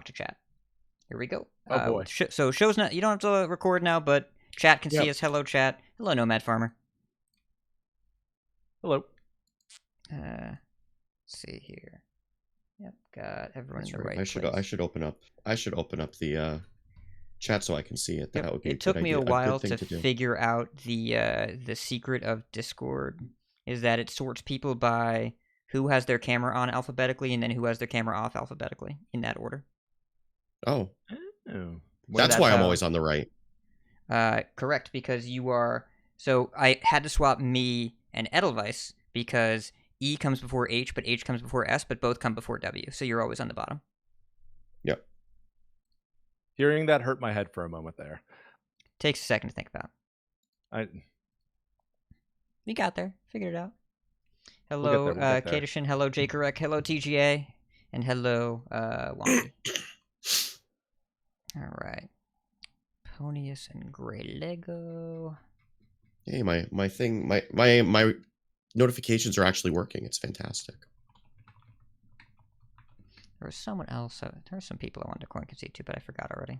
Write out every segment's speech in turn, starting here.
to chat. Here we go. Oh boy. So show's not. You don't have to record now, but chat can see us. Hello, chat. Hello, Nomad Farmer. Hello. Let's see here. Yep, got everyone in the right I place. should open up the chat so I can see it. Yep. That would be it took me a good while thing to do. figure out the secret of Discord is that it sorts people by who has their camera on alphabetically and then who has their camera off alphabetically in that order. Oh. Oh. That's why I'm always on the right. Correct, because you are... So I had to swap me and Edelweiss because E comes before H, but H comes before S, but both come before W. So you're always on the bottom. Yep. Hearing that hurt my head for a moment there. Takes a second to think about. We got there. Figured it out. Hello, Kadishin. Hello, Jakerek. Hello, TGA. And hello, Wonky. All right. Ponius and Grey Lego. Hey, my notifications are actually working. It's fantastic. There was someone else. There were some people I wanted to coin concede to, but I forgot already.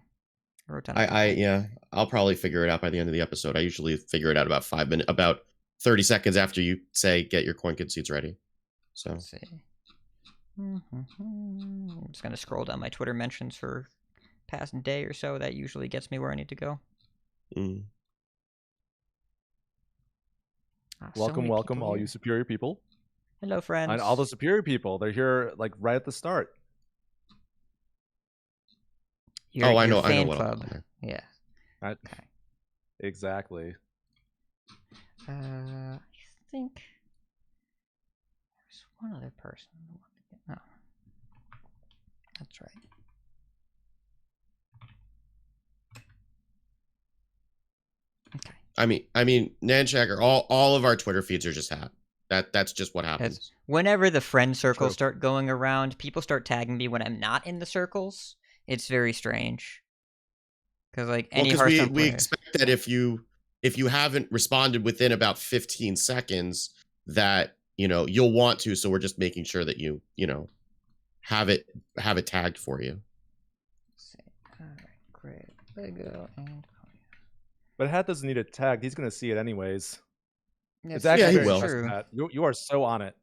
I'll probably figure it out by the end of the episode. I usually figure it out about 5 minutes, about 30 seconds after you say get your coin concedes ready. So let's see. I'm just gonna scroll down my Twitter mentions for past day or so. That usually gets me where I need to go. Welcome, all you superior people. Hello, friends. And all the superior people. They're here like right at the start. I know. Fan club. Yeah. Okay. Exactly. I think there's one other person. Oh, that's right. Okay. I mean, Nanchagger, all of our Twitter feeds are just hat. That's just what happens. Whenever the friend circles start going around, people start tagging me when I'm not in the circles. It's very strange. Because any Hearthstone we expect that if you haven't responded within about 15 seconds, that you'll want to. So we're just making sure that you have it tagged for you. All right, great. Lego and but Hat doesn't need it tagged. He's going to see it anyways. It's actually very true. You are so on it.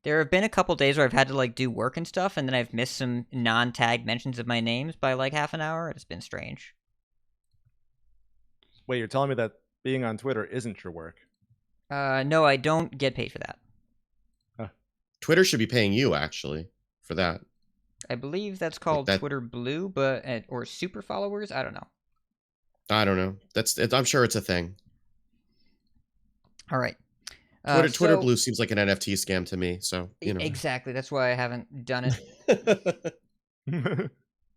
There have been a couple days where I've had to do work and stuff, and then I've missed some non-tagged mentions of my names by half an hour. It's been strange. Wait, you're telling me that being on Twitter isn't your work? No, I don't get paid for that. Twitter should be paying you actually for that. I believe that's called Twitter Blue, or super followers. I don't know. I'm sure it's a thing. All right. Twitter Blue seems like an NFT scam to me. So exactly. That's why I haven't done it.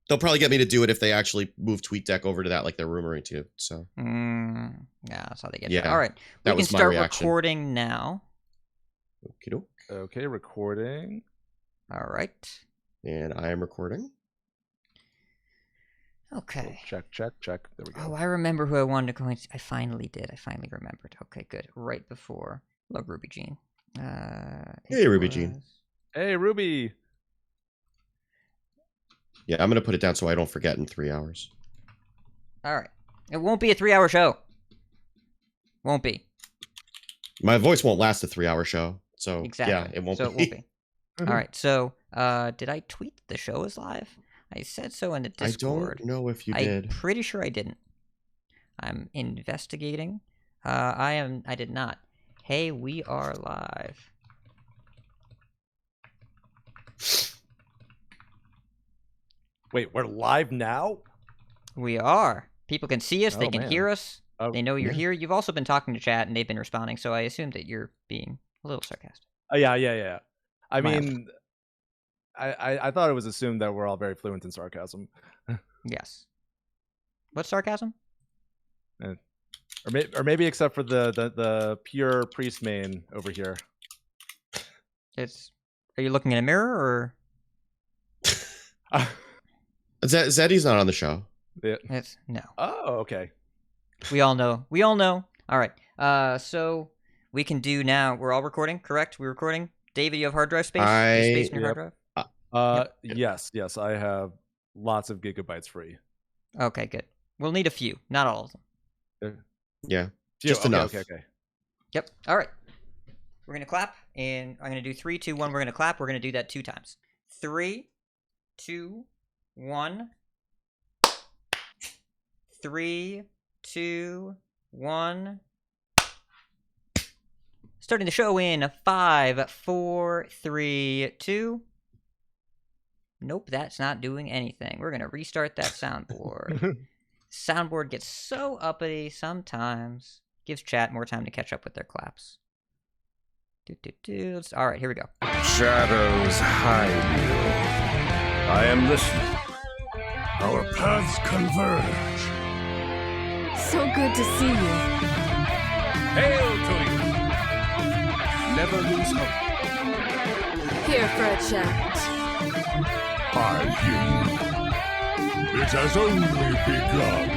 They'll probably get me to do it if they actually move TweetDeck over to that, like they're rumoring to. So yeah, that's how they get. Yeah. All right. We can start recording now. Okay, recording. All right. And I am recording. Okay. Check. There we go. Oh, I remember who I wanted to coin. I finally did. I finally remembered. Okay, good. Right before. Hello, Ruby Jean. Hey, Ruby Jean. Hey, Ruby. Yeah, I'm going to put it down so I don't forget in 3 hours. All right. It won't be a 3-hour show. Won't be. My voice won't last a 3-hour show. So, exactly. Yeah, it won't be. It won't be. All right. So, did I tweet the show is live? I said so in the Discord. I don't know if you did. I'm pretty sure I didn't. I'm investigating. I did not. Hey, we are live. Wait, we're live now? We are. People can see us. They can hear us. They know you're here. You've also been talking to chat, and they've been responding, so I assume that you're being a little sarcastic. Yeah. I mean, I thought it was assumed that we're all very fluent in sarcasm. Yes. What's sarcasm? Or maybe except for the pure priest main over here. Are you looking in a mirror or? Zeddy's not on the show. No. Oh, okay. We all know. All right. So we can do now. We're all recording, correct? We're recording. David, you have hard drive space? Space in your hard drive? Yes. I have lots of gigabytes free. Okay, good. We'll need a few, not all of them. Yeah, Phew, just enough. Okay. Yep. All right. We're going to clap, and I'm going to do 3, 2, 1. We're going to clap. We're going to do that 2 times. 3, 2, 1. 3, 2, 1. Starting the show in 5, 4, 3, 2. Nope, that's not doing anything. We're going to restart that soundboard. Soundboard gets so uppity sometimes. Gives chat more time to catch up with their claps. All right, here we go. Shadows hide you. I am listening. Our paths converge. So good to see you. Hail to you. Never lose hope. Here for a chat. I hear you. It has only begun.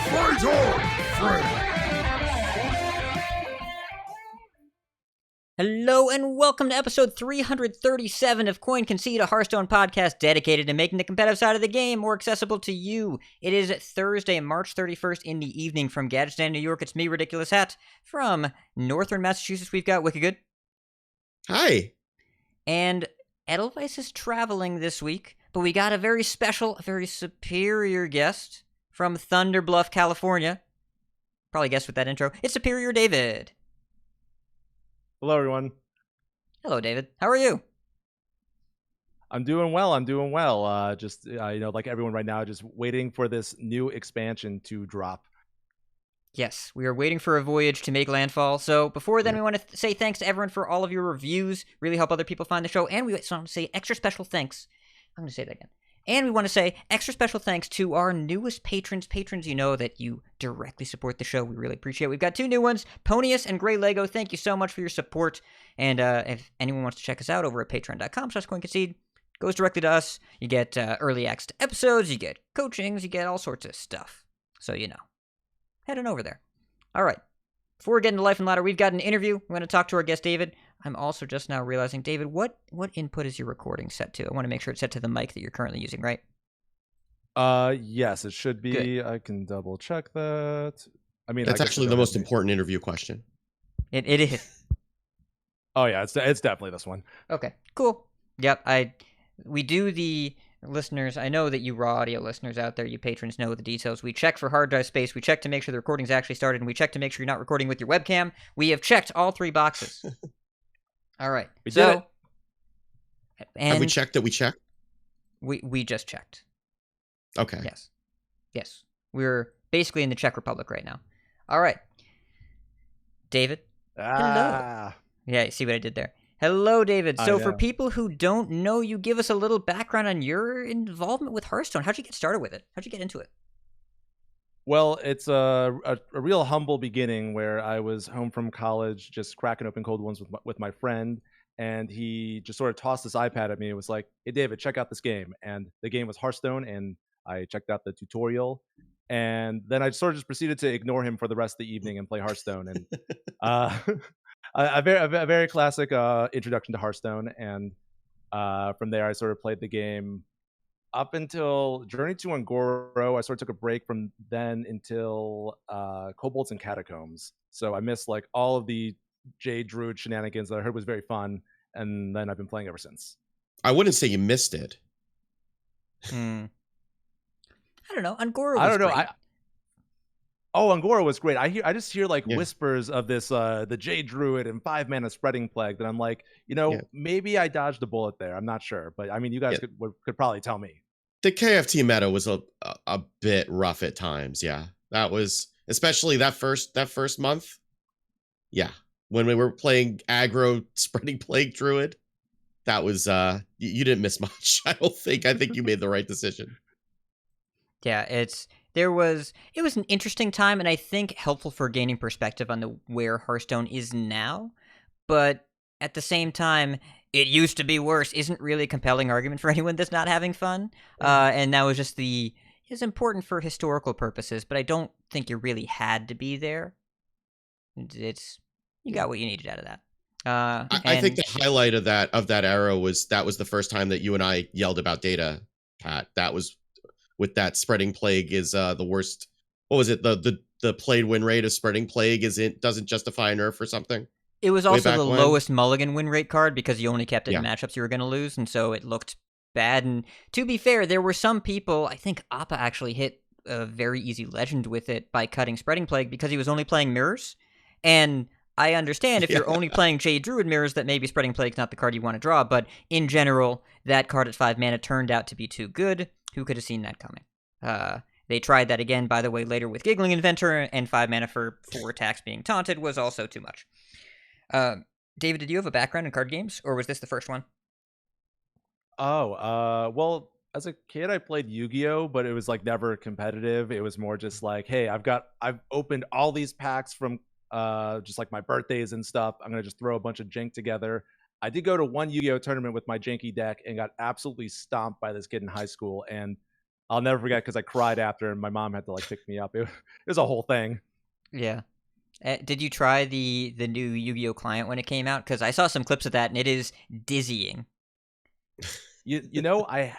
Fight on, friend. Hello and welcome to episode 337 of Coin Concede, a Hearthstone podcast dedicated to making the competitive side of the game more accessible to you. It is Thursday, March 31st in the evening from Gadsden, New York. It's me, Ridiculous Hat. From Northern Massachusetts, we've got Wicked Good. Hi. And Edelweiss is traveling this week, but we got a very special, a very superior guest from Thunder Bluff, California. Probably guessed with that intro. It's SuperiorDavid. Hello, everyone. Hello, David. How are you? I'm doing well. Just like everyone right now, just waiting for this new expansion to drop. Yes, we are waiting for a voyage to make landfall. So before then, we want to say thanks to everyone for all of your reviews. Really help other people find the show. And we want to say extra special thanks. I'm going to say that again. And we want to say extra special thanks to our newest patrons. Patrons, you know that you directly support the show. We really appreciate it. We've got 2 new ones, Ponius and Grey Lego. Thank you so much for your support. And if anyone wants to check us out over at patreon.com/coinconcede, goes directly to us. You get early access to episodes, you get coachings, you get all sorts of stuff. So you know. Head on over there. All right. Before we get into Life and Ladder, we've got an interview. We're going to talk to our guest, David. I'm also just now realizing, David, what input is your recording set to? I want to make sure it's set to the mic that you're currently using, right? Yes, it should be. Good. I can double check that. I mean, That's actually the most important interview question. It is. Oh yeah, it's definitely this one. Okay, cool. Yep, we do the listeners. I know that you raw audio listeners out there, you patrons know the details. We check for hard drive space. We check to make sure the recording's actually started, and we check to make sure you're not recording with your webcam. We have checked all 3 boxes. All right. We did it. And Have we checked that we checked? We just checked. Okay. Yes. We're basically in the Czech Republic right now. All right. David. Hello. Yeah, you see what I did there. Hello, David. So for people who don't know you, give us a little background on your involvement with Hearthstone. How'd you get started with it? How'd you get into it? Well, it's a real humble beginning where I was home from college, just cracking open cold ones with my friend, and he just sort of tossed this iPad at me. It was like, "Hey, David, check out this game." And the game was Hearthstone, and I checked out the tutorial, and then I sort of just proceeded to ignore him for the rest of the evening and play Hearthstone. And a very classic introduction to Hearthstone, and from there I sort of played the game up until Journey to Ungoro. I sort of took a break from then until Kobolds and Catacombs. So I missed like all of the Jade Druid shenanigans that I heard was very fun, and then I've been playing ever since. I wouldn't say you missed it. I don't know. Ungoro was great. Ungoro was great. I just hear like whispers of this the Jade Druid and 5-mana Spreading Plague that I'm like, maybe I dodged a bullet there. I'm not sure, but I mean, you guys could probably tell me. The KFT meta was a bit rough at times. Yeah, that was especially that first month. Yeah, when we were playing aggro Spreading Plague Druid, that was you didn't miss much. I think you made the right decision. Yeah, it was an interesting time, and I think helpful for gaining perspective on where Hearthstone is now. But at the same time, it used to be worse isn't really a compelling argument for anyone that's not having fun. And that was just it's important for historical purposes, but I don't think you really had to be there. You got what you needed out of that. I think the highlight of that era was the first time that you and I yelled about data Pat. That was with that spreading plague is the worst. What was it? The played win rate of spreading plague doesn't justify a nerf or something. It was Way also back the when? lowest mulligan win rate card because you only kept it in Yeah. matchups you were going to lose, and so it looked bad. And to be fair, there were some people, I think Appa actually hit a very easy legend with it by cutting Spreading Plague because he was only playing mirrors. And I understand if you're only playing Jade Druid mirrors that maybe Spreading Plague's not the card you want to draw, but in general, that card at 5 mana turned out to be too good. Who could have seen that coming? They tried that again, by the way, later with Giggling Inventor, and 5 mana for 4 attacks being taunted was also too much. David, did you have a background in card games, or was this the first one? Well, as a kid, I played Yu-Gi-Oh, but it was like never competitive. It was more just like, hey, I've opened all these packs from just like my birthdays and stuff. I'm gonna just throw a bunch of jank together. I did go to one Yu-Gi-Oh tournament with my janky deck and got absolutely stomped by this kid in high school, and I'll never forget because I cried after, and my mom had to like pick me up. It was a whole thing. Yeah. Did you try the new Yu-Gi-Oh client when it came out? Because I saw some clips of that, and it is dizzying. You know, I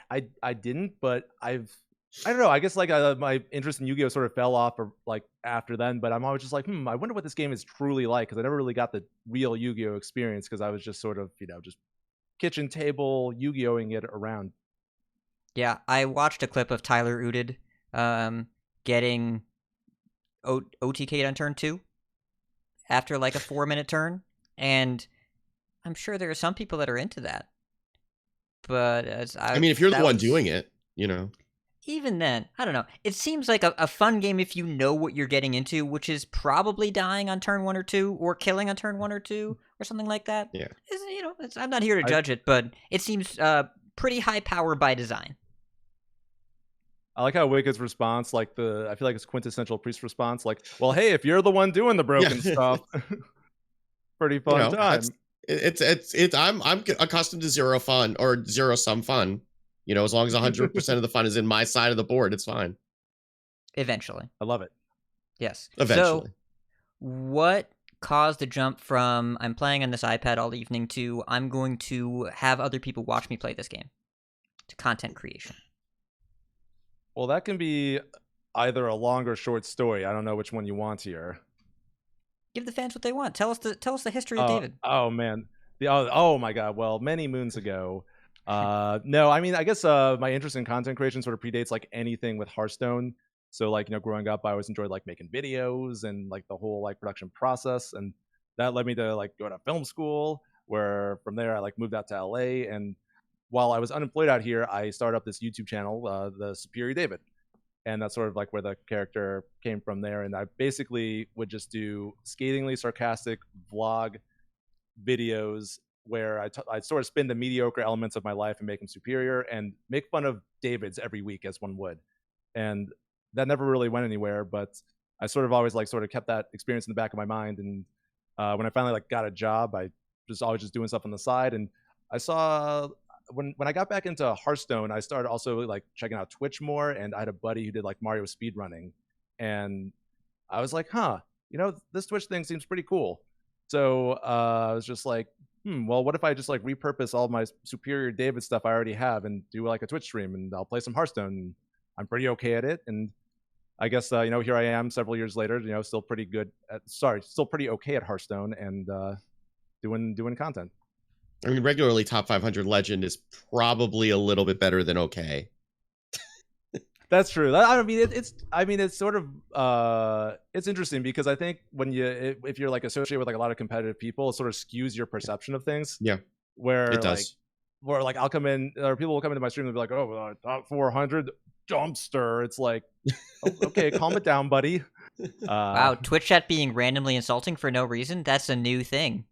didn't, but I don't know. I guess like my interest in Yu-Gi-Oh sort of fell off like after then. But I'm always just like, I wonder what this game is truly like, because I never really got the real Yu-Gi-Oh experience because I was just sort of just kitchen table Yu-Gi-Oh-ing it around. Yeah, I watched a clip of Tyler Udid getting OTK'd on turn 2 after like a 4-minute turn, and I'm sure there are some people that are into that. But I mean, if you're the one doing it, even then, I don't know. It seems like a fun game if you know what you're getting into, which is probably dying on turn 1 or 2, or killing on turn 1 or 2, or something like that. Yeah. I'm not here to judge it, but it seems pretty high power by design. I like how Wicked's response, I feel like it's quintessential priest response, like, well, hey, if you're the one doing the broken stuff, pretty fun time. I'm accustomed to zero fun or zero sum fun. As long as 100% of the fun is in my side of the board, it's fine. Eventually. I love it. Yes. Eventually. So, what caused the jump from I'm playing on this iPad all evening to I'm going to have other people watch me play this game, to content creation? Well, that can be either a long or short story. I don't know which one you want here. Give the fans what they want. Tell us the history of David. Oh man. Oh my god. Well, many moons ago. No, I mean, I guess my interest in content creation sort of predates like anything with Hearthstone. So like, growing up, I always enjoyed like making videos and like the whole like production process, and that led me to like go to film school, where from there I like moved out to LA. And while I was unemployed out here, I started up this YouTube channel, the SuperiorDavid, and that's sort of like where the character came from there. And I basically would just do scathingly sarcastic vlog videos where I'd sort of spin the mediocre elements of my life and make them superior, and make fun of David's every week as one would. And that never really went anywhere, but I sort of always kept that experience in the back of my mind. And when I finally got a job, I was always just doing stuff on the side. And I saw when I got back into Hearthstone, I started also like checking out Twitch more, and I had a buddy who did like Mario speedrunning, and I was like, this Twitch thing seems pretty cool. So I was just like, well, what if I just like repurpose all my SuperiorDavid stuff I already have and do like a Twitch stream, and I'll play some Hearthstone. I'm pretty okay at it, and I guess here I am several years later, still pretty okay at Hearthstone, and doing content. I mean, regularly top 500 legend is probably a little bit better than okay. That's true. It's sort of it's interesting because I think when if you're like associated with like a lot of competitive people, it sort of skews your perception of things. Yeah, where it does. Where like I'll come in, or people will come into my stream and be like, "Oh, top 400 dumpster." It's like, oh, okay, calm it down, buddy. Wow, Twitch chat being randomly insulting for no reason—that's a new thing.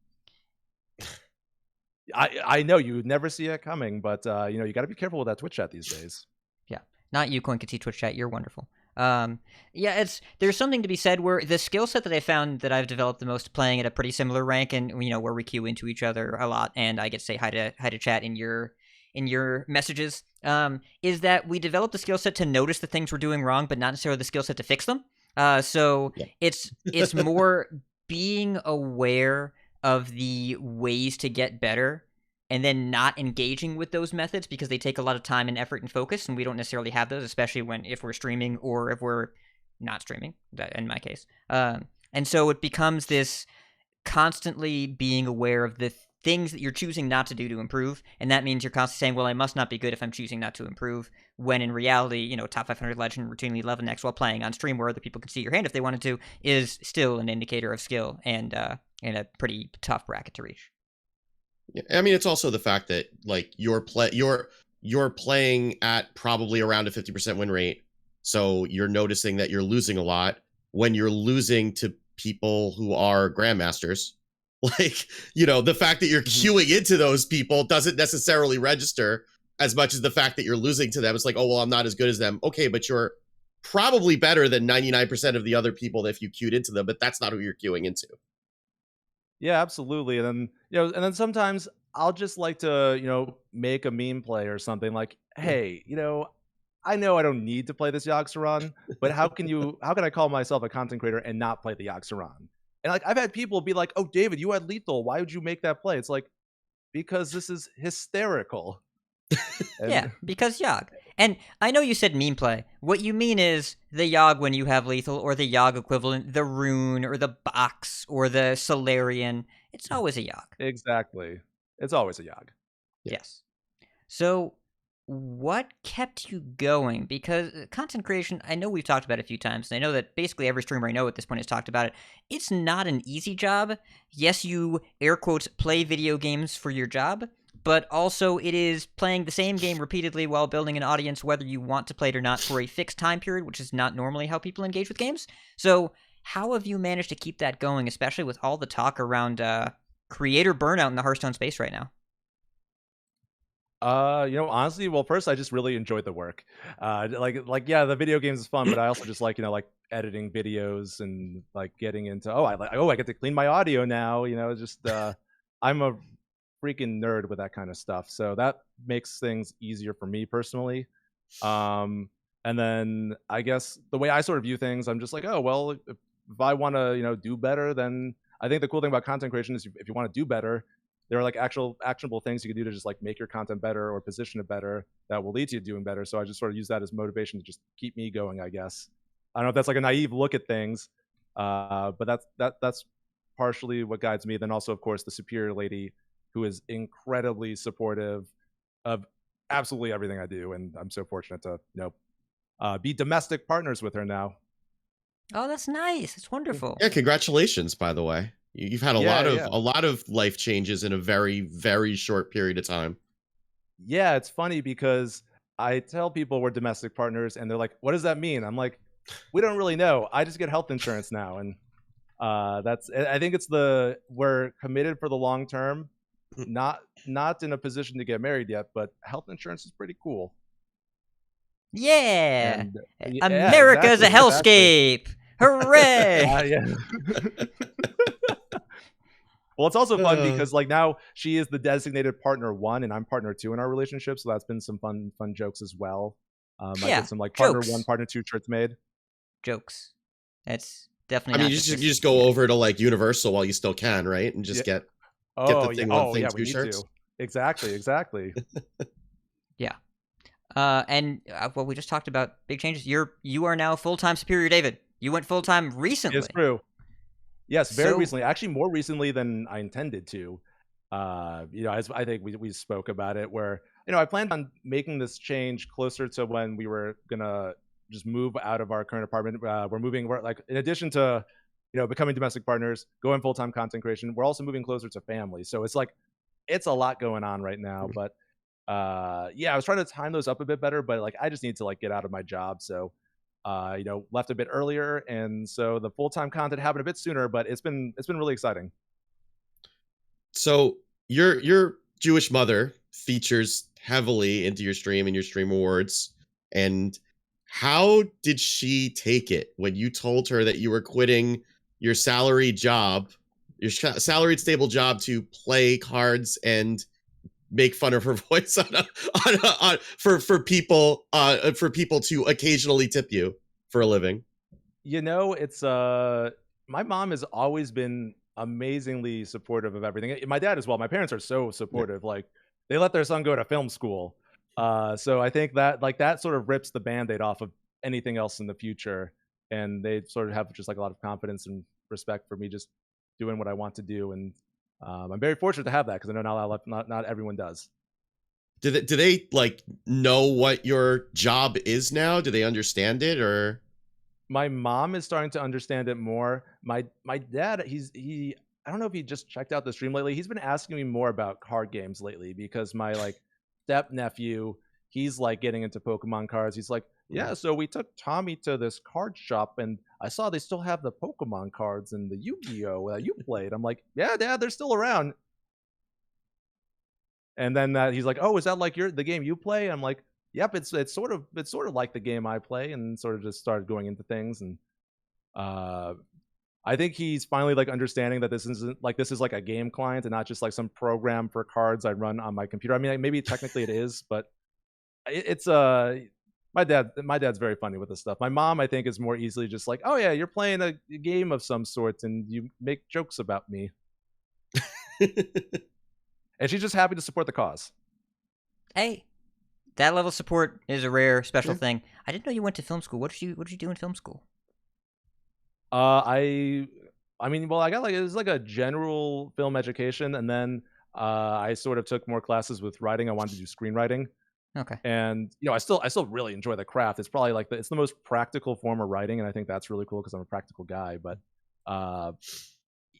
I know you never see it coming, but you got to be careful with that Twitch chat these days. Yeah, not you, Coinkaty Twitch chat. You're wonderful. There's something to be said where the skill set that I found that I've developed the most playing at a pretty similar rank, and where we queue into each other a lot, and I get to say hi to chat in your messages, is that we develop the skill set to notice the things we're doing wrong, but not necessarily the skill set to fix them. It's more being aware of the ways to get better and then not engaging with those methods because they take a lot of time and effort and focus, and we don't necessarily have those, especially if we're streaming or if we're not streaming, that in my case. And so it becomes this constantly being aware of the things that you're choosing not to do to improve, and that means you're constantly saying, well, I must not be good if I'm choosing not to improve, when in reality, top 500 legend routinely 11x while playing on stream where other people can see your hand if they wanted to is still an indicator of skill and a pretty tough bracket to reach. Yeah, I mean, it's also the fact that like you're playing at probably around a 50% win rate, so you're noticing that you're losing a lot when you're losing to people who are grandmasters. Like, the fact that you're queuing into those people doesn't necessarily register as much as the fact that you're losing to them. It's like, oh, well, I'm not as good as them. Okay, but you're probably better than 99% of the other people if you queued into them, but that's not who you're queuing into. Yeah, absolutely. And then, and then sometimes I'll just like to, make a meme play or something like, hey, I know I don't need to play this Yogg-Saron, but how can I call myself a content creator and not play the Yogg-Saron? And like, I've had people be like, oh, David, you had lethal. Why would you make that play? It's like, because this is hysterical. Yeah, because Yogg. And I know you said meme play. What you mean is the Yogg when you have lethal, or the Yogg equivalent, the Rune, or the Box, or the Solarian. It's always a Yogg. Exactly. It's always a Yogg. Yes. So what kept you going? Because content creation, I know we've talked about it a few times, and I know that basically every streamer I know at this point has talked about it. It's not an easy job. Yes, you, air quotes, play video games for your job, but also it is playing the same game repeatedly while building an audience, whether you want to play it or not, for a fixed time period, which is not normally how people engage with games. So how have you managed to keep that going, especially with all the talk around creator burnout in the Hearthstone space right now? Honestly, well, first I just really enjoyed the work. Yeah, the video games is fun, but I also just like editing videos and like getting into I get to clean my audio now. I'm a freaking nerd with that kind of stuff, so that makes things easier for me personally. And then I guess the way I sort of view things, I'm just like, oh well, if I want to do better, then I think the cool thing about content creation is if you want to do better, there are like actual actionable things you can do to just like make your content better or position it better that will lead to you doing better. So I just sort of use that as motivation to just keep me going, I guess. I don't know if that's like a naive look at things, but that's partially what guides me. Then also, of course, the Superior Lady, who is incredibly supportive of absolutely everything I do, and I'm so fortunate to be domestic partners with her now. Oh, that's nice. It's wonderful. Yeah, congratulations, by the way. You've had a lot of life changes in a very, very short period of time. Yeah, it's funny because I tell people we're domestic partners, and they're like, "What does that mean?" I'm like, "We don't really know. I just get health insurance now," and I think it's we're committed for the long term, not in a position to get married yet, but health insurance is pretty cool. Yeah, and, America's a hellscape. Hooray! Yeah. Well, it's also fun because like now she is the designated partner 1 and I'm partner 2 in our relationship, so that's been some fun jokes as well. I get some like partner jokes. 1, partner 2 shirts made. Jokes. That's definitely. I mean, you just go over to like Universal while you still can, right? And just get the thing one thing 2 shirts. Exactly. Yeah. And we just talked about big changes. You are now full-time SuperiorDavid. You went full-time recently. It's true. Yes, very recently. Actually, more recently than I intended to. As I think we spoke about it, where I planned on making this change closer to when we were gonna just move out of our current apartment. We're like, in addition to becoming domestic partners, going full-time content creation, we're also moving closer to family. So it's like it's a lot going on right now. But I was trying to time those up a bit better, but like I just need to like get out of my job, so. Left a bit earlier, and so the full-time content happened a bit sooner, but it's been really exciting. So your Jewish mother features heavily into your stream and your stream awards, and how did she take it when you told her that you were quitting your salaried job, your salaried stable job, to play cards and make fun of her voice for people to occasionally tip you for a living? It's my mom has always been amazingly supportive of everything. My dad as well. My parents are so supportive. Like they let their son go to film school. So I think that like that sort of rips the Band-Aid off of anything else in the future. And they sort of have just like a lot of confidence and respect for me just doing what I want to do. And I'm very fortunate to have that because I know not everyone does. Do they like know what your job is now? Do they understand it or? My mom is starting to understand it more. My dad, he I don't know if he just checked out the stream lately. He's been asking me more about card games lately because my like step nephew, he's like getting into Pokemon cards. He's like, yeah, so we took Tommy to this card shop and I saw they still have the Pokemon cards and the Yu-Gi-Oh that you played. I'm like, yeah, Dad, they're still around. And then he's like, oh, is that like the game you play? I'm like, yep, it's sort of like the game I play, and sort of just started going into things. And I think he's finally like understanding that this is like a game client and not just like some program for cards I run on my computer. I mean, like, maybe technically it is, but it's my dad's very funny with this stuff. My mom, I think, is more easily just like, oh yeah, you're playing a game of some sort and you make jokes about me. And she's just happy to support the cause. Hey, that level of support is a rare, special thing. I didn't know you went to film school. What did you do in film school? I mean, well, I got like it was like a general film education, and then I sort of took more classes with writing. I wanted to do screenwriting. Okay. And I still really enjoy the craft. It's probably like it's the most practical form of writing, and I think that's really cool because I'm a practical guy. But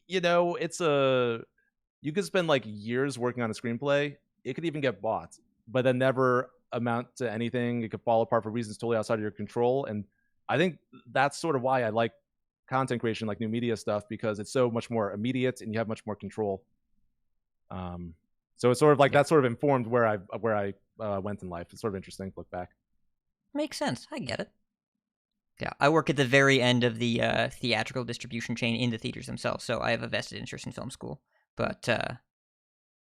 it's you could spend like years working on a screenplay. It could even get bought, but then never amount to anything. It could fall apart for reasons totally outside of your control. And I think that's sort of why I like content creation, like new media stuff, because it's so much more immediate and you have much more control. So it's sort of like that sort of informed where I went in life. It's sort of interesting to look back. Makes sense. I get it. Yeah, I work at the very end of the theatrical distribution chain in the theaters themselves, so I have a vested interest in film school. But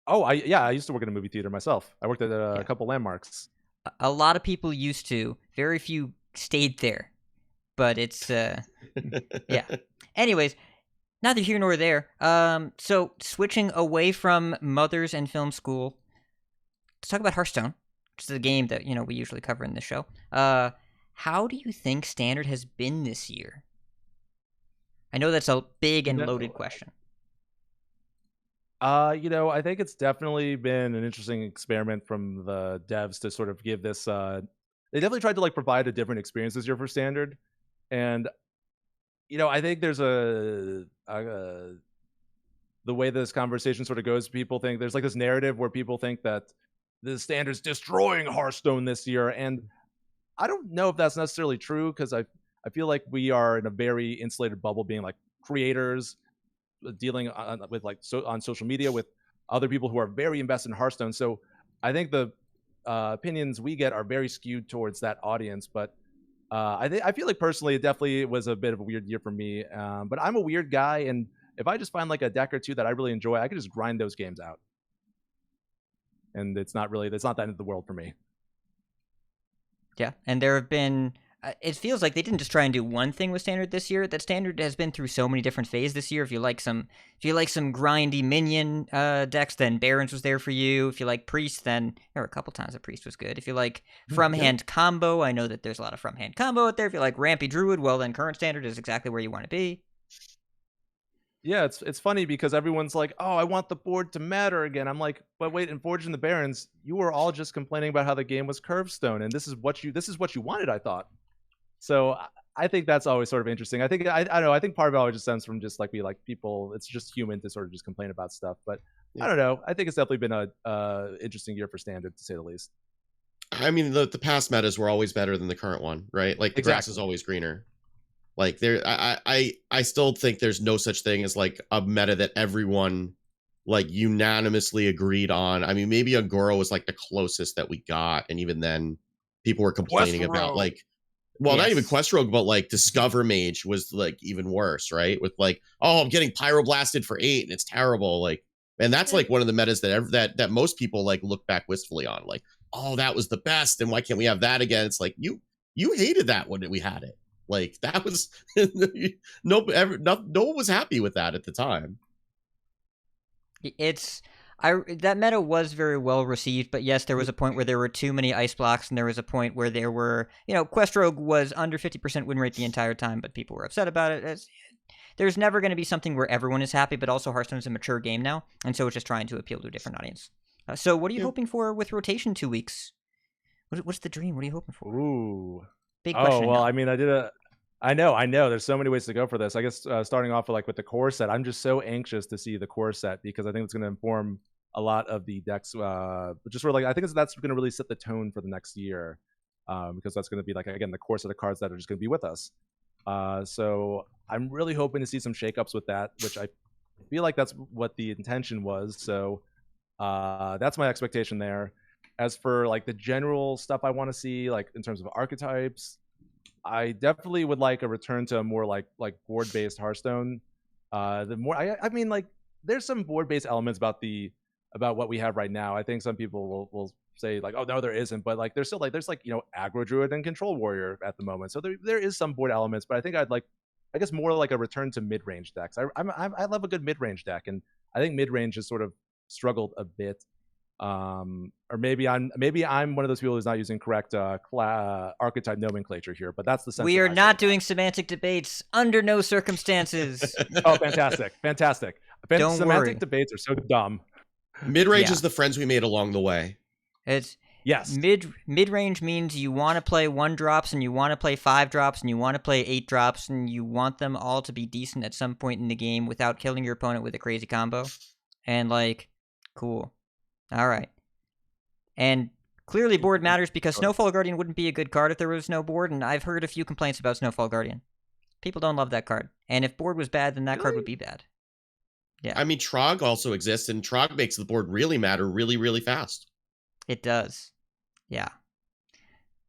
I used to work in a movie theater myself. I worked at a couple landmarks. A lot of people used to. Very few stayed there. But it's yeah. Anyways, neither here nor there. So switching away from mothers and film school, let's talk about Hearthstone, which is a game that we usually cover in this show. How do you think Standard has been this year? I know that's a big and loaded question. I think it's definitely been an interesting experiment from the devs to sort of give this. They definitely tried to like provide a different experience this year for Standard, and I think there's the way this conversation sort of goes. People think there's like this narrative where people think that the Standard's destroying Hearthstone this year, and I don't know if that's necessarily true because I feel like we are in a very insulated bubble, being like creators, dealing with like on social media with other people who are very invested in Hearthstone. So I think the opinions we get are very skewed towards that audience. But I feel like personally, it definitely was a bit of a weird year for me. But I'm a weird guy, and if I just find like a deck or two that I really enjoy, I can just grind those games out. And it's not the end of the world for me. Yeah, and there have been. It feels like they didn't just try and do one thing with Standard this year. That Standard has been through so many different phases this year. If you like some grindy minion decks, then Barons was there for you. If you like Priest, then there were a couple times that Priest was good. If you like from hand combo, I know that there's a lot of from hand combo out there. If you like Rampy Druid, well then current Standard is exactly where you want to be. Yeah, it's funny because everyone's like, "Oh, I want the board to matter again." I'm like, "But wait, in Forge and the Barons, you were all just complaining about how the game was curve stone, and this is what you wanted, I thought." So I think that's always sort of interesting. I think I don't know. I think part of it always just stems from just like people. It's just human to sort of just complain about stuff. But I don't know. I think it's definitely been a interesting year for Standard, to say the least. I mean, the past metas were always better than the current one, right? Like the grass is always greener. Like I still think there's no such thing as like a meta that everyone like unanimously agreed on. I mean, maybe Agora was like the closest that we got, and even then, people were complaining about like. Well, not even Quest Rogue, but like Discover Mage was like even worse, right? With like, oh, I'm getting Pyroblasted for 8 and it's terrible. Like, and that's like one of the metas that most people like look back wistfully on. Like, oh, that was the best, and why can't we have that again? It's like you hated that when we had it. Like that was no one was happy with that at the time. That meta was very well received, but yes, there was a point where there were too many ice blocks, and there was a point where there were, Quest Rogue was under 50% win rate the entire time, but people were upset about it. There's never going to be something where everyone is happy, but also Hearthstone is a mature game now, and so it's just trying to appeal to a different audience. So what are you hoping for with rotation 2 weeks? What's the dream? What are you hoping for? Ooh. Big question. Oh, well, I mean, I know. There's so many ways to go for this. I guess starting off with the core set, I'm just so anxious to see the core set because I think it's going to inform a lot of the decks. Just sort of I think that's going to really set the tone for the next year because that's going to be again, the core set of cards that are just going to be with us. So I'm really hoping to see some shakeups with that, which I feel like that's what the intention was. So that's my expectation there. As for the general stuff I want to see, in terms of archetypes, I definitely would like a return to a more board-based Hearthstone. The more I mean, there's some board-based elements about what we have right now. I think some people will say oh no, there isn't, but there's still there's aggro druid and control warrior at the moment. So there is some board elements, but I think I guess more a return to mid-range decks. I love a good mid-range deck, and I think mid-range has sort of struggled a bit. Or maybe I'm one of those people who's not using correct archetype nomenclature here, but that's the sense. We are not doing semantic debates under no circumstances. Oh, fantastic. Don't semantic worry. debates are so dumb. Mid-range is the friends we made along the way. It's yes. Mid-range means you want to play 1-drops and you want to play 5-drops and you want to play 8-drops and you want them all to be decent at some point in the game without killing your opponent with a crazy combo. And cool. All right. And clearly board matters because Snowfall Guardian wouldn't be a good card if there was no board, and I've heard a few complaints about Snowfall Guardian. People don't love that card. And if board was bad, then that card would be bad. Yeah. I mean, Trog also exists, and Trog makes the board really matter really, really fast. It does. Yeah.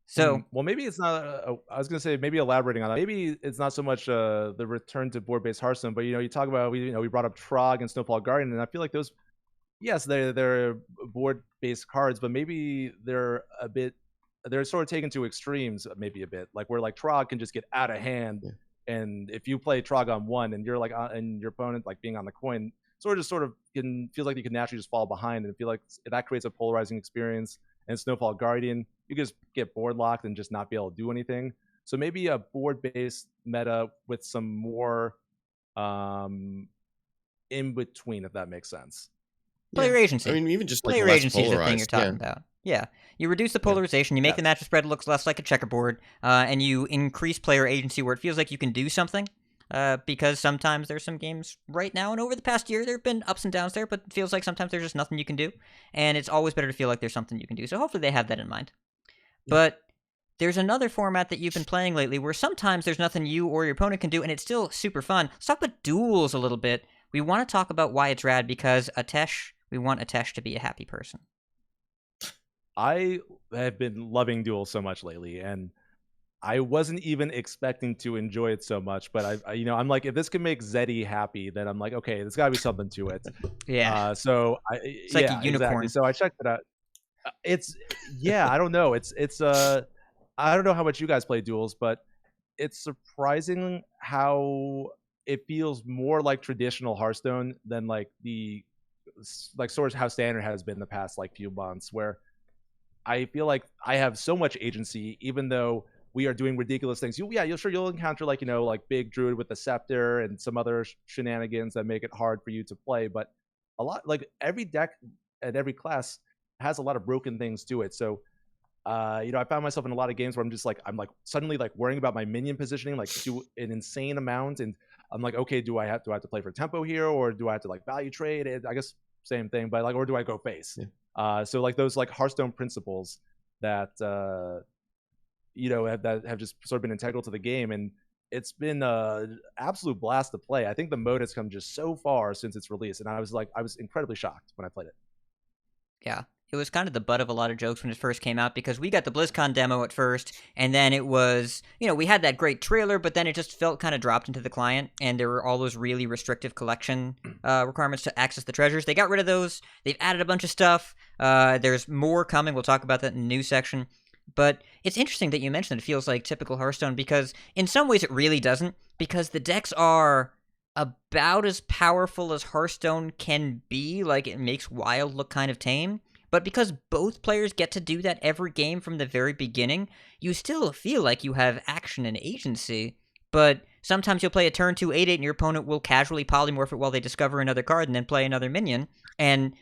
So, well, maybe it's not. I was going to say maybe elaborating on that. Maybe it's not so much the return to board-based Hearthstone, but you talk about we brought up Trog and Snowfall Guardian, and I feel like those, yes, they're board-based cards, but maybe they're sort of taken to extremes, maybe a bit, where Trog can just get out of hand. Yeah. And if you play Trog on 1 and you're and your opponent being on the coin, feels like you can naturally just fall behind, and feel like that creates a polarizing experience. And Snowfall Guardian, you can just get board locked and just not be able to do anything. So maybe a board-based meta with some more in between, if that makes sense. Player agency. I mean, even just player agency is the thing you're talking about. Yeah. You reduce the polarization, you make the matchup spread look less like a checkerboard, and you increase player agency where it feels like you can do something. Because sometimes there's some games right now, and over the past year, there have been ups and downs there, but it feels like sometimes there's just nothing you can do. And it's always better to feel like there's something you can do. So hopefully they have that in mind. But there's another format that you've been playing lately where sometimes there's nothing you or your opponent can do, and it's still super fun. Let's talk about duels a little bit. We want to talk about why it's rad because we want Atesh to be a happy person. I have been loving duels so much lately, and I wasn't even expecting to enjoy it so much. But I'm like, if this can make Zeddy happy, then I'm like, okay, there's got to be something to it. Yeah. It's like a unicorn. Exactly. So I checked it out. I don't know. I don't know how much you guys play duels, but it's surprising how it feels more like traditional Hearthstone than sort of how standard has been the past few months, where I feel like I have so much agency, even though we are doing ridiculous things. You'll encounter big druid with the scepter and some other shenanigans that make it hard for you to play. But a lot every deck and every class has a lot of broken things to it. So I found myself in a lot of games where I'm just I'm suddenly worrying about my minion positioning to an insane amount, and I'm like, okay, do I have to play for tempo here, or do I have to value trade? I guess same thing, but or do I go face? Yeah. So those Hearthstone principles that that have just sort of been integral to the game, and it's been an absolute blast to play. I think the mode has come just so far since its release, and I was incredibly shocked when I played it. Yeah. It was kind of the butt of a lot of jokes when it first came out because we got the BlizzCon demo at first, and then it was, we had that great trailer, but then it just felt kind of dropped into the client, and there were all those really restrictive collection requirements to access the treasures. They got rid of those. They've added a bunch of stuff. There's more coming. We'll talk about that in the news section. But it's interesting that you mentioned it feels like typical Hearthstone because in some ways it really doesn't, because the decks are about as powerful as Hearthstone can be. Like, it makes Wild look kind of tame. But because both players get to do that every game from the very beginning, you still feel like you have action and agency. But sometimes you'll play a turn 2 8/8 and your opponent will casually polymorph it while they discover another card and then play another minion. And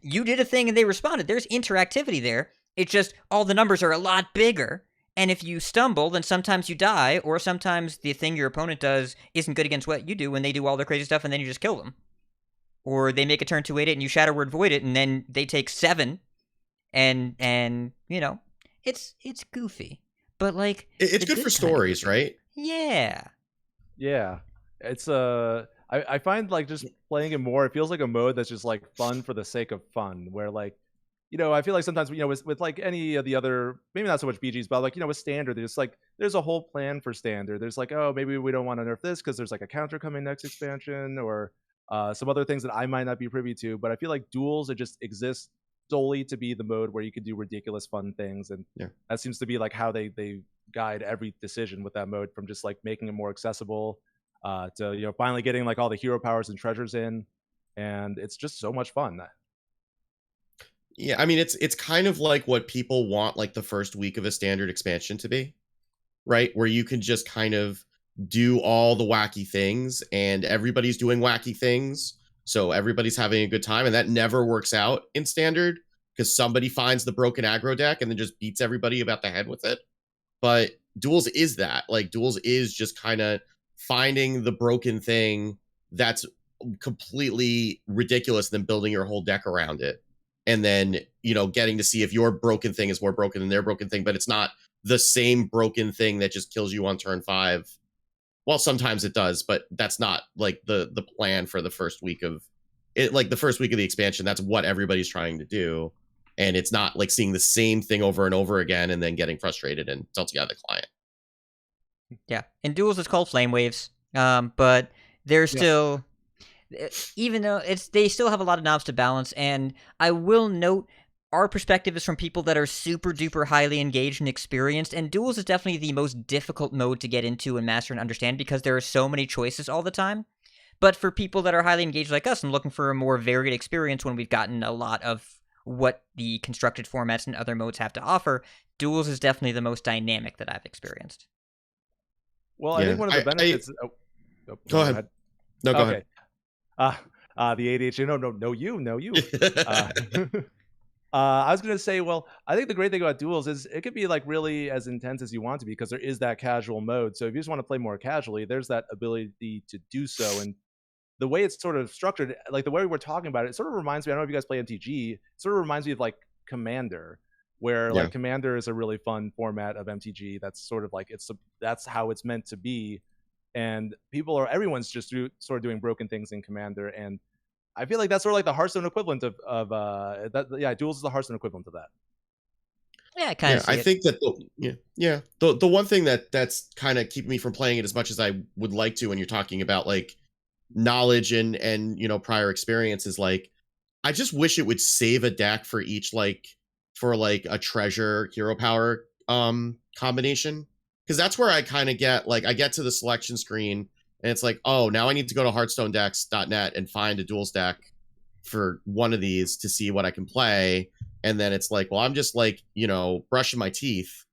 you did a thing and they responded. There's interactivity there. It's just all the numbers are a lot bigger. And if you stumble, then sometimes you die, or sometimes the thing your opponent does isn't good against what you do when they do all their crazy stuff and then you just kill them. Or they make a turn 2 8/8 and you Shadow Word Void it and then they take 7 and you know, it's goofy. But like It's good for stories, right? Yeah. Yeah, it's I find like just playing it more, it feels like a mode that's just like fun for the sake of fun, where like, you know, I feel like sometimes, you know, with like any of the other, maybe not so much BGs, but like, you know, with standard, there's a whole plan for standard. There's like, oh, maybe we don't want to nerf this because there's like a counter coming next expansion, or some other things that I might not be privy to. But I feel like duels, it just exists solely to be the mode where you can do ridiculous fun things, and that seems to be like how they guide every decision with that mode, from just like making it more accessible to, you know, finally getting like all the hero powers and treasures in, and it's just so much fun. Yeah, I mean, it's kind of like what people want like the first week of a standard expansion to be, right? Where you can just kind of do all the wacky things and everybody's doing wacky things, so everybody's having a good time, and that never works out in standard because somebody finds the broken aggro deck and then just beats everybody about the head with it. But duels is that. Like, duels is just kind of finding the broken thing that's completely ridiculous, then building your whole deck around it. And then, you know, getting to see if your broken thing is more broken than their broken thing, but it's not the same broken thing that just kills you on turn 5. Well, sometimes it does, but that's not like the plan for the first week of it. Like the first week of the expansion, that's what everybody's trying to do. And it's not like seeing the same thing over and over again and then getting frustrated and tilting out the client. Yeah. In duels, it's called Flame Waves. But there's still, even though they still have a lot of knobs to balance. And I will note, our perspective is from people that are super duper highly engaged and experienced. And duels is definitely the most difficult mode to get into and master and understand because there are so many choices all the time. But for people that are highly engaged like us and looking for a more varied experience when we've gotten a lot of what the constructed formats and other modes have to offer, duels is definitely the most dynamic that I've experienced. Well, I think one of the benefits. Go ahead. No, go ahead. The ADHD. No, you. I was going to say, well, I think the great thing about duels is it could be like really as intense as you want to be because there is that casual mode. So if you just want to play more casually, there's that ability to do so. And the way it's sort of structured, like the way we're talking about it sort of reminds me, I don't know if you guys play MTG, it sort of reminds me of like Commander, where like Commander is a really fun format of MTG. That's sort of like, that's how it's meant to be. And everyone's just sort of doing broken things in Commander. And I feel like that's sort of like the Hearthstone equivalent of that. Yeah, duels is the Hearthstone equivalent of that. Yeah, I kind of. I think that the one thing that's kind of keeping me from playing it as much as I would like to, when you're talking about like knowledge and you know prior experience, is like I just wish it would save a deck for each for a treasure hero power combination, because that's where I kind of get like I get to the selection screen and it's like, oh, now I need to go to hearthstonedecks.net and find a duels deck for one of these to see what I can play. And then it's like, well, I'm just like, you know, brushing my teeth.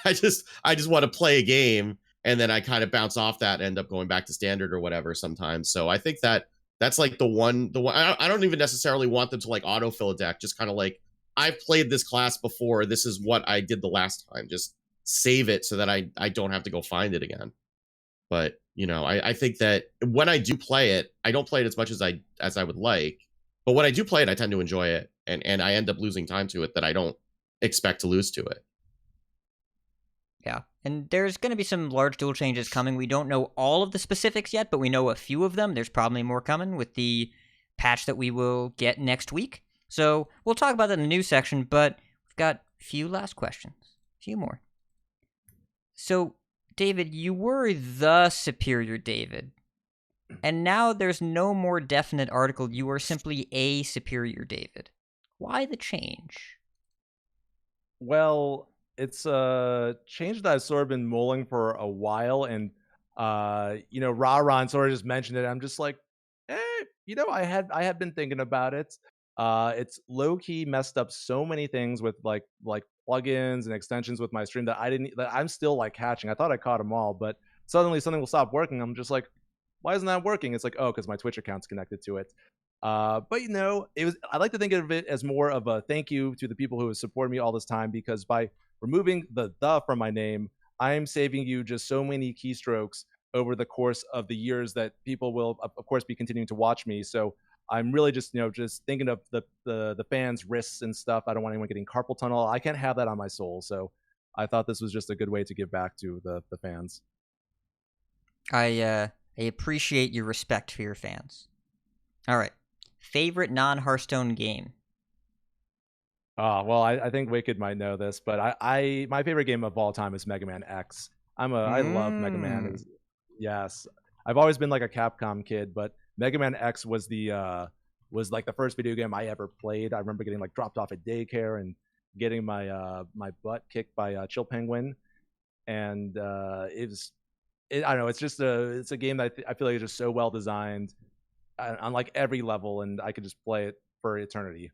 I just want to play a game. And then I kind of bounce off that and end up going back to standard or whatever sometimes. So I think that's like the one, I don't even necessarily want them to like autofill a deck. Just kind of like, I've played this class before. This is what I did the last time. Just save it so that I don't have to go find it again. But, you know, I think that when I do play it, I don't play it as much as I would like. But when I do play it, I tend to enjoy it. And I end up losing time to it that I don't expect to lose to it. Yeah, and there's going to be some large duel changes coming. We don't know all of the specifics yet, but we know a few of them. There's probably more coming with the patch that we will get next week. So we'll talk about that in the news section, but we've got a few last questions. A few more. So, David, you were the SuperiorDavid. And now there's no more definite article. You are simply a SuperiorDavid. Why the change? Well, it's a change that I've sort of been mulling for a while, and Ron sort of just mentioned it. I'm just like, I had been thinking about it. It's low key messed up so many things with like plugins and extensions with my stream that I'm still like catching. I thought I caught them all, but suddenly something will stop working. I'm just like, why isn't that working? It's like, oh, because my Twitch account's connected to it. But I like to think of it as more of a thank you to the people who have supported me all this time, because by removing the from my name, I'm saving you just so many keystrokes over the course of the years that people will of course be continuing to watch me. So I'm really just thinking of the fans' risks and stuff. I don't want anyone getting carpal tunnel. I can't have that on my soul. So I thought this was just a good way to give back to the fans. I appreciate your respect for your fans. All right. Favorite non-Hearthstone game? Oh, well, I think Wicked might know this, but my favorite game of all time is Mega Man X. I love Mega Man. Yes. I've always been like a Capcom kid, but Mega Man X was like the first video game I ever played. I remember getting like dropped off at daycare and getting my my butt kicked by Chill Penguin, and I don't know. It's a game that I feel like is just so well designed on like every level, and I could just play it for eternity.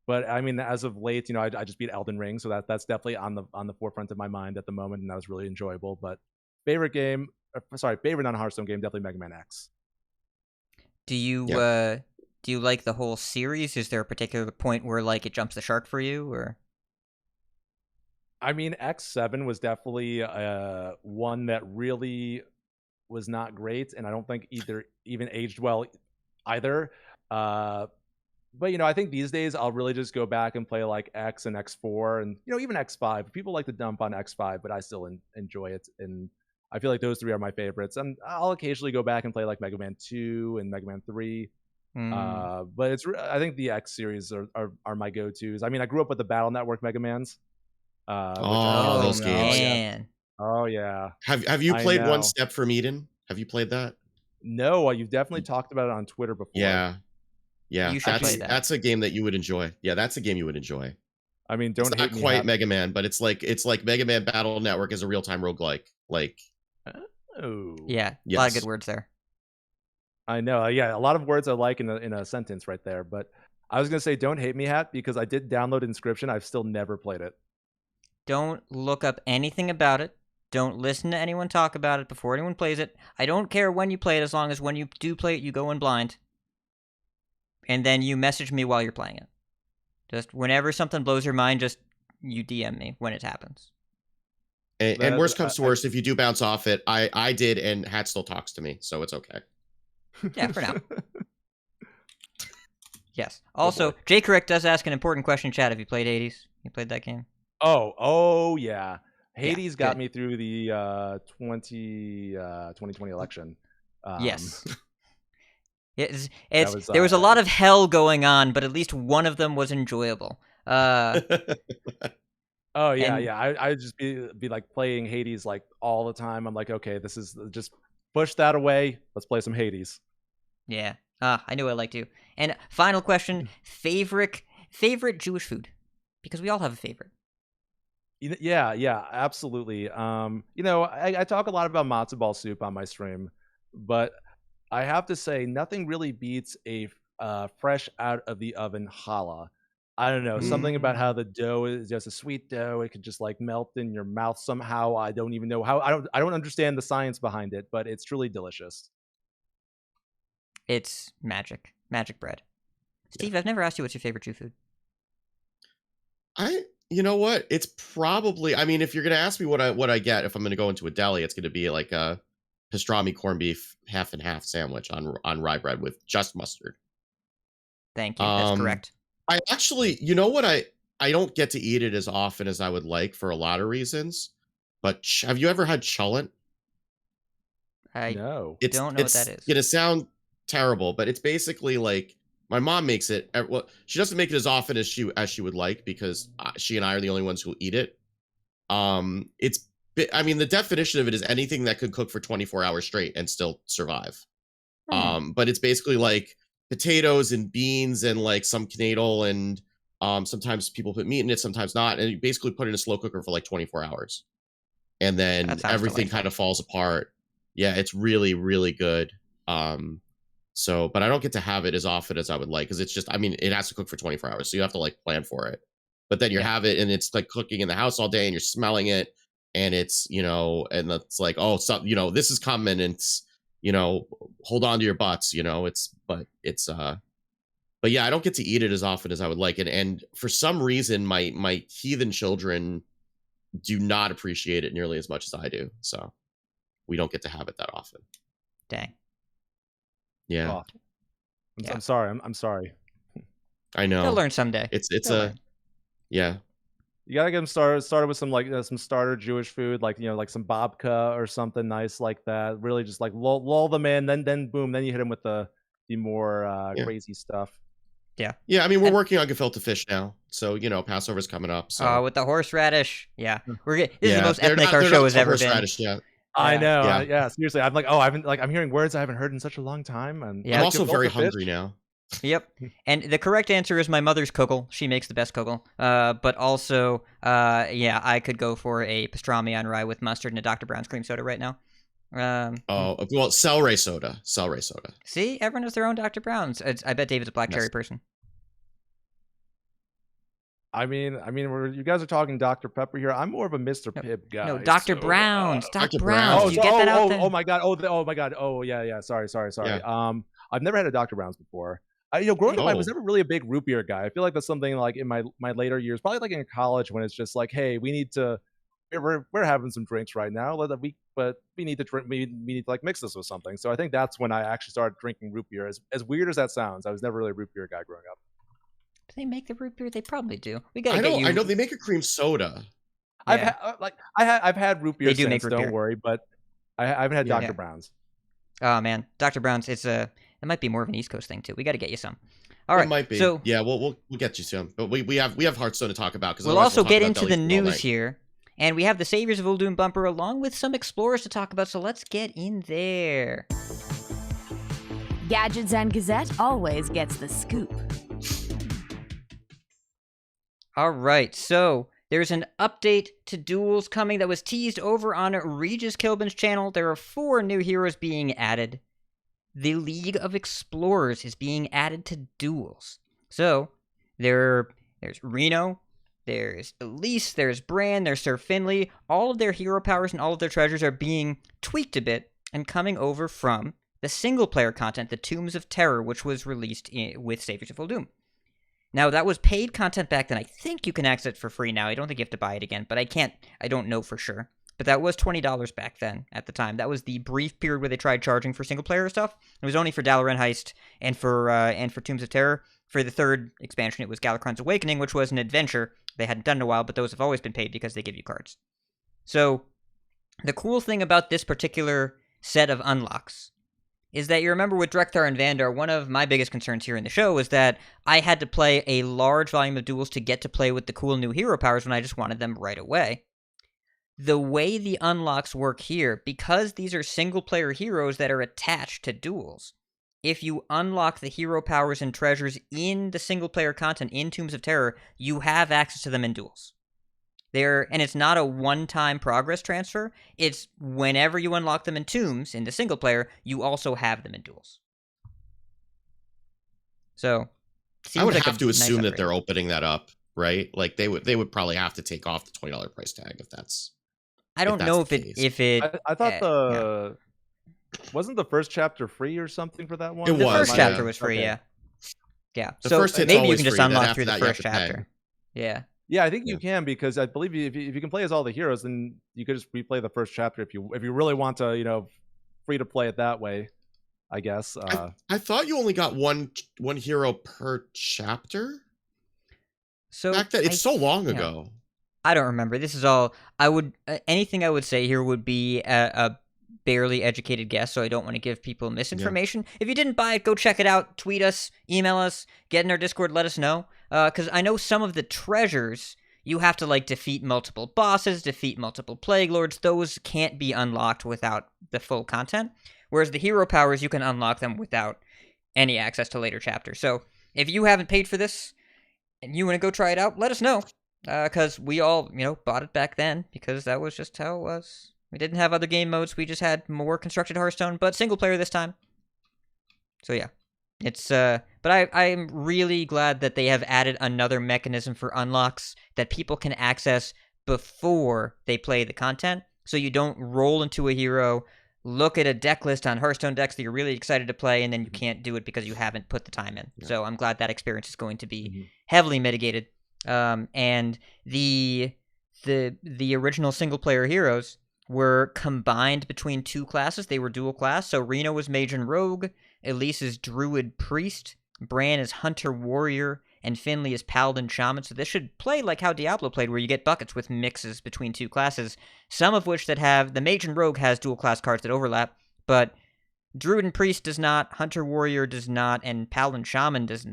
But I mean, as of late, I just beat Elden Ring, so that's definitely on the forefront of my mind at the moment, and that was really enjoyable. But favorite non-Hearthstone game, definitely Mega Man X. Do you like the whole series? Is there a particular point where like it jumps the shark for you, or? I mean, X7 was definitely one that really was not great, and I don't think even aged well either. But I think these days I'll really just go back and play like X and X4 and even X5. People like to dump on X5, but I still enjoy it, and I feel like those three are my favorites. And I'll occasionally go back and play like Mega Man 2 and Mega Man 3. But I think the X series are my go-tos. I mean, I grew up with the Battle Network Mega Mans. Those games. Man. Oh yeah. Have you played One Step from Eden? Have you played that? No, you've definitely talked about it on Twitter before. Yeah. You should play that. That's a game that you would enjoy. Yeah, that's a game you would enjoy. I mean, it's not quite Mega Man, but it's like Mega Man Battle Network is a real-time roguelike. Like, yeah, a lot of good words there. I know. Yeah, a lot of words I like in a sentence right there. But I was gonna say, don't hate me, Hat, because I did download Inscription. I've still never played it. Don't look up anything about it. Don't listen to anyone talk about it before anyone plays it. I don't care when you play it, as long as when you do play it, you go in blind. And then you message me while you're playing it. Just whenever something blows your mind, just you DM me when it happens. And worst comes to worst, if you do bounce off it, I did, and Hat still talks to me, so it's okay. Yeah, for now. Yes. Also, Jay Correct does ask an important question, chat. Have you played Hades? You played that game? Oh yeah. Hades got me through the 2020 election. Yes. There was a lot of hell going on, but at least one of them was enjoyable. Oh yeah. I just be like playing Hades like all the time. I'm like, okay, this is just push that away. Let's play some Hades. Yeah. I knew I liked you. And final question: favorite Jewish food, because we all have a favorite. Yeah, absolutely. I talk a lot about matzo ball soup on my stream, but I have to say, nothing really beats a fresh out of the oven challah. I don't know, something about how the dough is just a sweet dough. It could just like melt in your mouth somehow. I don't even know how. I don't understand the science behind it, but it's truly delicious. It's magic bread. Steve, I've never asked you what's your favorite Jew food. You know what? It's probably. I mean, if you're gonna ask me what I get if I'm gonna go into a deli, it's gonna be like a pastrami corned beef half and half sandwich on rye bread with just mustard. Thank you. That's correct. I actually, you know what? I don't get to eat it as often as I would like for a lot of reasons. But have you ever had cholent? I don't know what that is. It's gonna sound terrible, but it's basically like my mom makes it. Well, she doesn't make it as often as she would like, because she and I are the only ones who eat it. I mean, the definition of it is anything that could cook for 24 hours straight and still survive. But it's basically like potatoes and beans and like some knedel, and sometimes people put meat in it, sometimes not, and you basically put it in a slow cooker for like 24 hours. and then That sounds everything delightful. kind of falls apart. Yeah, it's really, really good. So, but I don't get to have it as often as I would like, because it's just, I mean, it has to cook for 24 hours, so you have to like plan for it. But then you have it, and it's like cooking in the house all day, and you're smelling it, and it's, and it's like, oh, so, this is coming, and it's, hold on to your butts, but yeah, I don't get to eat it as often as I would like. And for some reason, my heathen children do not appreciate it nearly as much as I do. So we don't get to have it that often. Dang. Yeah. Oh, I'm sorry. I'm sorry. I know. They'll learn someday. It's They'll learn. yeah. You gotta get them started with some some starter Jewish food, like like some babka or something nice like that. Really, just like lull them in, then boom, then you hit them with the more crazy stuff. Yeah. Yeah, I mean, we're working on gefilte fish now, so Passover's coming up. So with the horseradish, this is the most they're ethnic not- our they're show not has ever been. horseradish yet. I know. Yeah. Yeah, seriously. I'm like, I'm hearing words I haven't heard in such a long time. And Yeah. I'm also gefilte very fish? hungry now. Yep. And the correct answer is my mother's kugel. She makes the best kugel. But also, I could go for a pastrami on rye with mustard and a Dr. Brown's cream soda right now. Oh, well, celery soda. See, everyone has their own Dr. Brown's. I bet David's a black cherry person. I mean, you guys are talking Dr. Pepper here. I'm more of a Mr. Pibb guy. No, Dr. so, Brown's. Dr. Dr. Brown's. Brown's. You get that out there? Oh my god. Oh my god. Oh yeah. Sorry. Yeah. I've never had a Dr. Brown's before. Growing up, I was never really a big root beer guy. I feel like that's something like in my later years, probably like in college, when it's just like, hey, we need to, we're having some drinks right now, but we need to drink. We need to like mix this with something. So I think that's when I actually started drinking root beer. As weird as that sounds, I was never really a root beer guy growing up. Do they make the root beer? They probably do. We gotta I know they make a cream soda. Yeah. I've had root beer. They do since, make root don't beer. worry, but I haven't had Yeah. Dr. Brown's. Oh man, Dr. Brown's. It might be more of an East Coast thing too. We got to get you some. All right. It might be. So yeah, we'll get you some. But we have Hearthstone to talk about, because we'll also get into the news here, and we have the Saviors of Uldum bumper along with some explorers to talk about. So let's get in there. Gadgets and Gazette always gets the scoop. All right, so there's an update to Duels coming that was teased over on Regis Kilbin's channel. There are 4 new heroes being added. The League of Explorers is being added to Duels. So there's Reno, there's Elise, there's Bran, there's Sir Finley. All of their hero powers and all of their treasures are being tweaked a bit and coming over from the single-player content, the Tombs of Terror, which was released with Saviors of Uldum. Now, that was paid content back then. I think you can access it for free now. I don't think you have to buy it again, but I don't know for sure. But that was $20 back then at the time. That was the brief period where they tried charging for single-player stuff. It was only for Dalaran Heist and for Tombs of Terror. For the 3rd expansion, it was Galakrond's Awakening, which was an adventure they hadn't done in a while, but those have always been paid because they give you cards. So, the cool thing about this particular set of unlocks is that you remember with Drekthar and Vandar, one of my biggest concerns here in the show is that I had to play a large volume of duels to get to play with the cool new hero powers when I just wanted them right away. The way the unlocks work here, because these are single-player heroes that are attached to duels, if you unlock the hero powers and treasures in the single-player content in Tombs of Terror, you have access to them in duels. And it's not a one-time progress transfer. It's whenever you unlock them in Tombs, in the single-player, you also have them in duels. So, I would like have a to nice assume that upgrade. they're opening that up, right? Like they would probably have to take off the $20 price tag if that's. I don't know if the it. case. If it. I thought wasn't the first chapter free or something for that one? It The was, first yeah. chapter was free. Okay. Yeah. Yeah. The So first hit's maybe you always can just free, then unlock after through the that, you have first to pay. chapter. Yeah. Yeah, I think you can, because I believe if you can play as all the heroes, then you could just replay the first chapter if you really want to, free to play it that way. I guess. I thought you only got one hero per chapter. So Back then, it's so long yeah. ago. I don't remember. This is all I would. Anything I would say here would be a barely educated guess, so I don't want to give people misinformation. If you didn't buy it, go check it out. Tweet us, email us, get in our Discord, let us know. Because I know some of the treasures you have to defeat multiple bosses, defeat multiple plague lords. Those can't be unlocked without the full content. Whereas the hero powers, you can unlock them without any access to later chapters. So if you haven't paid for this and you want to go try it out, let us know. Because we all, bought it back then because that was just how it was. We didn't have other game modes. We just had more constructed Hearthstone, but single player this time. So yeah, it's but I'm really glad that they have added another mechanism for unlocks that people can access before they play the content. So you don't roll into a hero, look at a deck list on Hearthstone decks that you're really excited to play, and then you can't do it because you haven't put the time in. Yeah. So I'm glad that experience is going to be heavily mitigated. And the original single player heroes were combined between two classes. They were dual class. So Reno was Mage and Rogue, Elise is Druid Priest, Bran is Hunter Warrior, and Finley is Paladin Shaman. So this should play like how Diablo played, where you get buckets with mixes between two classes, some of which that have, the Mage and Rogue has dual class cards that overlap, but Druid and Priest does not, Hunter Warrior does not, and Paladin Shaman does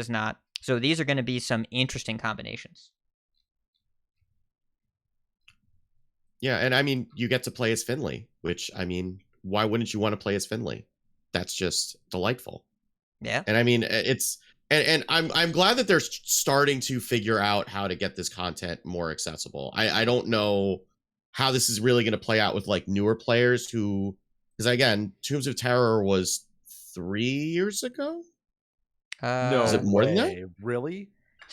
not. So these are going to be some interesting combinations. Yeah, and I mean, you get to play as Finley, which, I mean, why wouldn't you want to play as Finley? That's just delightful. Yeah. And I mean, it's and I'm glad that they're starting to figure out how to get this content more accessible. I don't know how this is really going to play out with like newer players who, because again, Tombs of Terror was 3 years ago. No, was it more than that? Really?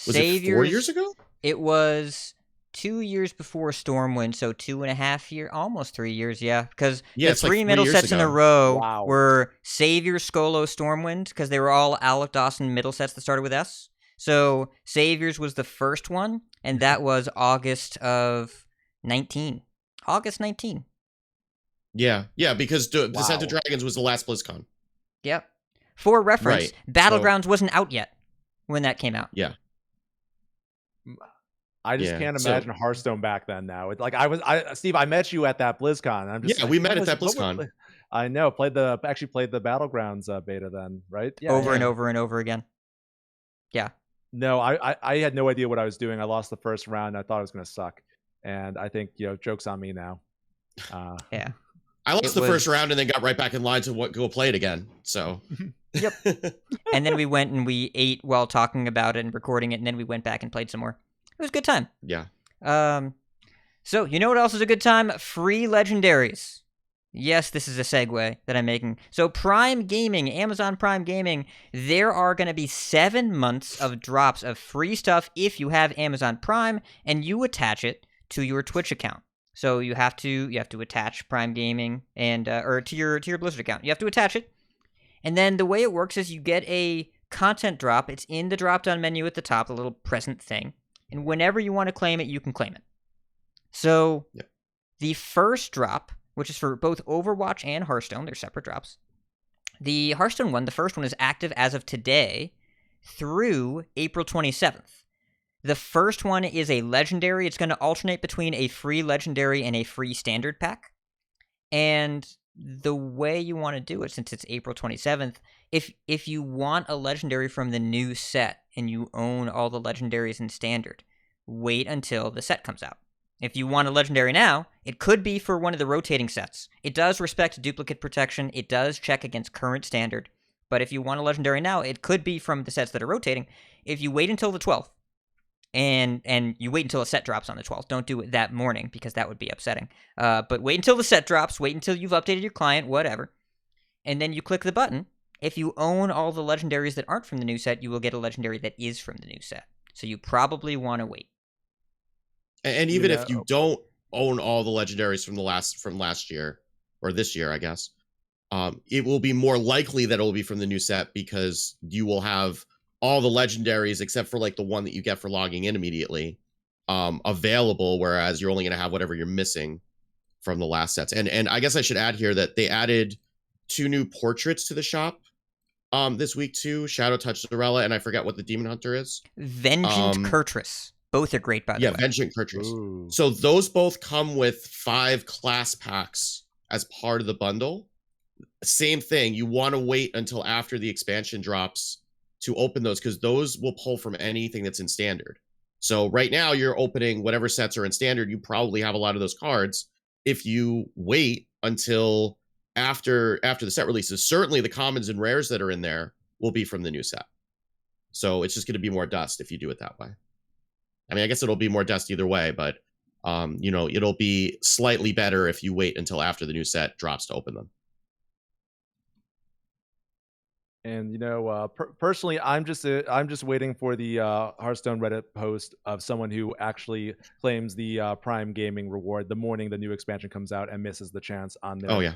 Was it 4 years ago? It was 2 years before Stormwind, so 2.5 years, almost 3 years, yeah. Because the three middle sets in a row were Savior, Skolo, Stormwind, because they were all Alec Dawson middle sets that started with S. So Saviors was the first one, and that was August of 19. August 19. Yeah, because Descent of Dragons was the last BlizzCon. Yep. For reference, Battlegrounds wasn't out yet when that came out. Yeah. I just can't imagine Hearthstone back then. Now it's like Steve, I met you at that BlizzCon. I'm just we met at that BlizzCon. I know. Played the Battlegrounds beta then, right? Yeah, over and over and over again. Yeah. No, I had no idea what I was doing. I lost the first round. I thought I was going to suck, and I think joke's on me now. Yeah. I lost the first round and then got right back in line to go play it again. So. Yep. And then we went and we ate while talking about it and recording it, and then we went back and played some more. It was a good time. Yeah. So you know what else is a good time? Free legendaries. Yes, this is a segue that I'm making. So Prime Gaming, Amazon Prime Gaming, there are going to be 7 months of drops of free stuff if you have Amazon Prime and you attach it to your Twitch account. So you have to attach Prime Gaming and or to your Blizzard account. You have to attach it. And then the way it works is you get a content drop. It's in the drop-down menu at the top, the little present thing. And whenever you want to claim it, you can claim it. So the first drop, which is for both Overwatch and Hearthstone, they're separate drops. The Hearthstone one, the first one, is active as of today through April 27th. The first one is a legendary. It's going to alternate between a free legendary and a free standard pack. And the way you want to do it, since it's April 27th, if you want a legendary from the new set and you own all the legendaries in standard, wait until the set comes out. If you want a legendary now, it could be for one of the rotating sets. It does respect duplicate protection. It does check against current standard. But if you want a legendary now, it could be from the sets that are rotating. If you wait until the 12th, and you wait until a set drops on the 12th. Don't do it that morning because that would be upsetting. But wait until the set drops. Wait until you've updated your client, whatever. And then you click the button. If you own all the legendaries that aren't from the new set, you will get a legendary that is from the new set. So you probably want to wait. And even if you don't own all the legendaries from last year, or this year, I guess, it will be more likely that it will be from the new set because you will have all the legendaries except for like the one that you get for logging in immediately available, whereas you're only going to have whatever you're missing from the last sets. And I guess I should add here that they added 2 new portraits to the shop this week too. Shadow Touch Zarella, and I forget what the Demon Hunter is. Vengeant Kurtrus. Both are great, by the way. Yeah, Vengeant Kurtrus. So those both come with 5 class packs as part of the bundle. Same thing. You want to wait until after the expansion drops to open those, because those will pull from anything that's in standard. So right now you're opening whatever sets are in standard. You probably have a lot of those cards. If you wait until after the set releases, certainly the commons and rares that are in there will be from the new set. So it's just going to be more dust if you do it that way. I mean, I guess it'll be more dust either way, but you know, it'll be slightly better if you wait until after the new set drops to open them. And you know, personally, I'm just waiting for the Hearthstone Reddit post of someone who actually claims the Prime Gaming reward the morning the new expansion comes out and misses the chance on their Oh yeah,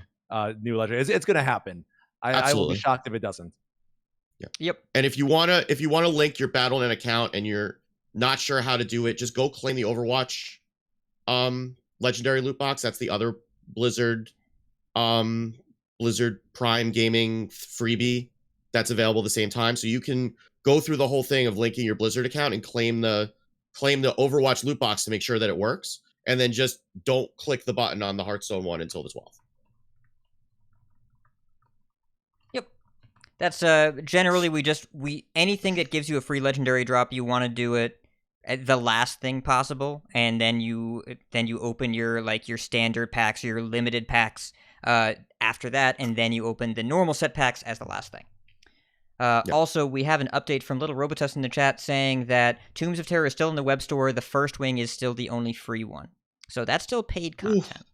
new legend. It's going to happen. I will be absolutely. shocked if it doesn't. Yeah. Yep. And if you wanna link your Battle.net account and you're not sure how to do it, just go claim the Overwatch legendary loot box. That's the other Blizzard Prime Gaming freebie that's available at the same time. So you can go through the whole thing of linking your Blizzard account and claim the Overwatch loot box to make sure that it works, and then just don't click the button on the Hearthstone one until the 12th. Yep. That's generally we anything that gives you a free legendary drop, you want to do it at the last thing possible, and then you open your standard packs or your limited packs after that, and then you open the normal set packs as the last thing. Yep. Also, we have an update from Little Robotus in the chat saying that Tombs of Terror is still in the web store. The first wing is still the only free one. So that's still paid content.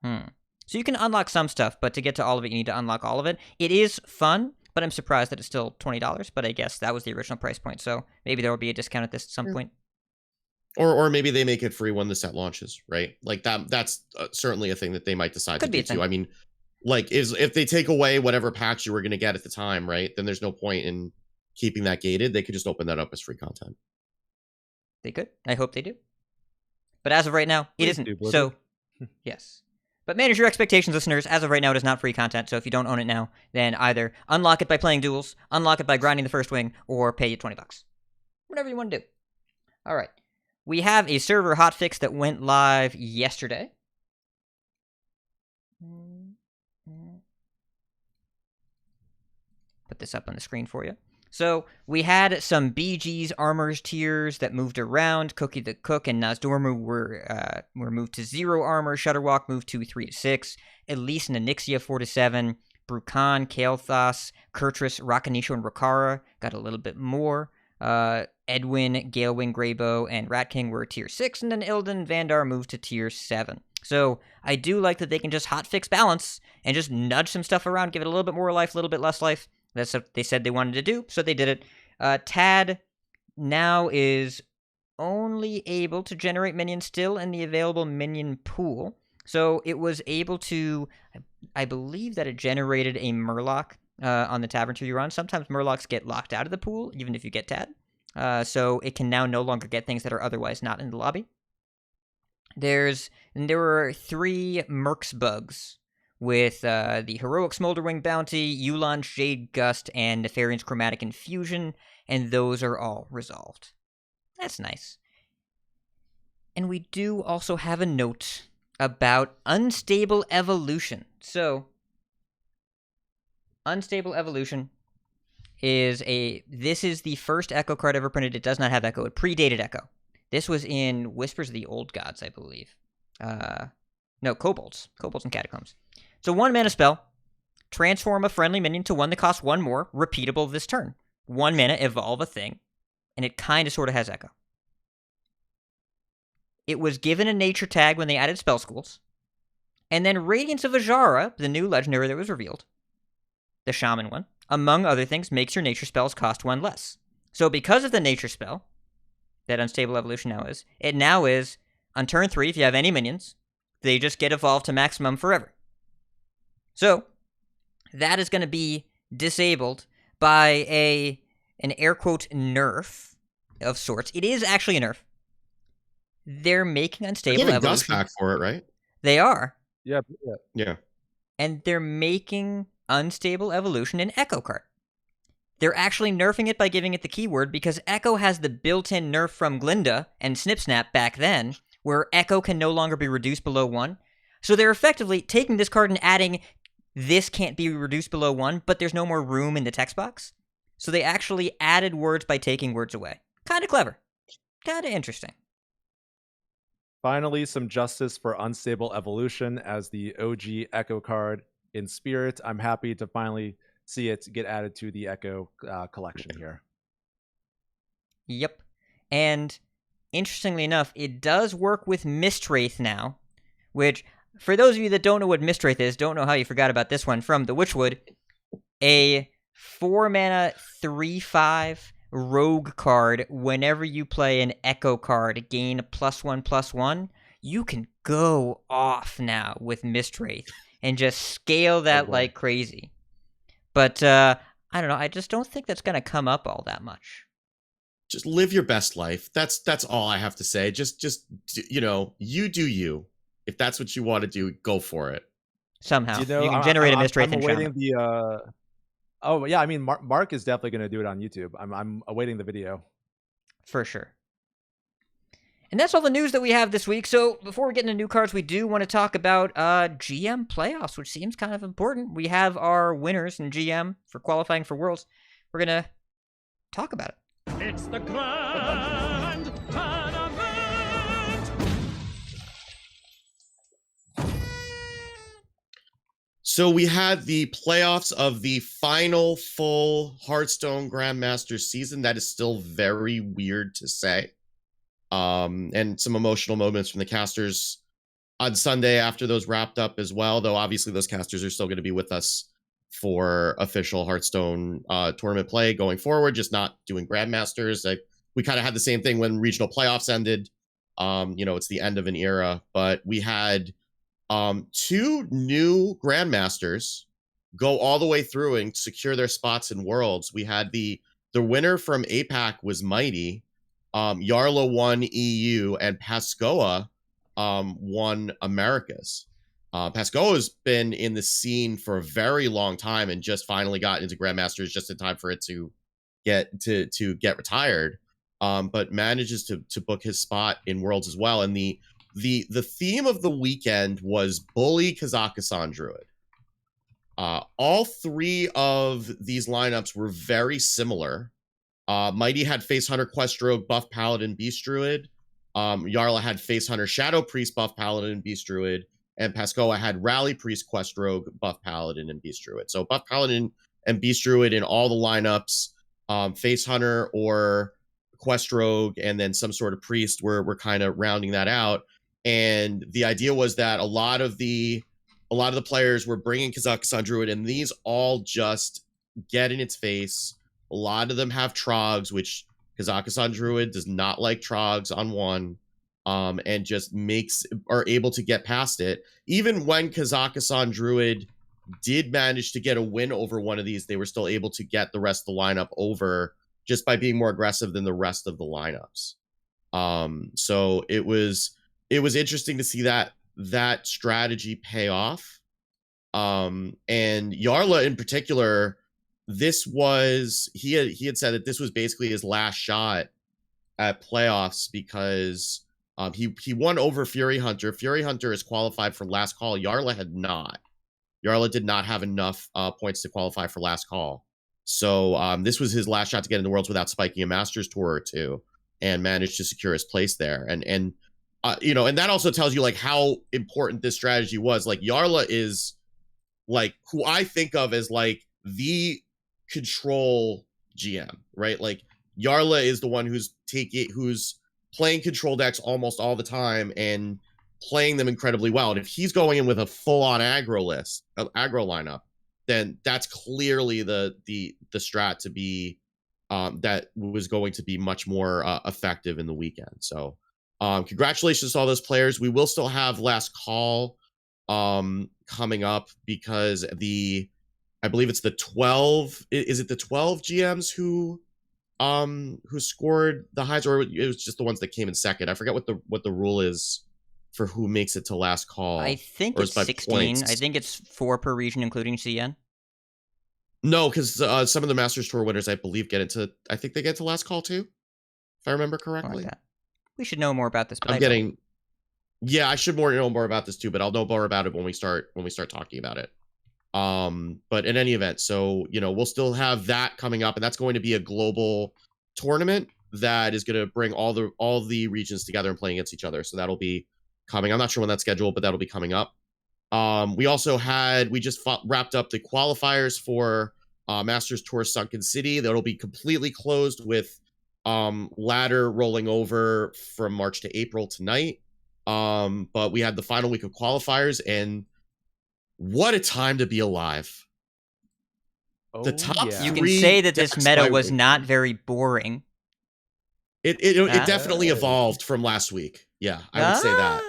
So you can unlock some stuff, but to get to all of it, you need to unlock all of it. It is fun, but I'm surprised that it's still $20. But I guess that was the original price point, so maybe there will be a discount at this at some point. Or maybe they make it free when the set launches, right? Like that's certainly a thing that they might decide Could to be do a thing. too. I mean, like if they take away whatever packs you were going to get at the time, right? Then there's no point in keeping that gated. They could just open that up as free content. They could. I hope they do. But as of right now, it isn't. So, yes. But manage your expectations, listeners. As of right now, it is not free content. So if you don't own it now, then either unlock it by playing duels, unlock it by grinding the first wing, or pay it $20. Whatever you want to do. All right. We have a server hotfix that went live yesterday. Put this up on the screen for you. So we had some BG's armors tiers that moved around. Cookie the Cook and Nozdormu were moved to 0 armor. Shutterwalk moved to 3 to 6. Elise and Onyxia 4 to 7. Brukan, Kael'thas, Kurtrus, Rakanisho, and Rakara got a little bit more. Edwin, Galewing, Greybow, and Rat King were tier 6, and then Illidan and Vandar moved to tier 7. So I do like that they can just hotfix balance and just nudge some stuff around, give it a little bit more life, a little bit less life. That's what they said they wanted to do, so they did it. Tad now is only able to generate minions still in the available minion pool. So it was able to, I believe that it generated a Murloc on the Tavern tier you're on. Sometimes Murlocs get locked out of the pool, even if you get Tad. So it can now no longer get things that are otherwise not in the lobby. There were 3 Mercs bugs with the Heroic Smolderwing Bounty, Yu'lon's Jade Gust, and Nefarian's Chromatic Infusion, and those are all resolved. That's nice. And we do also have a note about Unstable Evolution. So, Unstable Evolution is this is the first Echo card ever printed. It does not have Echo. It predated Echo. This was in Whispers of the Old Gods, I believe. No, Kobolds. Kobolds and Catacombs. So 1 mana spell. Transform a friendly minion to one that costs 1 more. Repeatable this turn. 1 mana, evolve a thing. And it kind of sort of has Echo. It was given a nature tag when they added spell schools. And then Radiance of Ajara, the new legendary that was revealed, the Shaman one, among other things, makes your nature spells cost 1 less. So because of the nature spell that Unstable Evolution now is, it now is, on turn 3, if you have any minions, they just get evolved to maximum forever. So, that is going to be disabled by an air quote nerf of sorts. It is actually a nerf. They're making Unstable They're giving Evolution. dust back for it, right? They are. Yeah. And they're making Unstable Evolution an Echo card. They're actually nerfing it by giving it the keyword because Echo has the built-in nerf from Glinda and Snip Snap back then, where Echo can no longer be reduced below 1. So they're effectively taking this card and adding, this can't be reduced below 1, but there's no more room in the text box. So they actually added words by taking words away. Kind of clever. Kind of interesting. Finally, some justice for Unstable Evolution as the OG Echo card in Spirit. I'm happy to finally see it get added to the Echo collection here. Yep. And interestingly enough, it does work with Mistwraith now, which, for those of you that don't know what Mistwraith is, don't know how you forgot about this one from the Witchwood, a 4-mana 3/5 rogue card. Whenever you play an Echo card, gain +1/+1. You can go off now with Mistwraith and just scale that like crazy. But I don't know. I just don't think that's going to come up all that much. Just live your best life. That's all I have to say. Just you do you. If that's what you want to do, go for it. Somehow. You know, you can generate a Mistwraith I'm and awaiting Shaman. Oh yeah, I mean, Mark is definitely going to do it on YouTube. I'm awaiting the video for sure. And that's all the news that we have this week. So before we get into new cards, we do want to talk about GM playoffs, which seems kind of important. We have our winners in GM for qualifying for Worlds. We're going to talk about it. It's the grand tournament. So we had the playoffs of the final full Hearthstone Grandmasters season. That is still very weird to say. And some emotional moments from the casters on Sunday after those wrapped up as well, though obviously those casters are still going to be with us for official Hearthstone tournament play going forward, just not doing Grandmasters. We kind of had the same thing when regional playoffs ended. It's the end of an era, but we had 2 new Grandmasters go all the way through and secure their spots in Worlds. We had the winner from APAC was Mighty. Yarla won EU, and Pascoa won Americas. Pascoa's been in the scene for a very long time and just finally got into Grandmasters just in time for it to get retired. But manages to book his spot in Worlds as well. And the theme of the weekend was Bully Kazakhstan Druid. All 3 of these lineups were very similar. Mighty had Face Hunter, Quest Rogue, Buff Paladin, Beast Druid. Yarla had Face Hunter, Shadow Priest, Buff Paladin, Beast Druid. And Pascoa had Rally Priest, Quest Rogue, Buff Paladin, and Beast Druid. So Buff Paladin and Beast Druid in all the lineups. Face Hunter or Quest Rogue, and then some sort of Priest. We're kind of rounding that out. And the idea was that a lot of the players were bringing Kazakhstan Druid, and these all just get in its face. A lot of them have Trogs, which Kazakhstan Druid does not like Trogs on 1, and just are able to get past it. Even when Kazakhstan Druid did manage to get a win over one of these, they were still able to get the rest of the lineup over just by being more aggressive than the rest of the lineups. So it was interesting to see that strategy pay off. And Yarla in particular, he had said that this was basically his last shot at playoffs because he won over Fury Hunter. Fury Hunter is qualified for last call. Yarla had not. Yarla did not have enough points to qualify for last call. So this was his last shot to get into Worlds without spiking a Masters tour or 2, and managed to secure his place there. And that also tells you like how important this strategy was. Like Yarla is like who I think of as like the control GM, right? Like Yarla is the one who's playing control decks almost all the time and playing them incredibly well. And if he's going in with a full-on aggro lineup, then that's clearly the strat to be that was going to be much more effective in the weekend. So congratulations to all those players. We will still have last call coming up because I believe it's the 12. Is it the 12 GMs who scored the highest, or it was just the ones that came in second? I forget what the rule is for who makes it to last call. I think it's 16. Points. I think it's 4 per region, including CN. No, because some of the Masters Tour winners, I believe, I think they get to last call too, if I remember correctly. Like we should know more about this. But I should know more about this too, but I'll know more about it when we start talking about it. But in any event, so we'll still have that coming up, and that's going to be a global tournament that is going to bring all the regions together and playing against each other. So that'll be coming. I'm not sure when that's scheduled, but that'll be coming up. We just wrapped up the qualifiers for Masters Tour Sunken City. That'll be completely closed with ladder rolling over from March to April tonight. But we had the final week of qualifiers, and what a time to be alive. The top You can three say that this decks meta by was weight. not very boring. It definitely evolved from last week. Yeah, I would say that.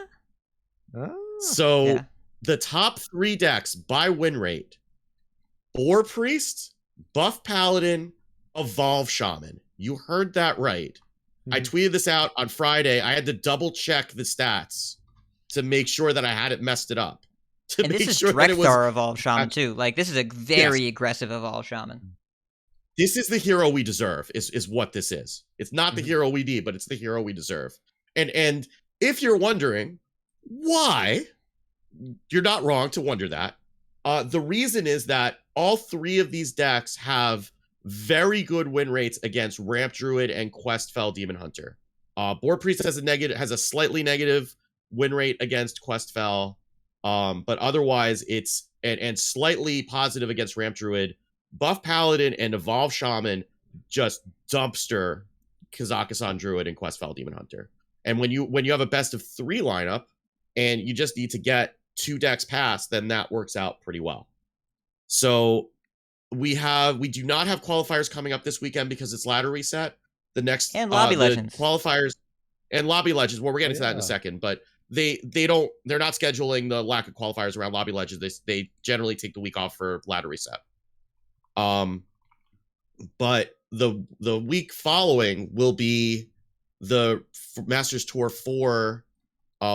So Yeah. the top 3 decks by win rate: Boar Priest, Buff Paladin, Evolve Shaman. You heard that right. I tweeted this out on Friday. I had to double check the stats to make sure that I hadn't messed it up. And this is Drekthar Evolve Shaman too. Like, this is a very aggressive Evolve Shaman. This is the hero we deserve, is what this is. It's not the hero we need, but it's the hero we deserve. And if you're wondering why, you're not wrong to wonder that. The reason is that all 3 of these decks have very good win rates against Ramp Druid and Questfell Demon Hunter. Boar Priest has a slightly negative win rate against Questfell, but otherwise it's and slightly positive against Ramp Druid. Buff Paladin and Evolve Shaman just dumpster Kazakhstan Druid and Questfell Demon Hunter. And when you have a best of 3 lineup and you just need to get 2 decks past, then that works out pretty well. So we do not have qualifiers coming up this weekend because it's ladder reset. The next and Lobby Legends qualifiers and Lobby Legends. Well, we're getting to that in a second, but they're not scheduling the lack of qualifiers around Lobby Legends. They generally take the week off for ladder reset. But the week following will be the Masters Tour 4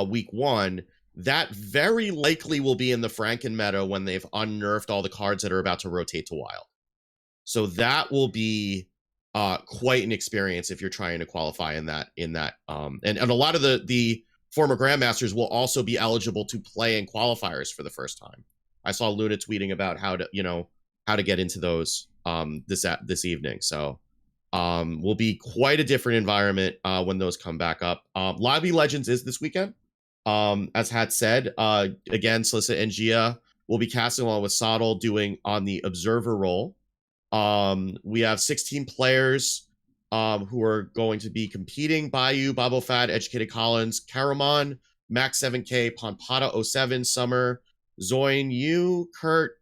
week 1. That very likely will be in the Franken meta when they've unnerfed all the cards that are about to rotate to wild. So that will be quite an experience if you're trying to qualify in that. And a lot of the former grandmasters will also be eligible to play in qualifiers for the first time. I saw Luna tweeting about how to get into those this evening. So will be quite a different environment when those come back up. Lobby Legends is this weekend. As Hat said, again, Slyssa and Gia will be casting along with Sottle doing on the observer role. We have 16 players who are going to be competing: Bayou, Babo Fad, Educated Collins, Caramon, Max 7K, Ponpada 07, Summer, Zoin, you, Kurt,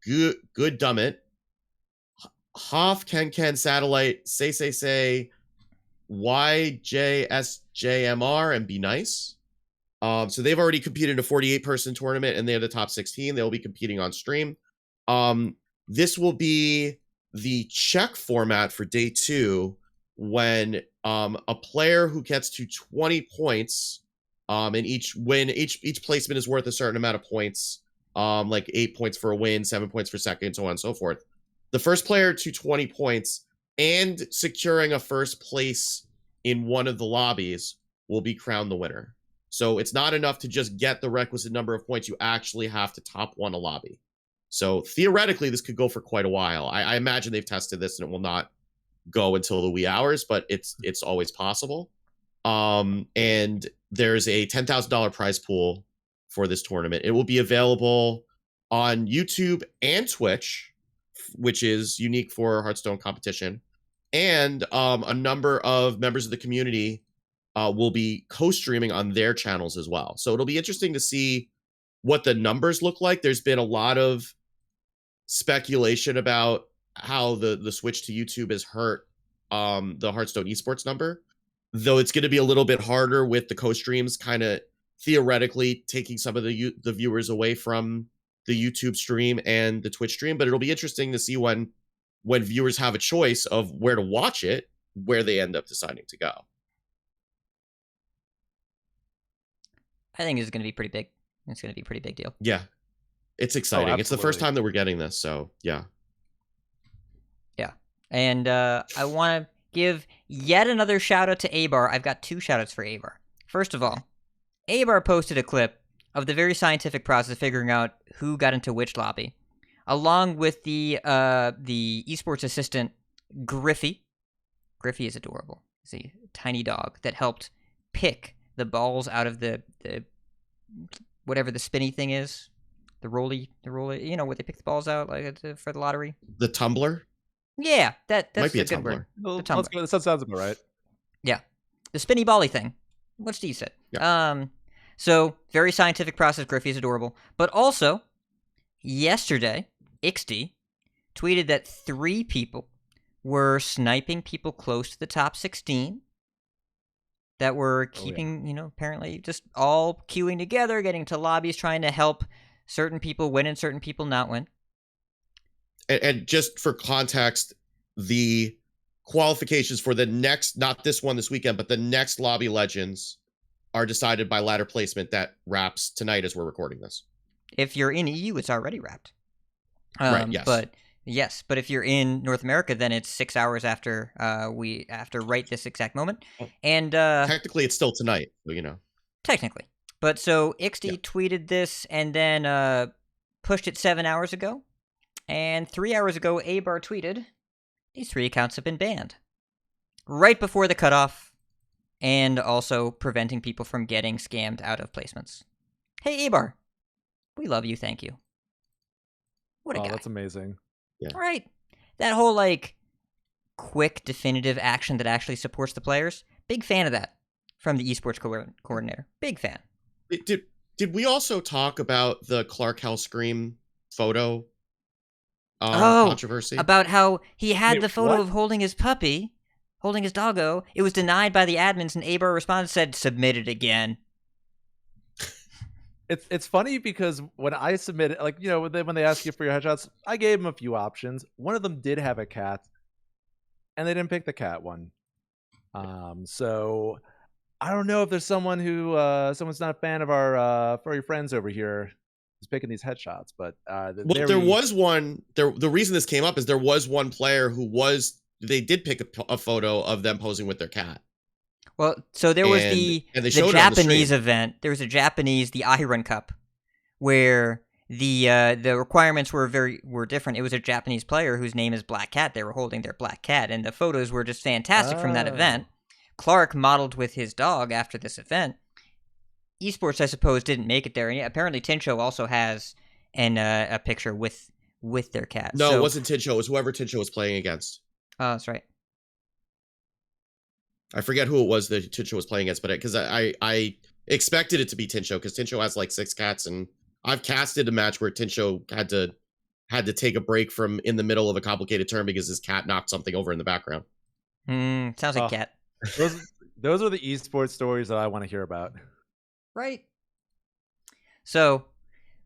Good Dummit, Hoff, Ken, Satellite, Say, YJSJMR, and Be Nice. So they've already competed in a 48-person tournament, and they're the top 16. They'll be competing on stream. This will be the check format for day 2, when a player who gets to 20 points, and each placement is worth a certain amount of points, like 8 points for a win, 7 points for second, so on and so forth. The first player to 20 points and securing a first place in one of the lobbies will be crowned the winner. So it's not enough to just get the requisite number of points. You actually have to top 1 a lobby. So theoretically, this could go for quite a while. I imagine they've tested this and it will not go until the wee hours, but it's always possible. And there's a $10,000 prize pool for this tournament. It will be available on YouTube and Twitch, which is unique for Hearthstone competition. And a number of members of the community will be co-streaming on their channels as well. So it'll be interesting to see what the numbers look like. There's been a lot of speculation about how the switch to YouTube has hurt the Hearthstone esports number, though it's going to be a little bit harder with the co-streams kind of theoretically taking some of the viewers away from the YouTube stream and the Twitch stream. But it'll be interesting to see when viewers have a choice of where to watch it, where they end up deciding to go. I think it's going to be pretty big. It's going to be a pretty big deal. Yeah. It's exciting. It's the first time that we're getting this, so yeah. Yeah. And I want to give yet another shout out to Abar. I've got 2 shout outs for Abar. First of all, Abar posted a clip of the very scientific process of figuring out who got into which lobby, along with the esports assistant Griffey. Griffey is adorable. He's a tiny dog that helped pick the balls out of the whatever the spinny thing is. The rolly, you know, where they pick the balls out like for the lottery. The tumbler? Yeah, that's Might be a a good Tumblr. word. Well, The let's Tumblr. go. That sounds about right. Yeah. The spinny bally thing. What Steve said. Yeah. So, very scientific process. Griffey is adorable. But also, yesterday, Ixty tweeted that 3 people were sniping people close to the top 16 that were keeping, apparently just all queuing together, getting to lobbies, trying to help certain people win and certain people not win. And just for context, the qualifications for the next, not this one this weekend, but the next Lobby Legends are decided by ladder placement that wraps tonight as we're recording this. If you're in EU, it's already wrapped. Right, yes. But if you're in North America, then it's 6 hours after right this exact moment. And technically, it's still tonight, so technically. But so Ixty tweeted this and then pushed it 7 hours ago. And 3 hours ago, Abar tweeted, these 3 accounts have been banned. Right before the cutoff, and also preventing people from getting scammed out of placements. Hey, Abar. We love you, thank you. What a guy. That's amazing. Yeah. Right. That whole, quick, definitive action that actually supports the players. Big fan of that from the esports coordinator. Big fan. Did we also talk about the Clark Hellscream photo controversy? About how he had Wait, the photo what? of holding his puppy, holding his doggo. It was denied by the admins, and Abar responded and said, submit it again. It's funny because when I submitted, when they ask you for your headshots, I gave them a few options. One of them did have a cat, and they didn't pick the cat one. So I don't know if there's someone who someone's not a fan of our furry friends over here who's picking these headshots. But there was one. The reason this came up is there was one player they did pick a photo of them posing with their cat. Well, so there was the Japanese event. There was the Iron Cup, where the requirements were different. It was a Japanese player whose name is Black Cat. They were holding their black cat, and the photos were just fantastic from that event. Clark modeled with his dog after this event. Esports, I suppose, didn't make it there, and apparently Tincho also has a picture with their cat. No, it wasn't Tincho. It was whoever Tincho was playing against. Oh, that's right. I forget who it was that Tincho was playing against, but because I expected it to be Tincho because Tincho has 6 cats, and I've casted a match where Tincho had to take a break from in the middle of a complicated turn because his cat knocked something over in the background. Sounds like cat. Those are the esports stories that I want to hear about. Right. So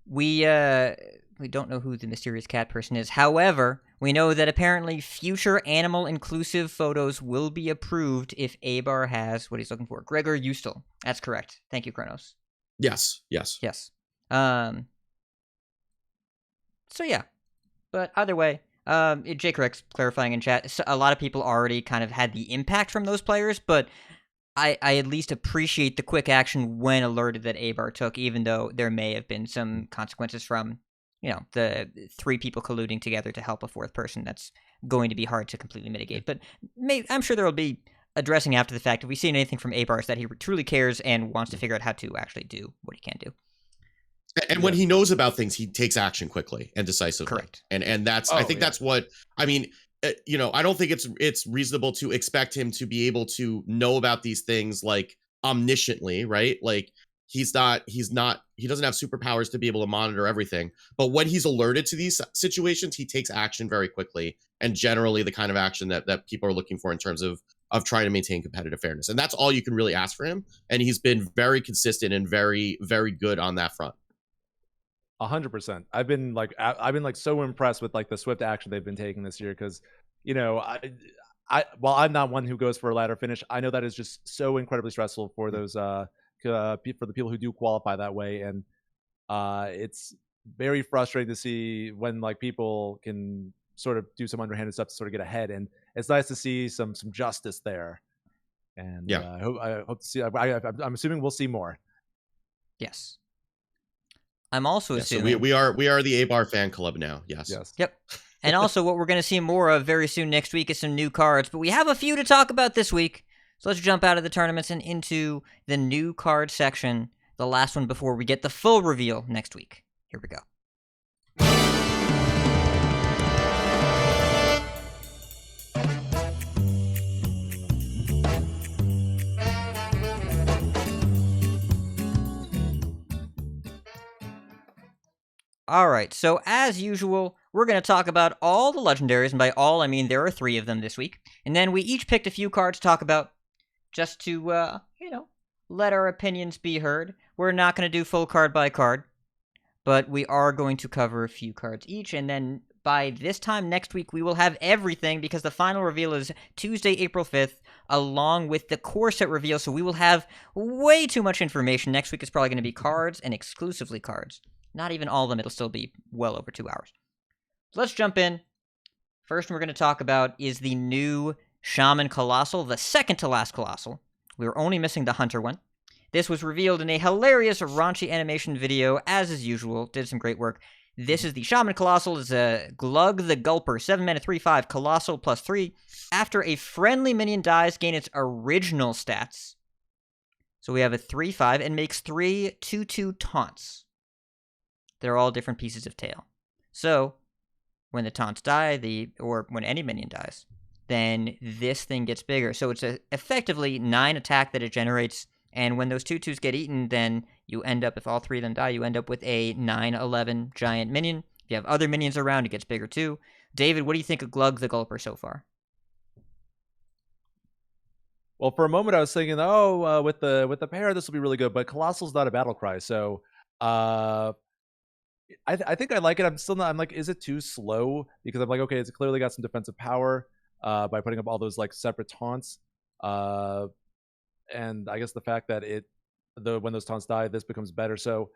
we don't know who the mysterious cat person is. However, we know that apparently future animal-inclusive photos will be approved if Abar has what he's looking for. Gregor Ustel. That's correct. Thank you, Kronos. Yes. So yeah. But either way, Jake Rex clarifying in chat, so a lot of people already kind of had the impact from those players, but I at least appreciate the quick action when alerted that Abar took, even though there may have been some consequences from the 3 people colluding together to help a 4th person. That's going to be hard to completely mitigate. But I'm sure there will be addressing after the fact if we see anything from Abar that he truly cares and wants to figure out how to actually do what he can do. And when he knows about things, he takes action quickly and decisively. Correct. And that's I think that's what I mean. I don't think it's reasonable to expect him to be able to know about these things omnisciently, right? He doesn't have superpowers to be able to monitor everything. But when he's alerted to these situations, he takes action very quickly, and generally the kind of action that people are looking for in terms of trying to maintain competitive fairness. And that's all you can really ask for him. And he's been very consistent and very, very good on that front. 100%. I've been so impressed with the swift action they've been taking this year because, while I'm not one who goes for a ladder finish, I know that is just so incredibly stressful for those for the people who do qualify that way, and it's very frustrating to see when people can sort of do some underhanded stuff to sort of get ahead, and it's nice to see some justice there. And I hope to see. I'm assuming we'll see more. Yes. I'm also assuming so we are the Abar fan club now. Yes. Yep. And also what we're going to see more of very soon next week is some new cards, but we have a few to talk about this week. So let's jump out of the tournaments and into the new card section, the last one before we get the full reveal next week. Here we go. Alright, so as usual, we're going to talk about all the legendaries, and by all I mean there are 3 of them this week. And then we each picked a few cards to talk about, just to, let our opinions be heard. We're not going to do full card by card, but we are going to cover a few cards each, and then by this time next week, we will have everything, because the final reveal is Tuesday, April 5th, along with the core set reveal, so we will have way too much information. Next week is probably going to be cards, and exclusively cards. Not even all of them, it'll still be well over 2 hours. So let's jump in. First one we're going to talk about is the new Shaman Colossal, the second to last Colossal. We were only missing the Hunter one. This was revealed in a hilarious raunchy animation video, as is usual. Did some great work. This is the Shaman Colossal. It's a Glug the Gulper, 7 mana, 3/5, Colossal +3. After a friendly minion dies, gain its original stats. So we have a 3/5 and makes 3 2/2 taunts. They're all different pieces of tail. So, when the taunts die, or when any minion dies, then this thing gets bigger. So it's effectively 9 attack that it generates, and when those 2/2s get eaten, then you end up, if all 3 of them die, you end up with a 9/11 giant minion. If you have other minions around, it gets bigger too. David, what do you think of Glug the Gulper so far? Well, for a moment I was thinking, with the pair, this will be really good, but Colossal's not a battle cry, so I think I like it. I'm still not. I'm like, is it too slow? Because I'm like, okay, it's clearly got some defensive power by putting up all those like separate taunts, and I guess the fact that when those taunts die, this becomes better. So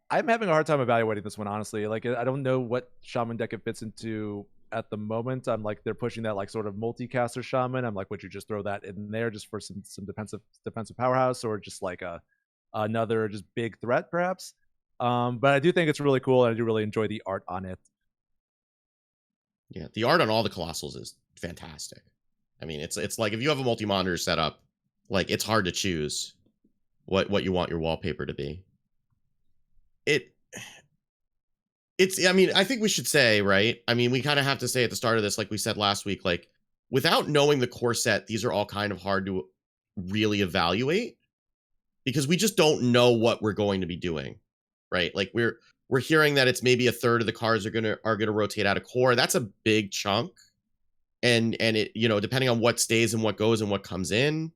I'm having a hard time evaluating this one, honestly. Like, I don't know what Shaman deck it fits into at the moment. I'm like, they're pushing that like sort of multicaster Shaman. I'm like, would you just throw that in there just for some defensive powerhouse, or just like another just big threat perhaps? But I do think it's really cool, and I do really enjoy the art on it. Yeah, the art on all the Colossals is fantastic. I mean, it's like if you have a multi-monitor setup, like it's hard to choose what you want your wallpaper to be. I mean, I think we should say, right? I mean, we kind of have to say at the start of this, like we said last week, like without knowing the core set, these are all kind of hard to really evaluate because we just don't know what we're going to be doing. Right, like we're hearing that it's maybe a third of the cards are gonna rotate out of core. That's a big chunk, and it, depending on what stays and what goes and what comes in,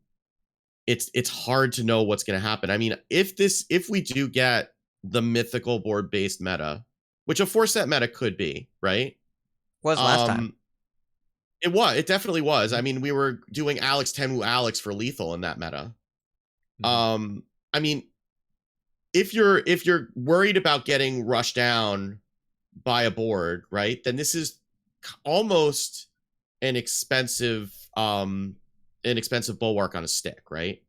it's hard to know what's gonna happen. I mean, if we do get the mythical board based meta, which a 4-set meta could be, right? Was last time. It definitely was. I mean, we were doing Alex Temu Alex for lethal in that meta. Mm-hmm. I mean, if you're worried about getting rushed down by a board, right, then this is almost an expensive bulwark on a stick, right?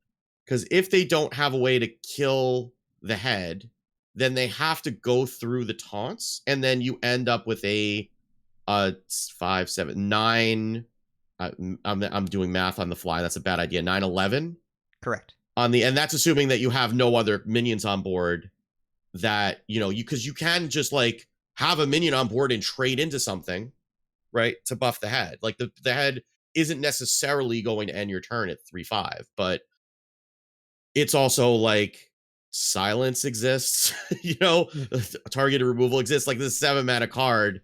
Because if they don't have a way to kill the head, then they have to go through the taunts, and then you end up with a 5, 7, 9. I'm doing math on the fly. That's a bad idea. 9/11. Correct. And that's assuming that you have no other minions on board that, because you can just like have a minion on board and trade into something, right, to buff the head. Like the head isn't necessarily going to end your turn at 3/5, but it's also like silence exists, targeted removal exists. Like this 7 mana card,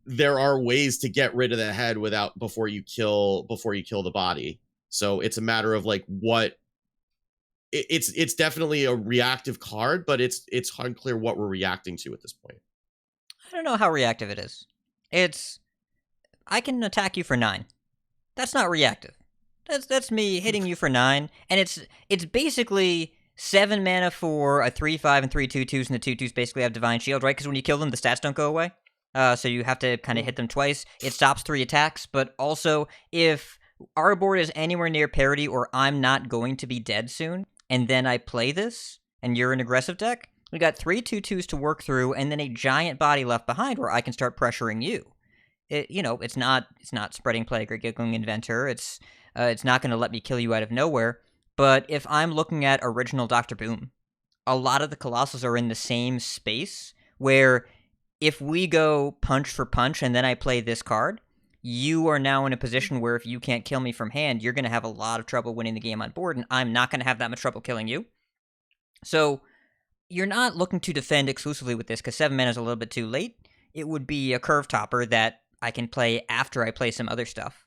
there are ways to get rid of the head before you kill the body. So it's a matter of like what. It's definitely a reactive card, but it's unclear what we're reacting to at this point. I don't know how reactive it is. I can attack you for 9. That's not reactive. That's me hitting you for 9, and it's basically 7 mana for a 3/5 and 3 2/2s, and the 2/2s basically have Divine Shield, right? Because when you kill them, the stats don't go away. So you have to kind of hit them twice. It stops 3 attacks, but also if our board is anywhere near parity or I'm not going to be dead soon, and then I play this, and you're an aggressive deck, we got 3 2/2s to work through, and then a giant body left behind where I can start pressuring you. It's not Spreading Plague or Giggling Inventor. It's not going to let me kill you out of nowhere. But if I'm looking at original Dr. Boom, a lot of the Colossals are in the same space where if we go punch for punch and then I play this card, you are now in a position where if you can't kill me from hand, you're going to have a lot of trouble winning the game on board, and I'm not going to have that much trouble killing you. So you're not looking to defend exclusively with this because 7 mana is a little bit too late. It would be a curve topper that I can play after I play some other stuff.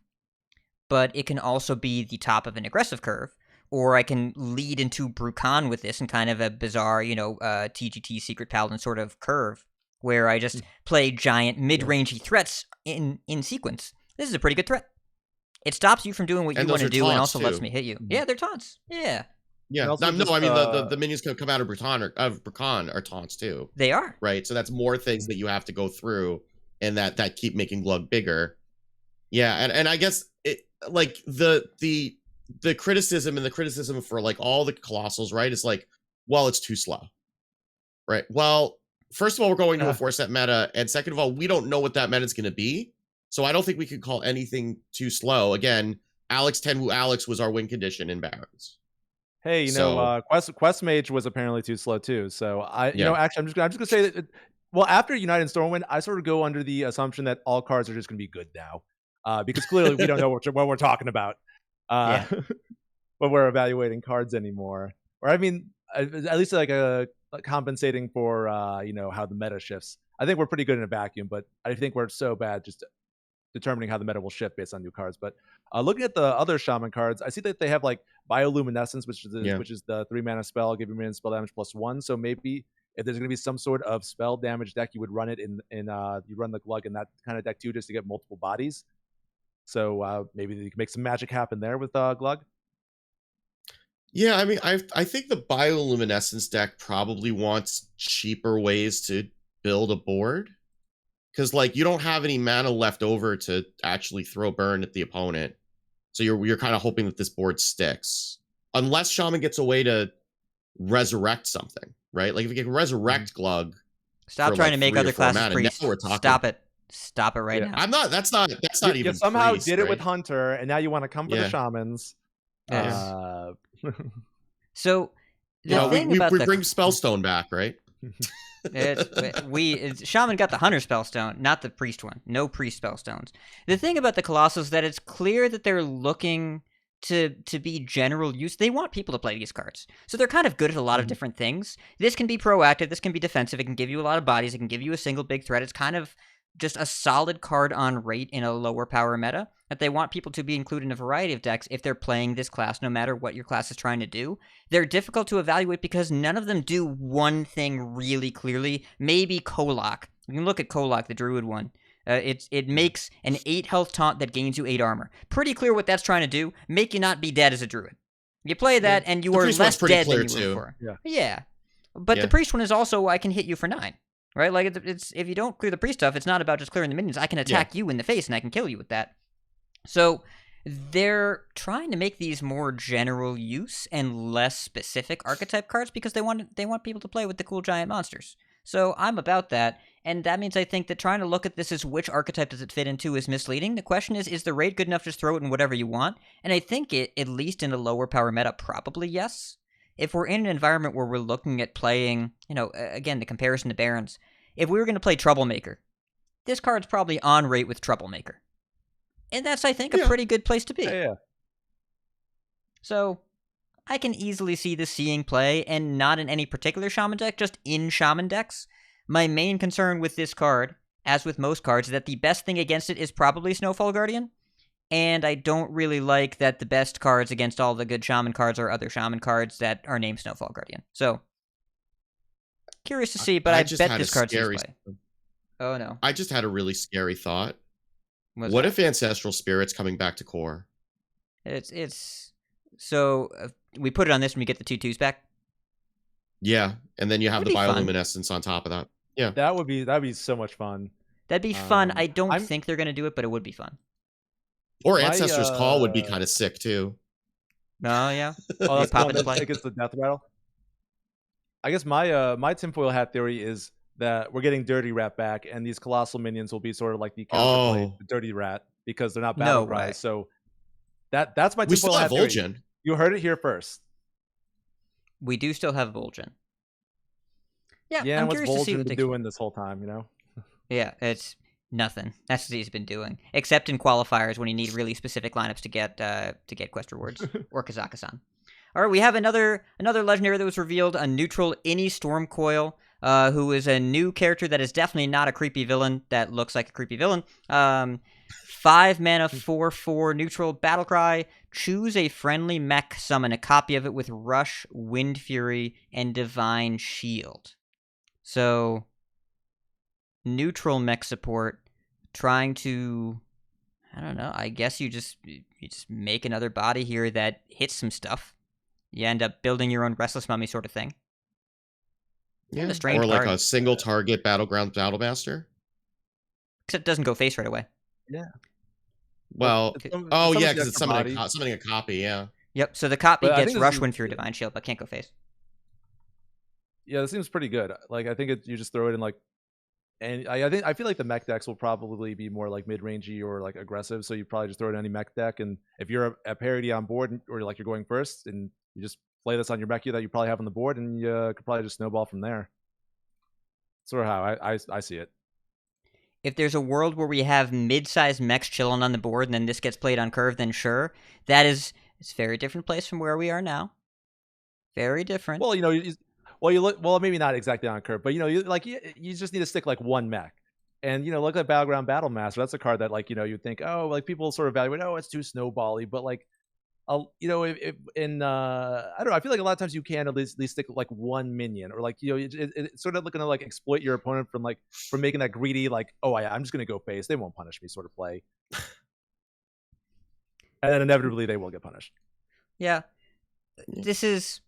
But it can also be the top of an aggressive curve, or I can lead into Brukan with this in kind of a bizarre, TGT Secret Paladin sort of curve, where I just play giant mid-rangey threats in sequence. This is a pretty good threat. It stops you from doing what you want to do and also lets me hit you. Yeah, they're taunts. Yeah. Yeah. also No, just, I mean the minions can come out of Brukan are taunts too. They are. Right. So that's more things that you have to go through and that keep making Glug bigger. Yeah, and I guess it like the criticism for like all the colossals, right? Is like, well, it's too slow. Right. Well, first of all, we're going to a 4-set meta, and second of all, we don't know what that meta is going to be. So I don't think we could call anything too slow. Again, Alex Tenwu Alex was our win condition in Barons. Hey, Quest Mage was apparently too slow too. So actually, I'm just gonna say that. Well, after United and Stormwind, I sort of go under the assumption that all cards are just gonna be good now, because clearly we don't know what we're talking about when we're evaluating cards anymore. Or I mean, at least like compensating for how the meta shifts. I think we're pretty good in a vacuum, but I think we're so bad just determining how the meta will shift based on new cards. But looking at the other Shaman cards, I see that they have like Bioluminescence, which is the 3-mana spell, giving minions spell damage +1. So maybe if there's going to be some sort of spell damage deck, you would run it in you run the Glug in that kind of deck too, just to get multiple bodies. So maybe you can make some magic happen there with Glug. Yeah, I mean, I think the Bioluminescence deck probably wants cheaper ways to build a board. Because, like, you don't have any mana left over to actually throw burn at the opponent. So you're kind of hoping that this board sticks. Unless Shaman gets a way to resurrect something, right? Like, if you can resurrect Glug. Stop trying to make other classes priests. Stop it. Stop it right now. I'm not, that's not even You somehow priest, did it right? with Hunter, and now you want to come for the Shamans. Yes. So, we bring Spellstone back, right? Shaman got the Hunter Spellstone, not the Priest one. No Priest Spellstones. The thing about the Colossals is that it's clear that they're looking to be general use. They want people to play these cards. So they're kind of good at a lot of different things. This can be proactive, this can be defensive, it can give you a lot of bodies, it can give you a single big threat. It's kind of just a solid card on rate in a lower power meta that they want people to be included in a variety of decks if they're playing this class, no matter what your class is trying to do. They're difficult to evaluate because none of them do one thing really clearly. Maybe Kolak. You can look at Kolak, the Druid one. It makes an 8 health taunt that gains you 8 armor. Pretty clear what that's trying to do. Make you not be dead as a Druid. You play that and you are less dead than you were before. Yeah. But the Priest one is also, I can hit you for 9. Right? Like, it's if you don't clear the Priest stuff, it's not about just clearing the minions. I can attack you in the face and I can kill you with that. So they're trying to make these more general use and less specific archetype cards because they want people to play with the cool giant monsters. So I'm about that, and that means I think that trying to look at this as which archetype does it fit into is misleading. The question is the raid good enough to just throw it in whatever you want? And I think it, at least in a lower power meta, probably yes. If we're in an environment where we're looking at playing, again, the comparison to Barons, if we were going to play Troublemaker, this card's probably on rate with Troublemaker. And that's, I think, a pretty good place to be. Yeah. So, I can easily see this seeing play, and not in any particular Shaman deck, just in Shaman decks. My main concern with this card, as with most cards, is that the best thing against it is probably Snowfall Guardian. And I don't really like that the best cards against all the good Shaman cards are other Shaman cards that are named Snowfall Guardian. So, curious to see, but I bet this card sees play. Oh, no. I just had a really scary thought. What if Ancestral Spirit's coming back to core? So we put it on this when we get the 2/2s back? Yeah, and then you have the Bioluminescence on top of that. Yeah. That'd be so much fun. That'd be fun. I don't think they're going to do it, but it would be fun. Or Ancestor's Call would be kind of sick, too. Oh, yeah. Oh, that's pop into play. Against the Death Rattle. I guess my tinfoil hat theory is that we're getting Dirty Rat back, and these Colossal minions will be sort of like the counterplay to Dirty Rat because they're not battle cries. So that's my tinfoil hat theory. We still have Vol'jin. You heard it here first. We do still have Vol'jin. Yeah, I'm what's curious to see what been doing this whole time, Yeah, it's nothing. That's what he's been doing, except in qualifiers when you need really specific lineups to get quest rewards or Kazaka-san. All right, we have another legendary that was revealed, a neutral Innie Stormcoil, who is a new character that is definitely not a creepy villain that looks like a creepy villain. 5 mana, 4/4 neutral battlecry. Choose a friendly mech, summon a copy of it with Rush, Wind Fury, and Divine Shield. So, neutral mech support, trying to, I don't know, I guess you just make another body here that hits some stuff. You end up building your own Restless Mummy sort of thing. Yeah. A strange Or like card. a single target battleground battlemaster. Except it doesn't go face right away. Yeah. Well, It's oh some yeah, of the because it's extra bodies. summoning a copy. Yeah. Yep, so the copy But I gets think this Rush, is- Wind Fury, Divine Shield, but can't go face. Yeah, this seems pretty good. Like I think you just throw it in like, and I feel like the mech decks will probably be more like mid-rangey or like aggressive. So you probably just throw it in any mech deck, and if you're a parity on board or like you're going first, and you just play this on your mech that you probably have on the board, and you could probably just snowball from there. Sort of how I see it. If there's a world where we have mid-sized mechs chilling on the board and then this gets played on curve, then sure. It's a very different place from where we are now. Very different. Well, you look well, maybe not exactly on curve, but you just need to stick like one mech. And look at Battleground Battlemaster. That's a card that you'd think, oh, like people sort of evaluate, oh, it's too snowbally, but like if in I don't know, I feel like a lot of times you can at least stick like one minion, or like it's sort of looking to like exploit your opponent from making that greedy, like, oh, I'm just gonna go face, they won't punish me sort of play. And then inevitably they will get punished. Yeah. It's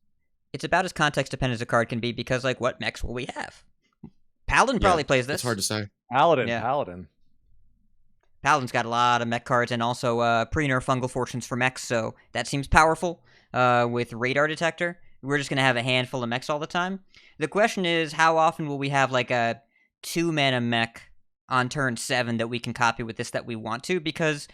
about as context dependent as a card can be, because like, what mechs will we have? Paladin probably plays this. It's hard to say. Paladin. Paladin's got a lot of mech cards, and also pre-nerf Fungal Fortunes for mechs, so that seems powerful. With Radar Detector, we're just going to have a handful of mechs all the time. The question is, how often will we have like a 2-mana mech on turn 7 that we can copy with this that we want to? Because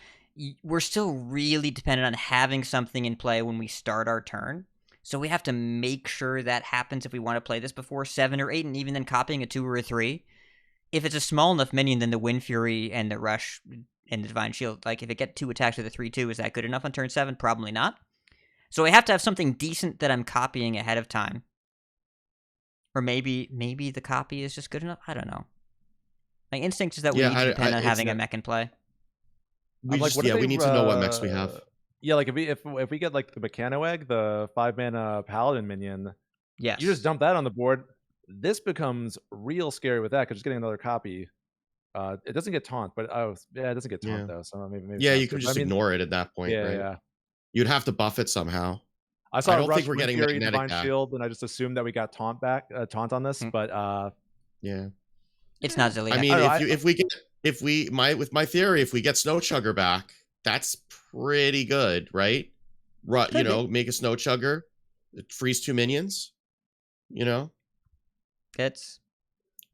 we're still really dependent on having something in play when we start our turn. So we have to make sure that happens if we want to play this before 7 or 8, and even then copying a 2 or a 3. If it's a small enough minion, then the Wind Fury and the Rush and the Divine Shield, like if it get 2 attacks with a 3/2, is that good enough on turn 7? Probably not. So I have to have something decent that I'm copying ahead of time. Or maybe the copy is just good enough. I don't know. My instinct is that we need to depend on having a mech in play. We need to know what mechs we have. Yeah, like if we get like the Mechano Egg, the 5-mana Paladin minion, Yes. you just dump that on the board. This becomes real scary with that, because just getting another copy. It doesn't get taunt, but it doesn't get taunt though. So maybe Yeah, you can just ignore it at that point. Yeah, right? yeah. You'd have to buff it somehow. I don't think we're getting Fury, magnetic Divine back. Shield, and I just assumed that we got taunt on this. But yeah, it's not Zillia. I mean, with my theory, if we get Snow Chugger back, that's pretty good, right? Make a Snow Chugger, freeze 2 minions. It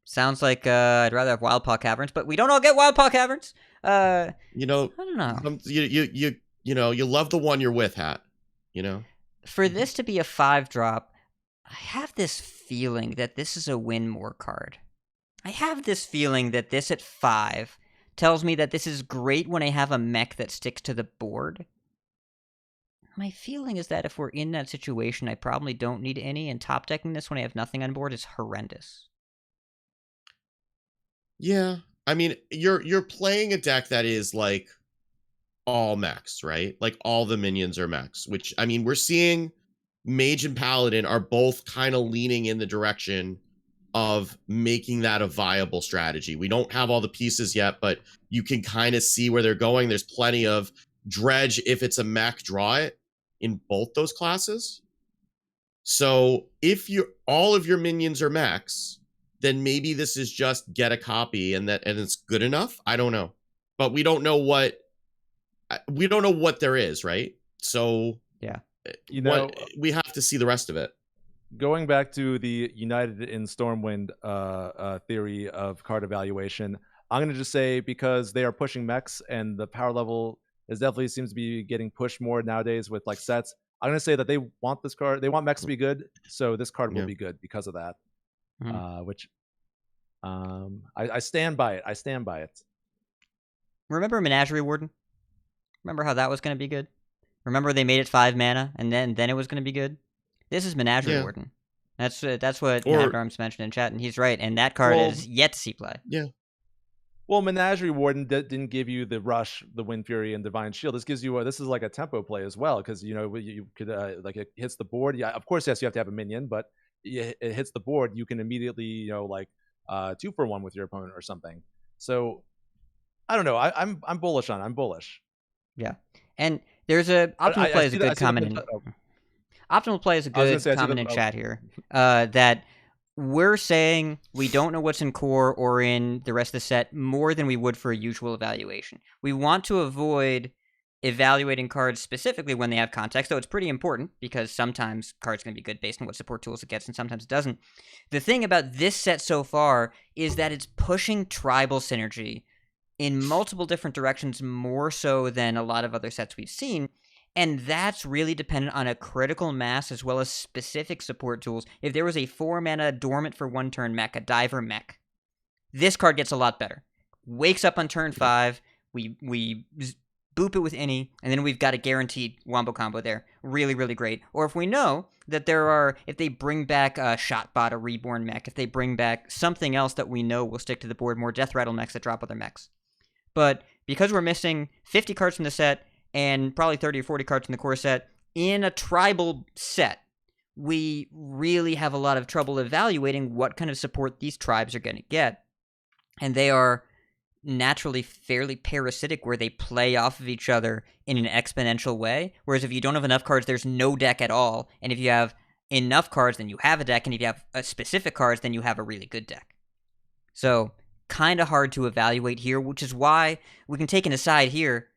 sounds like I'd rather have Wildpaw Caverns, but we don't all get Wildpaw Caverns. I don't know. You love the one you're with, Hat. For this to be a 5-drop, I have this feeling that this is a win more card. I have this feeling that this at 5 tells me that this is great when I have a mech that sticks to the board. My feeling is that if we're in that situation, I probably don't need any, and top decking this when I have nothing on board is horrendous. Yeah, I mean, you're playing a deck that is like all mechs, right? Like all the minions are mechs, which, I mean, we're seeing Mage and Paladin are both kind of leaning in the direction of making that a viable strategy. We don't have all the pieces yet, but you can kind of see where they're going. There's plenty of dredge. If it's a mech, draw it in both those classes. So if all of your minions are mechs, then maybe this is just get a copy and it's good enough. I don't know, but we don't know what there is, right? So yeah, we have to see the rest of it. Going back to the United in Stormwind theory of card evaluation, I'm going to just say, because they are pushing mechs and the power level definitely seems to be getting pushed more nowadays with like sets, I'm going to say that they want this card. They want mechs to be good, so this card will be good because of that. Which I stand by it. I stand by it. Remember Menagerie Warden? Remember how that was going to be good? Remember they made it 5 mana, and then it was going to be good? This is Menagerie Yeah. Warden. That's what Or- Mad Arms mentioned in chat, and he's right. And that card Well- is yet to see play. Yeah. Well, Menagerie Warden didn't give you the Rush, the Wind Fury, and Divine Shield. This gives you this is like a tempo play as well, because you could like it hits the board. Yeah, of course, yes, you have to have a minion, but it hits the board. You can immediately 2-for-1 with your opponent or something. So I don't know. I'm bullish on it. I'm bullish. Yeah, and there's a optimal play is a good comment in. Optimal play is a good comment in chat here. That we're saying we don't know what's in core or in the rest of the set more than we would for a usual evaluation. We want to avoid evaluating cards specifically when they have context, though it's pretty important because sometimes cards can be good based on what support tools it gets and sometimes it doesn't. The thing about this set so far is that it's pushing tribal synergy in multiple different directions more so than a lot of other sets we've seen. And that's really dependent on a critical mass as well as specific support tools. If there was a 4-mana dormant for 1 turn mech, a diver mech, this card gets a lot better. Wakes up on turn 5, we boop it with any, and then we've got a guaranteed wombo combo there. Really, really great. Or if we know that if they bring back a Shotbot, a Reborn mech, if they bring back something else that we know will stick to the board, more Death Rattle mechs that drop other mechs. But because we're missing 50 cards from the set, and probably 30 or 40 cards in the core set, in a tribal set, we really have a lot of trouble evaluating what kind of support these tribes are going to get. And they are naturally fairly parasitic, where they play off of each other in an exponential way. Whereas if you don't have enough cards, there's no deck at all. And if you have enough cards, then you have a deck. And if you have specific cards, then you have a really good deck. So, kind of hard to evaluate here, which is why we can take an aside here.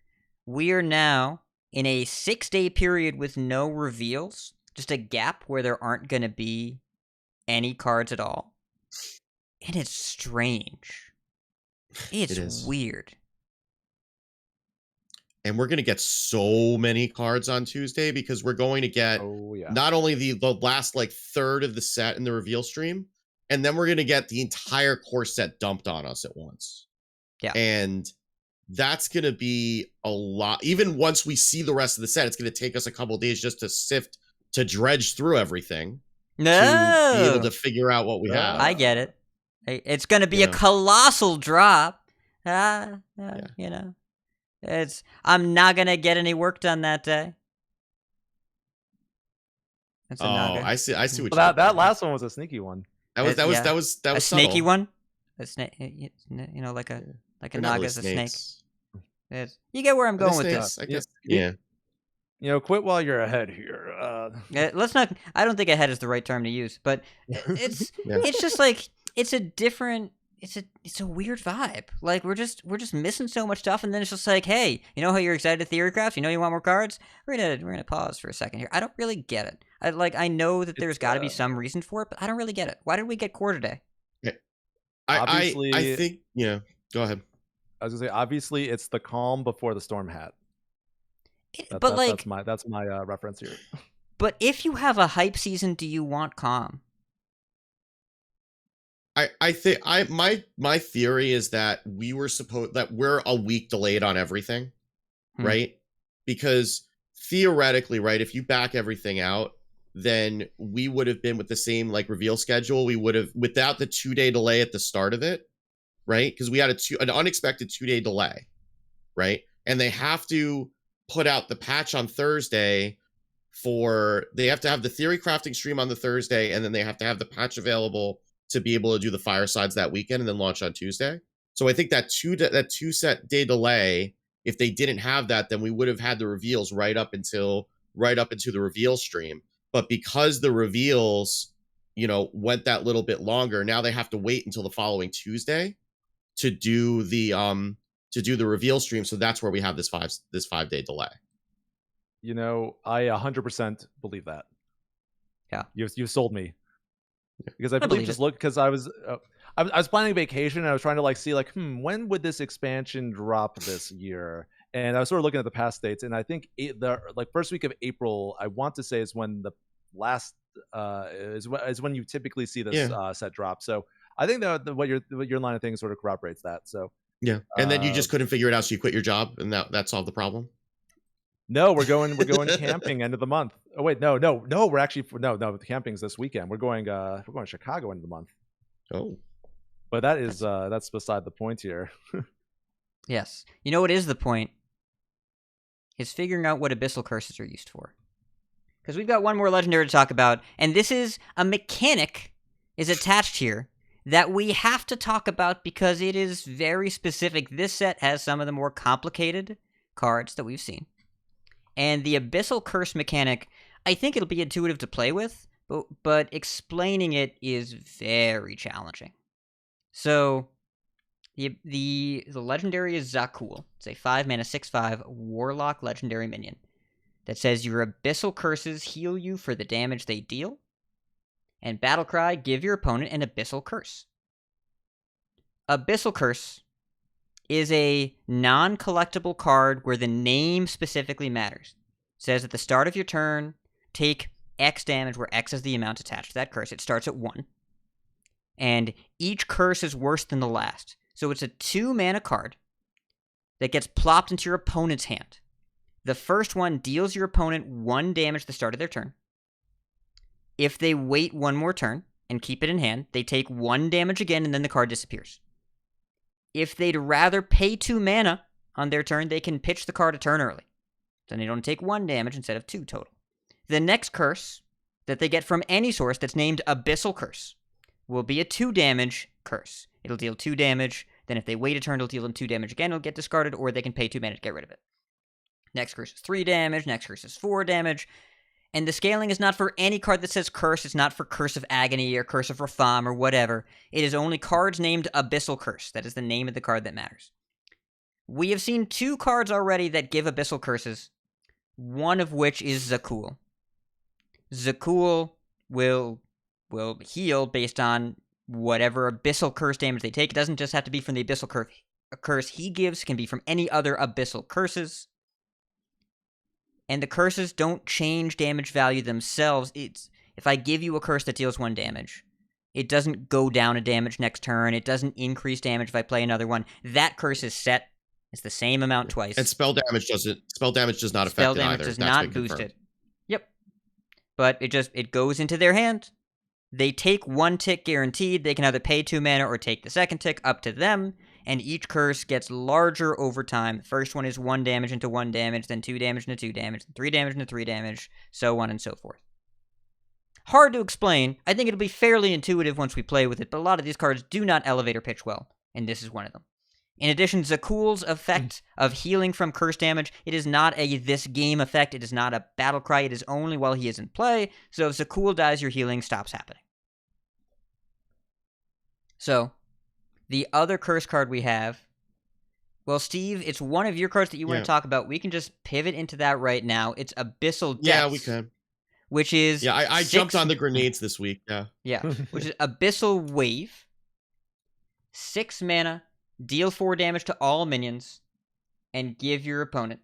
We are now in a 6-day period with no reveals, just a gap where there aren't going to be any cards at all. And it's strange. It's weird. And we're going to get so many cards on Tuesday because we're going to get not only the last third of the set in the reveal stream, and then we're going to get the entire core set dumped on us at once. Yeah. And that's going to be a lot. Even once we see the rest of the set, it's going to take us a couple of days just to dredge through everything. No. To be able to figure out what we have. I get it. It's going to be a colossal drop. I'm not going to get any work done that day. That's I see what that last one was a sneaky one. That was a subtle. snaky one. A snake, like a Naga's a snake. You get where I'm going with this. I guess. Yeah. Quit while you're ahead here. Let's not. I don't think ahead is the right term to use, but it's it's just it's a different. It's a weird vibe. Like we're just missing so much stuff, and then it's just like, hey, you know how you're excited to Theorycraft? You know you want more cards? We're gonna pause for a second here. I don't really get it. I know that there's got to be some reason for it, but I don't really get it. Why did we get core today? I think go ahead. I was gonna say, obviously, it's the calm before the storm hat. That's my reference here. But if you have a hype season, do you want calm? I think my theory is that we're a week delayed on everything, right? Because theoretically, right, if you back everything out, then we would have been with the same reveal schedule. We would have without the 2-day delay at the start of it, right? Because we had an unexpected 2-day delay, right? And they have to put out the patch on Thursday they have to have the theory crafting stream on the Thursday, and then they have to have the patch available to be able to do the firesides that weekend and then launch on Tuesday. So I think that 2-day delay, if they didn't have that, then we would have had the reveals right up into the reveal stream. But because the reveals, went that little bit longer, now they have to wait until the following Tuesday to do the reveal stream. So that's where we have this 5-day delay. I 100% believe that. Yeah, you've sold me. Because I believe because I was planning a vacation and I was trying to see when would this expansion drop this year, and I was sort of looking at the past dates, and I think the first week of April, I want to say, is when the last is when you typically see this set drop. So I think that what your line of things sort of corroborates that. So yeah, and then you just couldn't figure it out, so you quit your job, and that solved the problem. No, we're going camping end of the month. Oh wait, no, we're actually no, the camping's this weekend. We're going to Chicago end of the month. Oh. But that is that's beside the point here. Yes. You know what is the point? Is figuring out what Abyssal Curses are used for. Because we've got one more legendary to talk about, and this is a mechanic is attached here that we have to talk about because it is very specific. This set has some of the more complicated cards that we've seen. And the Abyssal Curse mechanic, I think it'll be intuitive to play with, but explaining it is very challenging. So, the legendary is Zakul. It's a 5-mana 6/5 Warlock legendary minion that says your Abyssal Curses heal you for the damage they deal, and Battlecry, give your opponent an Abyssal Curse. Abyssal Curse is a non-collectible card where the name specifically matters. It says at the start of your turn, take X damage, where X is the amount attached to that curse. It starts at 1. And each curse is worse than the last. So it's a 2-mana card that gets plopped into your opponent's hand. The first one deals your opponent 1 damage at the start of their turn. If they wait 1 more turn and keep it in hand, they take 1 damage again, and then the card disappears. If they'd rather pay 2 mana on their turn, they can pitch the card a turn early. Then they don't take 1 damage instead of 2 total. The next curse that they get from any source that's named Abyssal Curse will be a 2 damage curse. It'll deal 2 damage, then if they wait a turn, it'll deal them 2 damage again, it'll get discarded, or they can pay 2 mana to get rid of it. Next curse is 3 damage, next curse is 4 damage, and the scaling is not for any card that says curse. It's not for Curse of Agony or Curse of Ratham or whatever. It is only cards named Abyssal Curse. That is the name of the card that matters. We have seen 2 cards already that give Abyssal Curses, one of which is Zakul. Zakul will heal based on whatever Abyssal Curse damage they take. It doesn't just have to be from the Abyssal curse he gives. It can be from any other Abyssal Curses. And the curses don't change damage value themselves. If I give you a curse that deals 1 damage, it doesn't go down a damage next turn. It doesn't increase damage if I play another one. That curse is set. It's the same amount twice. And spell damage does not affect it either. Spell damage does not boost it. Yep. But it goes into their hand. They take 1 tick guaranteed. They can either pay 2 mana or take the second tick, up to them. And each curse gets larger over time. The first one is 1 damage into 1 damage, then 2 damage into 2 damage, then 3 damage into 3 damage, so on and so forth. Hard to explain. I think it'll be fairly intuitive once we play with it, but a lot of these cards do not elevate or pitch well, and this is one of them. In addition, Zakul's effect of healing from curse damage, it is not a this game effect, it is not a battle cry, it is only while he is in play, so if Zakul dies, your healing stops happening. So, the other curse card we have, well, Steve, it's one of your cards that you want to talk about. We can just pivot into that right now. It's Abyssal Depths. Yeah, we can. Which is... Yeah, I jumped on the grenades this week, yeah. Yeah, which is Abyssal Wave. 6 mana, deal 4 damage to all minions, and give your opponent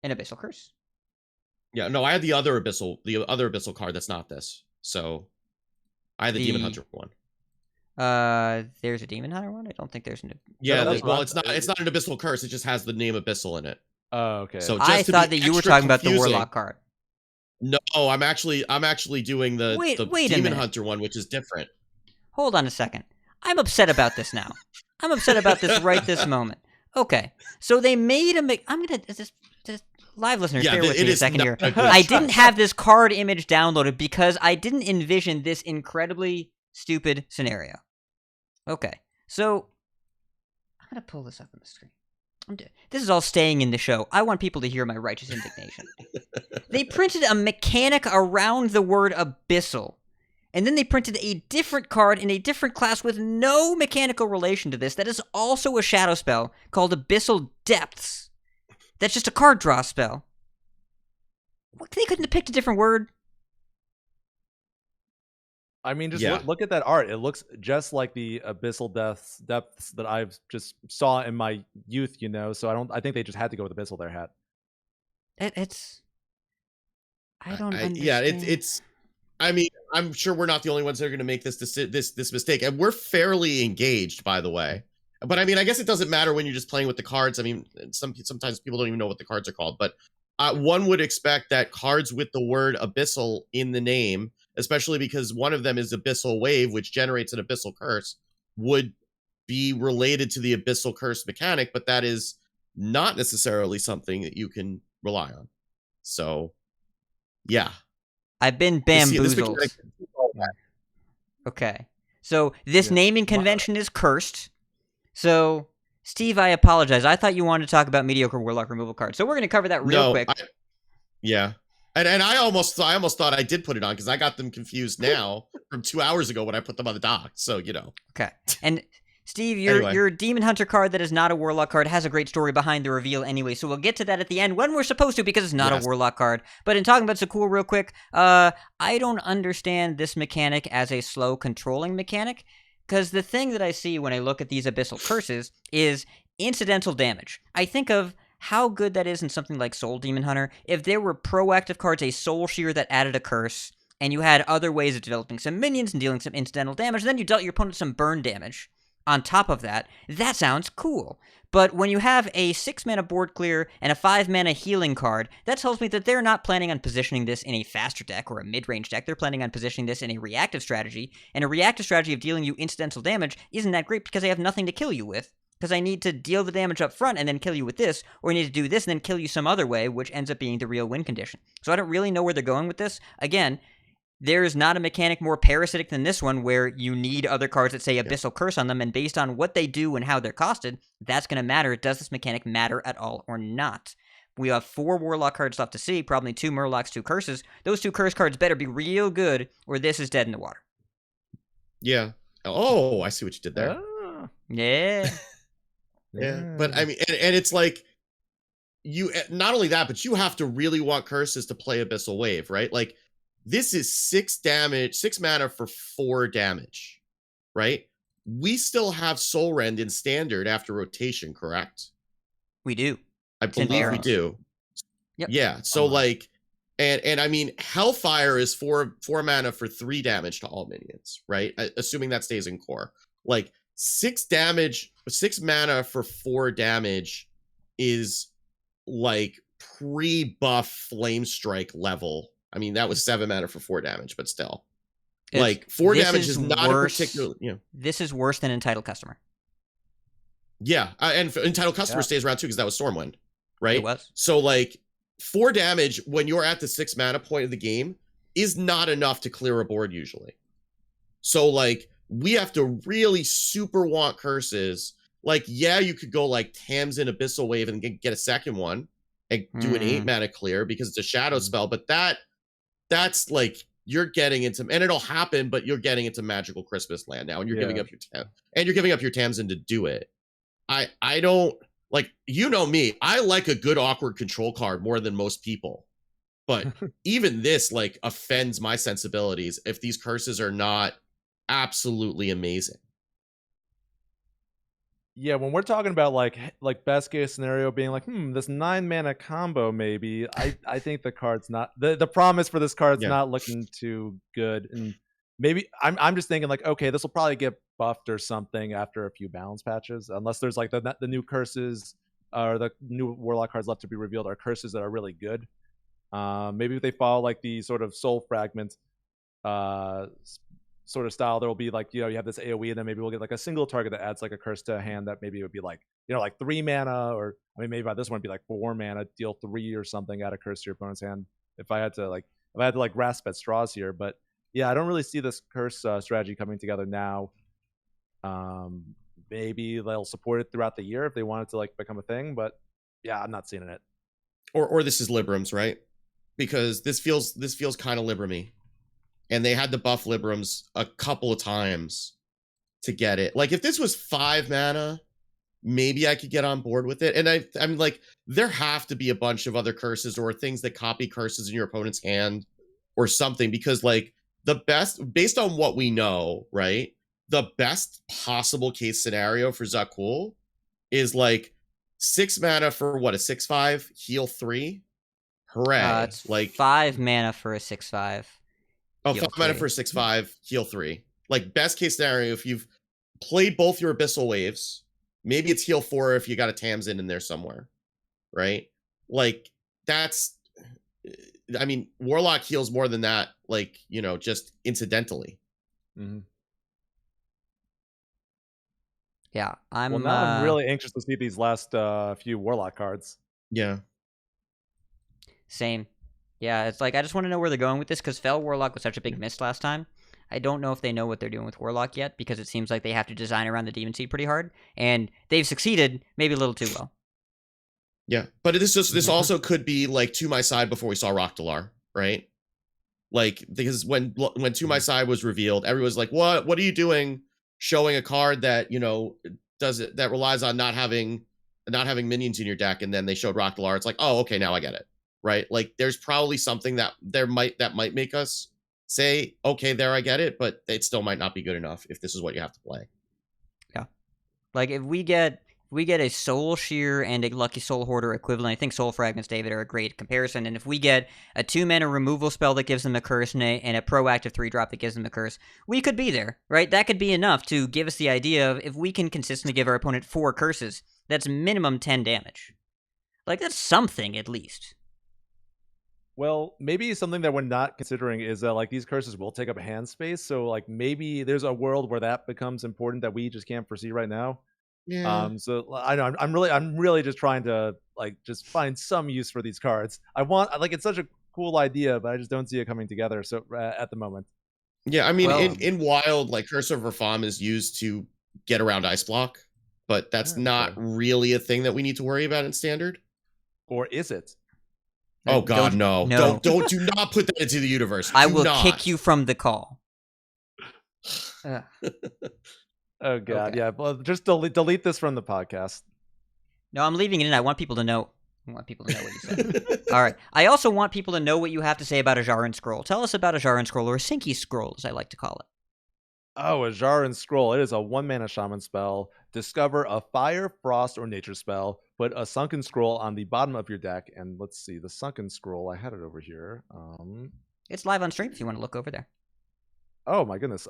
an Abyssal Curse. Yeah, no, I had the other Abyssal card that's not this. So, I had the Demon Hunter one. There's a Demon Hunter one? I don't think there's an... Yeah, well, it's not an Abyssal Curse, it just has the name Abyssal in it. Oh, okay. So I thought that you were talking about the Warlock card. No, I'm actually doing the Demon Hunter one, which is different. Hold on a second. I'm upset about this now. I'm upset about this right this moment. Okay, so they made a... I'm gonna... Just live listeners, bear with me a second here. I didn't have this card image downloaded because I didn't envision this incredibly stupid scenario. Okay, so I'm going to pull this up on the screen. This is all staying in the show. I want people to hear my righteous indignation. They printed a mechanic around the word abyssal, and then they printed a different card in a different class with no mechanical relation to this that is also a shadow spell called Abyssal Depths. That's just a card draw spell. They couldn't have picked a different word. I mean, just look at that art. It looks just like the Abyssal depths that I've just saw in my youth, you know. So I think they just had to go with Abyssal there, hat. I don't understand. Yeah, it's. I mean, I'm sure we're not the only ones that are going to make this mistake, and we're fairly engaged, by the way. But I mean, I guess it doesn't matter when you're just playing with the cards. I mean, sometimes people don't even know what the cards are called. But one would expect that cards with the word abyssal in the name, especially because one of them is Abyssal Wave, which generates an Abyssal Curse, would be related to the Abyssal Curse mechanic, but that is not necessarily something that you can rely on. So, yeah. I've been This bamboozled. mechanic- Okay. So this Yeah. naming convention is cursed. So, Steve, I apologize. I thought you wanted to talk about mediocre Warlock removal cards. So we're going to cover that real quick. Yeah. And I almost thought I did put it on because I got them confused now from 2 hours ago when I put them on the dock. So, Okay. And Steve, your Anyway. Demon Hunter card that is not a Warlock card has a great story behind the reveal anyway, so we'll get to that at the end when we're supposed to because it's not Yes. a Warlock card. But in talking about Zakul real quick, I don't understand this mechanic as a slow controlling mechanic, because the thing that I see when I look at these Abyssal Curses is incidental damage. I think of how good that is in something like Soul Demon Hunter. If there were proactive cards, a Soul Shear that added a curse, and you had other ways of developing some minions and dealing some incidental damage, then you dealt your opponent some burn damage on top of that, that sounds cool. But when you have a 6-mana board clear and a 5-mana healing card, that tells me that they're not planning on positioning this in a faster deck or a mid-range deck. They're planning on positioning this in a reactive strategy, and a reactive strategy of dealing you incidental damage isn't that great because I have nothing to kill you with. Because I need to deal the damage up front and then kill you with this, or I need to do this and then kill you some other way, which ends up being the real win condition. So I don't really know where they're going with this. Again, there is not a mechanic more parasitic than this one where you need other cards that say Abyssal Curse on them, and based on what they do and how they're costed, that's going to matter. Does this mechanic matter at all or not? We have 4 Warlock cards left to see, probably 2 Murlocs, 2 Curses. Those 2 Curse cards better be real good, or this is dead in the water. Yeah. Oh, I see what you did there. Yeah. Yeah. But I mean, and it's like, you not only that, but you have to really want curses to play Abyssal Wave, right? Like, this is 6 mana for 4 damage, right? We still have Soul Rend in standard after rotation, correct? We do. I believe we do. Yep. Yeah. So like, and I mean, Hellfire is 4 mana for 3 damage to all minions, right? Assuming that stays in core. Like 6 mana for 4 damage is like pre-buff Flame Strike level. I mean, that was 7 mana for 4 damage, but still. Like 4 damage is not worse, a particular, This is worse than Entitled Customer. Yeah, and Entitled Customer stays around too because that was Stormwind, right? It was. So like 4 damage when you're at the 6 mana point of the game is not enough to clear a board usually. So like we have to really super want curses. Like, yeah, you could go like Tamsin Abyssal Wave and get a second one and do an 8 mana clear because it's a shadow spell, but that's like you're getting into, and it'll happen, but you're getting into magical Christmas land now, and you're giving up your Tamsin to do it. I don't like, me, I like a good awkward control card more than most people, but even this like offends my sensibilities if these curses are not absolutely amazing. Yeah, when we're talking about like best case scenario being like, this 9 mana combo maybe, I think the card's not the promise for this card's not looking too good. And maybe I'm just thinking like, okay, this will probably get buffed or something after a few balance patches, unless there's like the new curses or the new Warlock cards left to be revealed are curses that are really good. Maybe if they follow like the sort of Soul Fragment sort of style, there will be like, you have this AoE, and then maybe we'll get like a single target that adds like a curse to a hand that maybe it would be like, like 3 mana, or I mean maybe by this one it'd be like 4 mana, deal 3 or something, add a curse to your opponent's hand. If I had to grasp at straws here, but yeah, I don't really see this curse strategy coming together now. Maybe they'll support it throughout the year if they want it to like become a thing, but yeah, I'm not seeing it. Or this is Librams, right? Because this feels kind of Libram-y. And they had to buff Librams a couple of times to get it. Like if this was 5 mana, maybe I could get on board with it. And I'm like, there have to be a bunch of other curses or things that copy curses in your opponent's hand or something, because like the best, based on what we know, right? The best possible case scenario for Zakul is like 6 mana for what, a 6/5, heal 3. Hooray! It's like 5 mana for a 6/5. Oh, 5 mana for a 6/5, heal 3. Like best case scenario, if you've played both your Abyssal Waves, maybe it's heal 4 if you got a Tamsin in there somewhere, right? Like that's, I mean, Warlock heals more than that, like, just incidentally. Mm-hmm. Yeah, Well, now I'm really anxious to see these last few Warlock cards. Yeah. Same. Yeah, it's like I just want to know where they're going with this because Fel Warlock was such a big miss last time. I don't know if they know what they're doing with Warlock yet because it seems like they have to design around the Demon Seed pretty hard, and they've succeeded maybe a little too well. Yeah, but this also could be like To My Side before we saw Rockdalar, right? Like, because when To My Side was revealed, everyone was like, "What are you doing? Showing a card that that relies on not having minions in your deck?" And then they showed Rockdalar. It's like, "Oh, okay, now I get it." Right? Like, there's probably something that might make us say, "Okay, there, I get it," but it still might not be good enough if this is what you have to play. Yeah, like if we get a Soul Shear and a Lucky Soul Hoarder equivalent, I think Soul Fragments, David, are a great comparison. And if we get a 2-mana removal spell that gives them a curse and a proactive 3-drop that gives them a curse, we could be there, right? That could be enough to give us the idea of if we can consistently give our opponent 4 curses, that's minimum 10 damage. Like, that's something at least. Well, maybe something that we're not considering is that like these curses will take up hand space. So like maybe there's a world where that becomes important that we just can't foresee right now. Yeah. So I know I'm really just trying to like just find some use for these cards. I want like it's such a cool idea, but I just don't see it coming together. So at the moment. Yeah, I mean, Well, in Wild, like Curse of Rafaam is used to get around Ice Block, but that's not really a thing that we need to worry about in Standard. Or is it? Oh God, no! No. Do not put that into the universe. I will kick you from the call. Oh God, Okay. yeah. Well, just delete this from the podcast. No, I'm leaving it in. I want people to know. I want people to know what you said. All right. I also want people to know what you have to say about a Jarin Scroll. Tell us about a Jarin Scroll, or a Sinky Scroll, as I like to call it. Oh, a Jarin Scroll. It is a 1-mana shaman spell. Discover a fire, frost, or nature spell. Put a sunken scroll on the bottom of your deck. And let's see, the sunken scroll. I had it over here. It's live on stream if you want to look over there. Oh my goodness.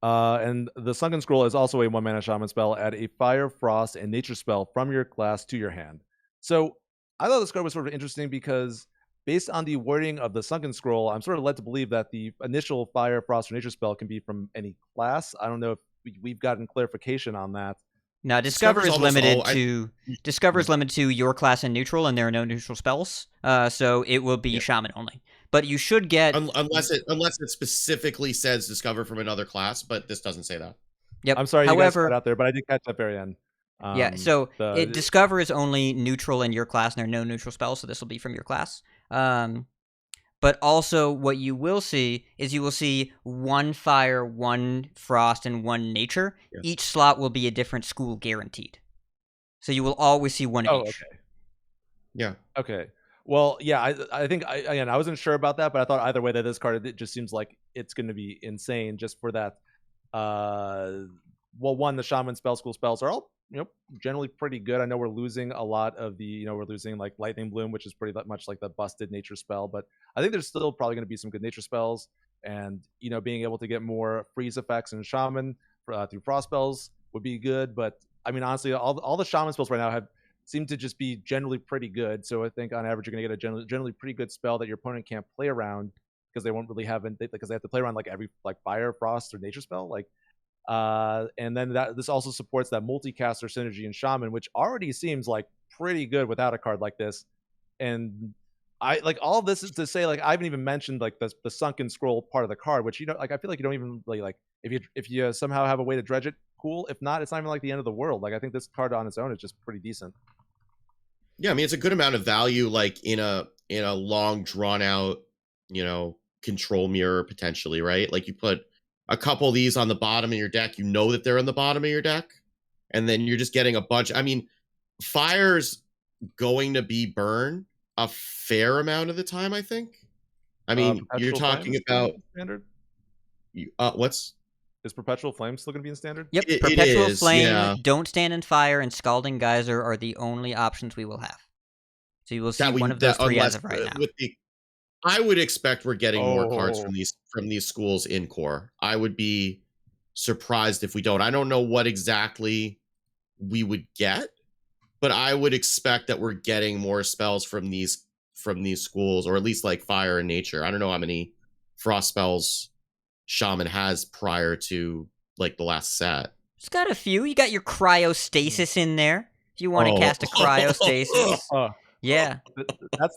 And the sunken scroll is also a 1-mana shaman spell. Add a fire, frost, and nature spell from your class to your hand. So I thought this card was sort of interesting because based on the wording of the sunken scroll, I'm sort of led to believe that the initial fire, frost, or nature spell can be from any class. I don't know if we've gotten clarification on that. Now, Discover is limited to your class and neutral, and there are no neutral spells. So it will be Shaman only. But you should get unless it specifically says Discover from another class, but this doesn't say that. Yep. I'm sorry, you guys got out there, but I did catch that very end. Yeah. So Discover is only neutral in your class, and there are no neutral spells. So this will be from your class. But also, what you will see is you will see 1 fire, 1 frost, and 1 nature. Yeah. Each slot will be a different school guaranteed. So you will always see 1 of each. Okay. Yeah. Okay. Well, yeah, I think I wasn't sure about that, but I thought either way that this card, it just seems like it's going to be insane just for that. Well, one, the Shaman spell school spells are all generally pretty good. I know we're losing a lot of the we're losing like Lightning Bloom, which is pretty much like the busted nature spell, but I think there's still probably going to be some good nature spells, and being able to get more freeze effects in Shaman through frost spells would be good. But I mean, honestly, all the Shaman spells right now seem to just be generally pretty good. So I think on average you're going to get a generally pretty good spell that your opponent can't play around because they won't really because they have to play around like every like fire, frost, or nature spell. Like, and then this also supports that multicaster synergy in Shaman, which already seems like pretty good without a card like this. And I like all of this is to say like I haven't even mentioned like the sunken scroll part of the card, which like I feel like you don't even really like if you somehow have a way to dredge it, cool. If not, it's not even like the end of the world. Like I think this card on its own is just pretty decent. Yeah, I mean it's a good amount of value, like in a long drawn out, control mirror potentially, right? Like you put a couple of these on the bottom of your deck, that they're on the bottom of your deck, and then you're just getting a bunch. I mean, fire's going to be burn a fair amount of the time, I think. I mean, you're talking about standard. Is Perpetual Flame still going to be in standard? Yep, Perpetual Flame, Don't Stand in Fire, and Scalding Geyser are the only options we will have. So you will see one of those 3 as of right now. I would expect we're getting more cards from these schools in core. I would be surprised if we don't. I don't know what exactly we would get, but I would expect that we're getting more spells from these schools, or at least like fire and nature. I don't know how many frost spells Shaman has prior to like the last set. It's got a few. You got your cryostasis in there. If you want to cast a cryostasis. Oh, Yeah.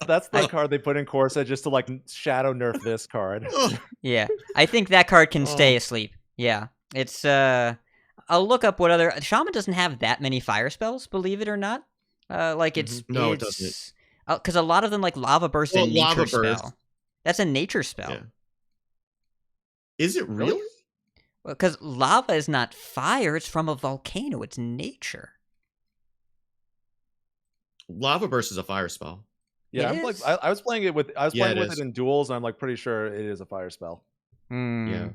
that's the card they put in Corsa just to like shadow nerf this card. Yeah. I think that card can stay asleep. Yeah. It's I'll look up what other Shaman doesn't have that many fire spells, believe it or not. Like it's No, it doesn't. Because a lot of them, like Lava Burst, Well, a nature Lava Burst. spell. That's a nature spell. Yeah. Is it really? Because lava is not fire; it's from a volcano. It's nature. Lava Burst is a fire spell. Yeah, It I'm like is? I was playing it with Yeah, it it is. in duels, and I'm like pretty sure it is a fire spell. Yeah.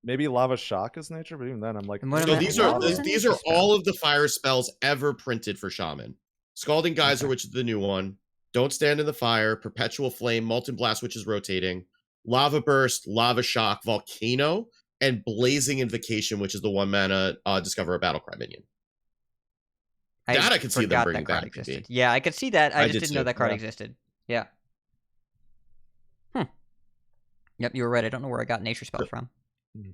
Maybe Lava Shock is nature, but even then, I'm like. And what So about- these Lava are is a these nature are spell. all of the fire spells ever printed for Shaman. Scalding Geyser, which is the new one. Don't Stand in the Fire. Perpetual Flame. Molten Blast, which is rotating. Lava Burst, Lava Shock, Volcano, and Blazing Invocation, which is the 1-mana Discover a Battlecry minion. That I could see them forgot bringing that card back, maybe. existed. Yeah, I could see that. I I just did didn't know too, that card yeah. existed. Yeah. Yep, you were right. I don't know where I got nature spell from. Mhm.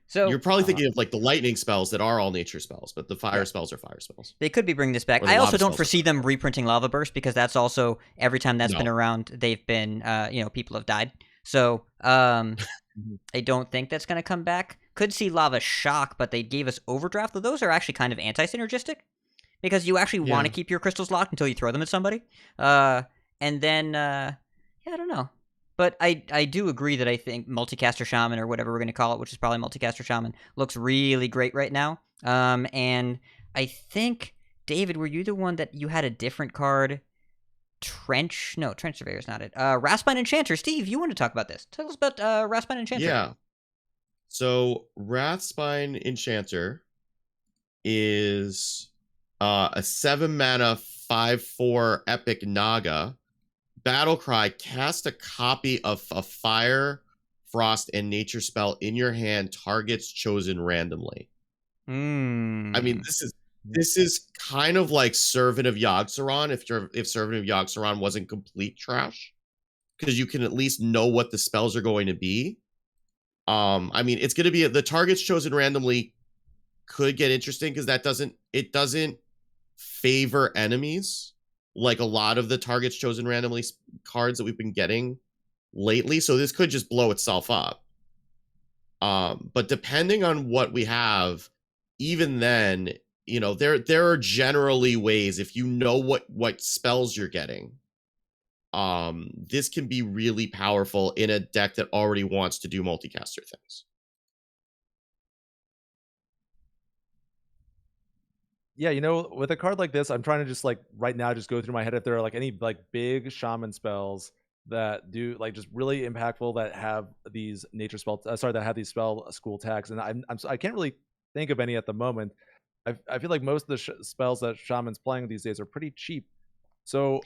So You're probably thinking of like the lightning spells that are all nature spells, but the fire spells are fire spells. they could be bringing this back. Or the I also lava don't spells. foresee them reprinting Lava Burst because that's also every time that's been No. around, they've been people have died. So I don't think that's going to come back. Could see Lava Shock, but they gave us Overdraft. Though those are actually kind of anti-synergistic because you actually want to Yeah. keep your crystals locked until you throw them at somebody. And then I don't know. But I do agree that I think Multicaster Shaman, or whatever we're going to call it, which is probably Multicaster Shaman, looks really great right now. And I think, David, were you the one that you had a different card? Trench Surveyor is not it. Raspine Enchanter. Steve, you want to talk about this. Tell us about Raspine Enchanter. Yeah. So Wrathspine Enchanter is a 7-mana 5/4 Epic Naga. Battlecry, cast a copy of a Fire, Frost, and Nature spell in your hand, targets chosen randomly. I mean, this is kind of like Servant of Yogg-Saron if Servant of Yogg-Saron wasn't complete trash, because you can at least know what the spells are going to be. I mean, it's going to be the targets chosen randomly could get interesting because it doesn't favor enemies like a lot of the targets chosen randomly cards that we've been getting lately. So this could just blow itself up. But depending on what we have, even then, there are generally ways, if you know what spells you're getting, this can be really powerful in a deck that already wants to do multicaster things. Yeah, with a card like this, I'm trying to just like right now just go through my head if there are like any like big shaman spells that do like just really impactful that have these nature spell that have these spell school tags, and I can't really think of any at the moment. I feel like most of the spells that shaman's playing these days are pretty cheap. So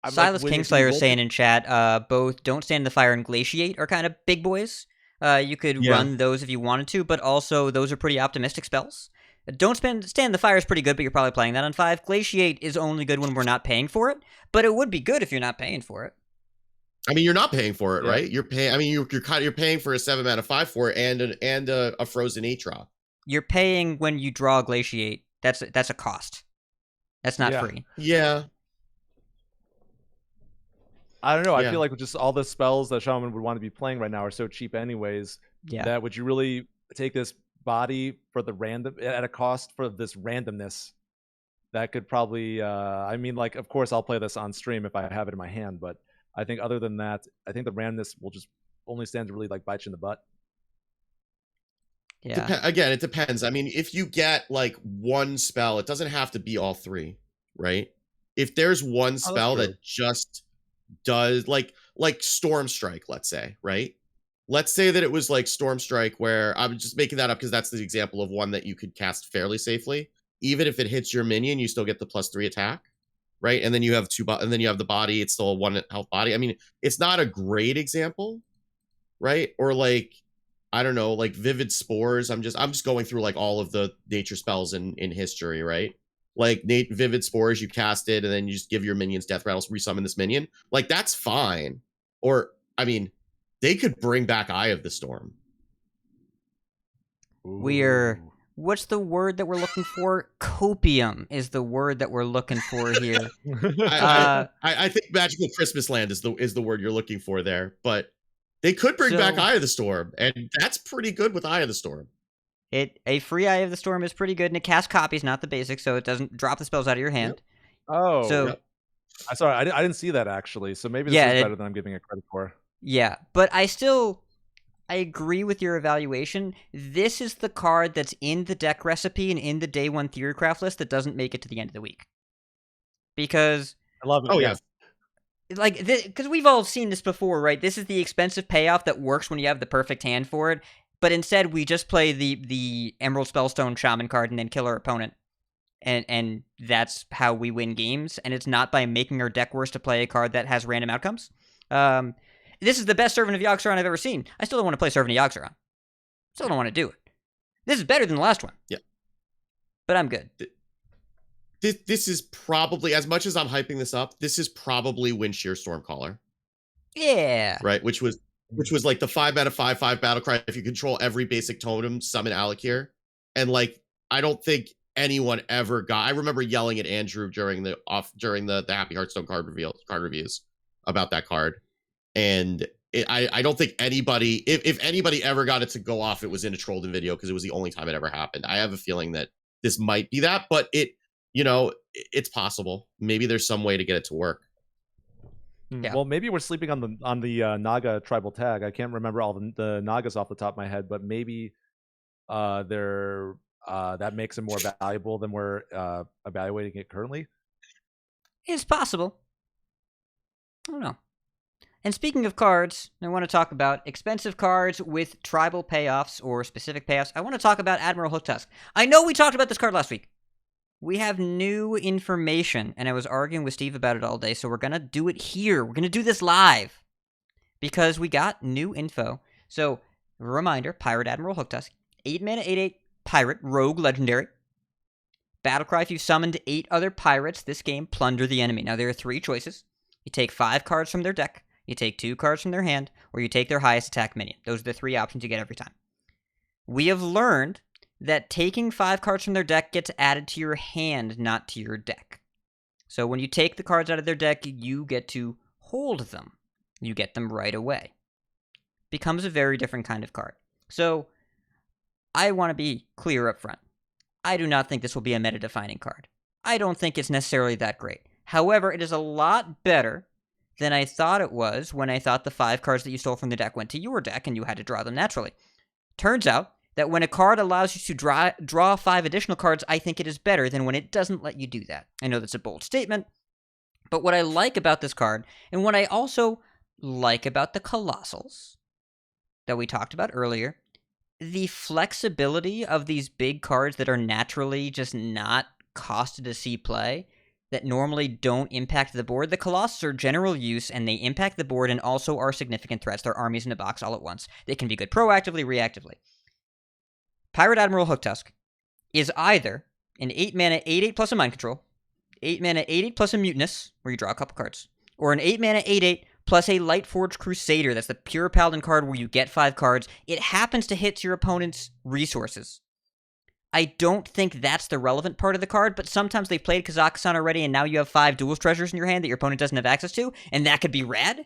Silas Kingslayer is saying in chat, both Don't Stand in the Fire and Glaciate are kind of big boys. You could run those if you wanted to, but also those are pretty optimistic spells. Don't Stand in the Fire is pretty good, but you're probably playing that on 5. Glaciate is only good when we're not paying for it, but it would be good if you're not paying for it. I mean, you're not paying for it, Yeah. right? You're paying. I mean, you're paying for a 7-mana 5/4 and a frozen 8-drop. You're paying when you draw Glaciate. That's a cost. That's not free. Yeah. I don't know. I Yeah. feel like just all the spells that shaman would want to be playing right now are so cheap anyways. Yeah. That would you really take this body for the random at a cost for this randomness? That could probably I mean, like, of course I'll play this on stream if I have it in my hand, but I think other than that, I think the randomness will just only stand to really like bite you in the butt. Yeah. Again, it depends. I mean, if you get like one spell, it doesn't have to be all 3, right? If there's one spell true. that just does like Storm Strike, let's say, right? Let's say that it was like Storm Strike, where I'm just making that up because that's the example of one that you could cast fairly safely. Even if it hits your minion, you still get the +3 attack, right? And then you have and then you have the body. It's still a 1 health body. I mean, it's not a great example, right? Or like, I don't know, like Vivid Spores. I'm just going through like all of the nature spells in history, right? Like Vivid Spores, you cast it, and then you just give your minions death rattles, resummon this minion. Like that's fine. Or I mean, they could bring back Eye of the Storm. We're what's the word that we're looking for? Copium is the word that we're looking for here. I think Magical Christmas Land is the word you're looking for there, but they could bring back Eye of the Storm, and that's pretty good with Eye of the Storm. A free Eye of the Storm is pretty good, and it casts copies, not the basic, so it doesn't drop the spells out of your hand. Yep. Oh, so yep. Sorry, I didn't see that actually. So maybe this is better than I'm giving it credit for. Yeah, but I agree with your evaluation. This is the card that's in the deck recipe and in the day one Theorycraft list that doesn't make it to the end of the week. Because I love it. Oh yeah. Like, because we've all seen this before, right? This is the expensive payoff that works when you have the perfect hand for it. But instead, we just play the Emerald Spellstone Shaman card and then kill our opponent. And that's how we win games. And it's not by making our deck worse to play a card that has random outcomes. This is the best Servant of Yogg-Saron I've ever seen. I still don't want to play Servant of Yogg-Saron. Still don't want to do it. This is better than the last one. Yeah. But I'm good. This is probably, as much as I'm hyping this up, this is probably Windshear Stormcaller. Yeah. Right, which was like the 5-5 battle cry. If you control every basic totem, summon Alec here. And like, I don't think anyone ever got. I remember yelling at Andrew during the Happy Hearthstone card reviews about that card. And I don't think anybody, if anybody ever got it to go off, it was in a Trollden video because it was the only time it ever happened. I have a feeling that this might be that, but it's possible. Maybe there's some way to get it to work. Yeah. Well, maybe we're sleeping on the Naga tribal tag. I can't remember all the Nagas off the top of my head, but maybe that makes it more valuable than we're evaluating it currently. It's possible. I don't know. And speaking of cards, I want to talk about expensive cards with tribal payoffs or specific payoffs. I want to talk about Admiral Hooktusk. I know we talked about this card last week. We have new information, and I was arguing with Steve about it all day, so we're going to do it here. We're going to do this live because we got new info. So, reminder, Pirate Admiral Hooktusk, 8 mana, 8/8, Pirate, Rogue, Legendary. Battlecry, if you've summoned 8 other pirates this game, plunder the enemy. Now, there are 3 choices. You take 5 cards from their deck, you take 2 cards from their hand, or you take their highest attack minion. Those are the 3 options you get every time. We have learned that taking 5 cards from their deck gets added to your hand, not to your deck. So when you take the cards out of their deck, you get to hold them. You get them right away. Becomes a very different kind of card. So I want to be clear up front. I do not think this will be a meta-defining card. I don't think it's necessarily that great. However, it is a lot better than I thought it was when I thought the 5 cards that you stole from the deck went to your deck and you had to draw them naturally. Turns out that when a card allows you to draw 5 additional cards, I think it is better than when it doesn't let you do that. I know that's a bold statement, but what I like about this card, and what I also like about the Colossals that we talked about earlier, the flexibility of these big cards that are naturally just not costed to see play, that normally don't impact the board. The Colossals are general use, and they impact the board and also are significant threats. They're armies in a box all at once. They can be good proactively, reactively. Pirate Admiral Hooktusk is either an 8 mana 8/8 plus a Mind Control, 8 mana 8/8 plus a Mutinous, where you draw a couple cards, or an 8 mana 8/8 plus a Lightforged Crusader. That's the pure Paladin card where you get 5 cards. It happens to hit your opponent's resources. I don't think that's the relevant part of the card, but sometimes they've played Kazakhstan already, and now you have 5 Duel's Treasures in your hand that your opponent doesn't have access to, and that could be rad.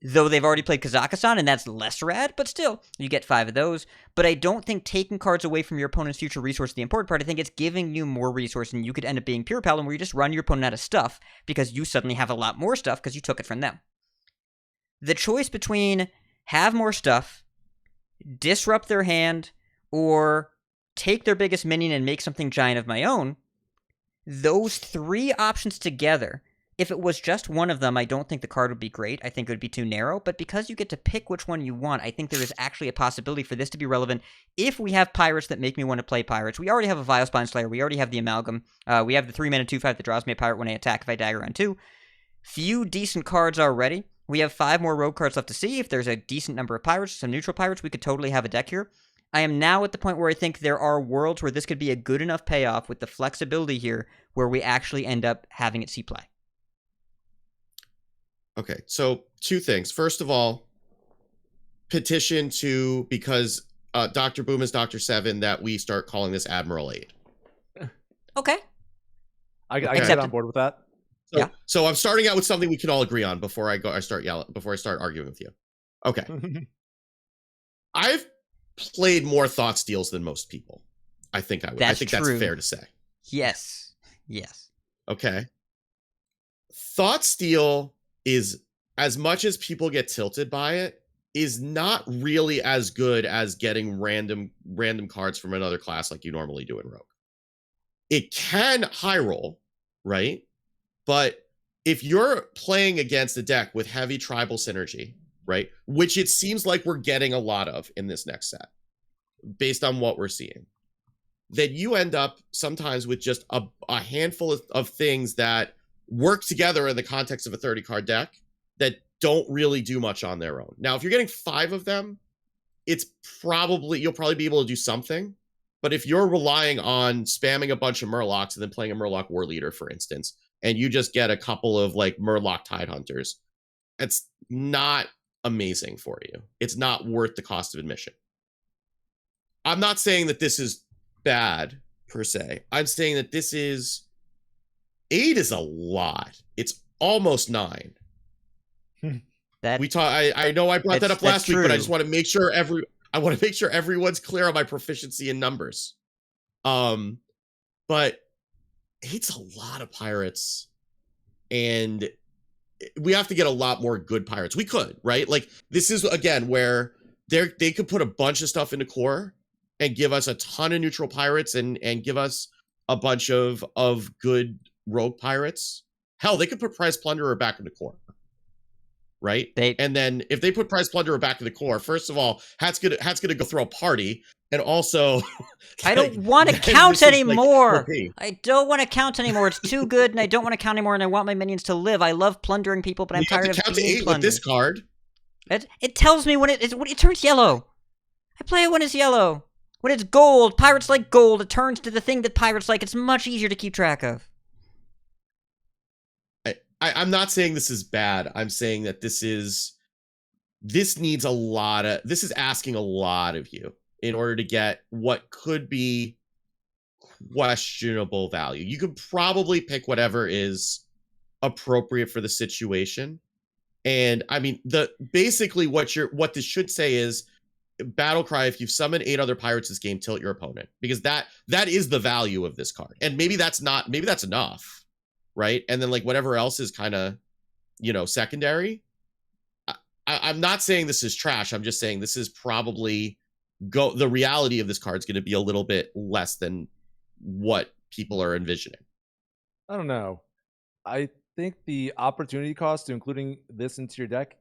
Though they've already played Kazakhstan, and that's less rad, but still, you get 5 of those. But I don't think taking cards away from your opponent's future resource is the important part. I think it's giving you more resource, and you could end up being pure Paladin, where you just run your opponent out of stuff, because you suddenly have a lot more stuff, because you took it from them. The choice between have more stuff, disrupt their hand, or take their biggest minion and make something giant of my own, those 3 options together, if it was just one of them, I don't think the card would be great. I think it would be too narrow. But because you get to pick which one you want, I think there is actually a possibility for this to be relevant if we have pirates that make me want to play pirates. We already have a Vilespine Slayer. We already have the Amalgam. We have the 3 mana 2/5 that draws me a pirate when I attack if I dagger on 2. Few decent cards already. We have 5 more rogue cards left to see. If there's a decent number of pirates, some neutral pirates, we could totally have a deck here. I am now at the point where I think there are worlds where this could be a good enough payoff with the flexibility here where we actually end up having it see play. Okay, so 2 things. First of all, petition to, because Dr. Boom is Dr. 7, that we start calling this Admiral 8. Okay. I get on board with that. So, Yeah. So I'm starting out with something we can all agree on before I start arguing with you. Okay. I've played more Thought Steals than most people. I think I would. I think true. That's fair to say. Yes. Yes. Okay. Thought Steal is, as much as people get tilted by it, is not really as good as getting random cards from another class like you normally do in Rogue. It can high roll, right? But if you're playing against a deck with heavy tribal synergy, right, which it seems like we're getting a lot of in this next set, based on what we're seeing, then you end up sometimes with just a handful of things that work together in the context of a 30-card deck that don't really do much on their own. Now, if you're getting 5 of them, you'll probably be able to do something. But if you're relying on spamming a bunch of Murlocs and then playing a Murloc War Leader, for instance, and you just get a couple of like Murloc Tidehunters, it's not amazing for you. It's not worth the cost of admission. I'm not saying that this is bad per se. I'm saying that 8 is a lot. It's almost 9. I know I brought that up last week, but I just want to make sure everyone's clear on my proficiency in numbers. But it's a lot of pirates, and we have to get a lot more good pirates. We could, right? Like, this is again where they could put a bunch of stuff into core and give us a ton of neutral pirates and give us a bunch of good rogue pirates. Hell, they could put Prize Plunderer back into core. Right? And then if they put Prize Plunderer back in the core, first of all, Hat's gonna go throw a party, and also I don't want to count anymore. I don't want to count anymore. It's too good, and I don't want to count anymore, and I want my minions to live. I love plundering people, but I'm tired of count to being 8 plundered. with this card. It tells me when it turns yellow. I play it when it's yellow. When it's gold, pirates like gold. It turns to the thing that pirates like. It's much easier to keep track of. I'm not saying this is bad. I'm saying that this is asking a lot of you in order to get what could be questionable value. You could probably pick whatever is appropriate for the situation. And I mean, basically what this should say is, battle cry, if you've summoned 8 other pirates this game, tilt your opponent, because that is the value of this card. And maybe that's enough. Right? And then like whatever else is kind of, secondary. I'm not saying this is trash. I'm just saying this is probably the reality of this card is going to be a little bit less than what people are envisioning. I don't know. I think the opportunity cost to including this into your deck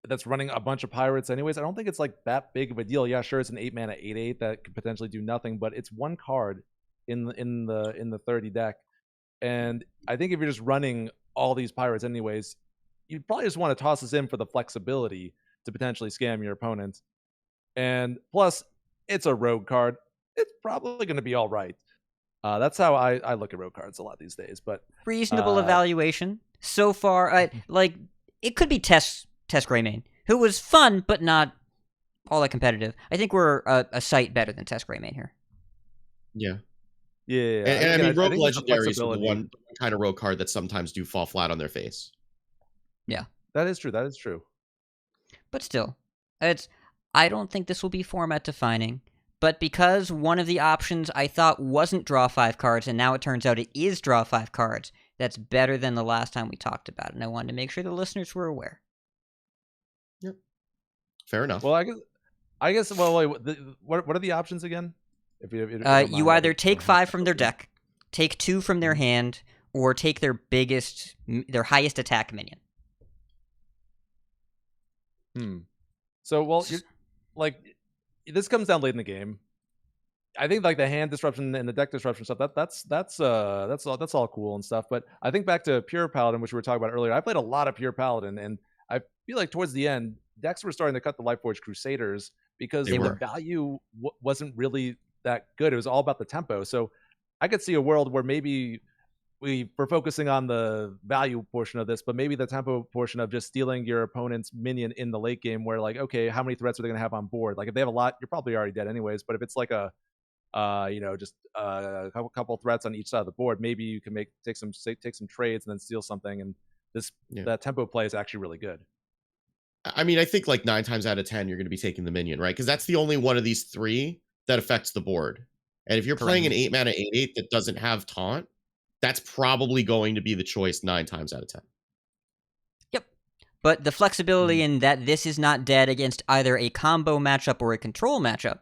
that's running a bunch of pirates anyways, I don't think it's like that big of a deal. Yeah, sure, it's an 8-mana 8/8 that could potentially do nothing, but it's one card in the 30 deck. And I think if you're just running all these pirates anyways, you probably just want to toss this in for the flexibility to potentially scam your opponent. And plus, it's a rogue card. It's probably going to be all right. That's how I look at rogue cards a lot these days. But reasonable evaluation so far. Like, it could be Tess Greymane, who was fun but not all that competitive. I think we're a sight better than Tess Greymane here. Yeah. Yeah, and I mean, rogue legendaries are the one kind of rogue card that sometimes do fall flat on their face. Yeah, that is true. But still, I don't think this will be format defining. But because one of the options I thought wasn't draw 5 cards, and now it turns out it is draw 5 cards, that's better than the last time we talked about it. And I wanted to make sure the listeners were aware. Yep, fair enough. Well, I guess. Well, wait, what are the options again? If you either take 5 from their deck, take 2 from their hand, or take their highest attack minion. So, well, like, this comes down late in the game. I think like the hand disruption and the deck disruption stuff, that's all cool and stuff. But I think back to Pure Paladin, which we were talking about earlier. I played a lot of Pure Paladin, and I feel like towards the end, decks were starting to cut the Lightforged Crusaders because They the were. value wasn't really that good. It was all about the tempo. So I could see a world where maybe we're focusing on the value portion of this, but maybe the tempo portion of just stealing your opponent's minion in the late game, where like, okay, how many threats are they going to have on board? Like if they have a lot, you're probably already dead anyways. But if it's like a just a couple threats on each side of the board, maybe you can take some trades and then steal something. And that tempo play is actually really good. I mean, I think like 9 times out of 10, you're going to be taking the minion, right? Because that's the only one of these 3 that affects the board. And if you're playing an 8 mana 8/8 that doesn't have taunt, that's probably going to be the choice 9 times out of 10. Yep. But the flexibility in that this is not dead against either a combo matchup or a control matchup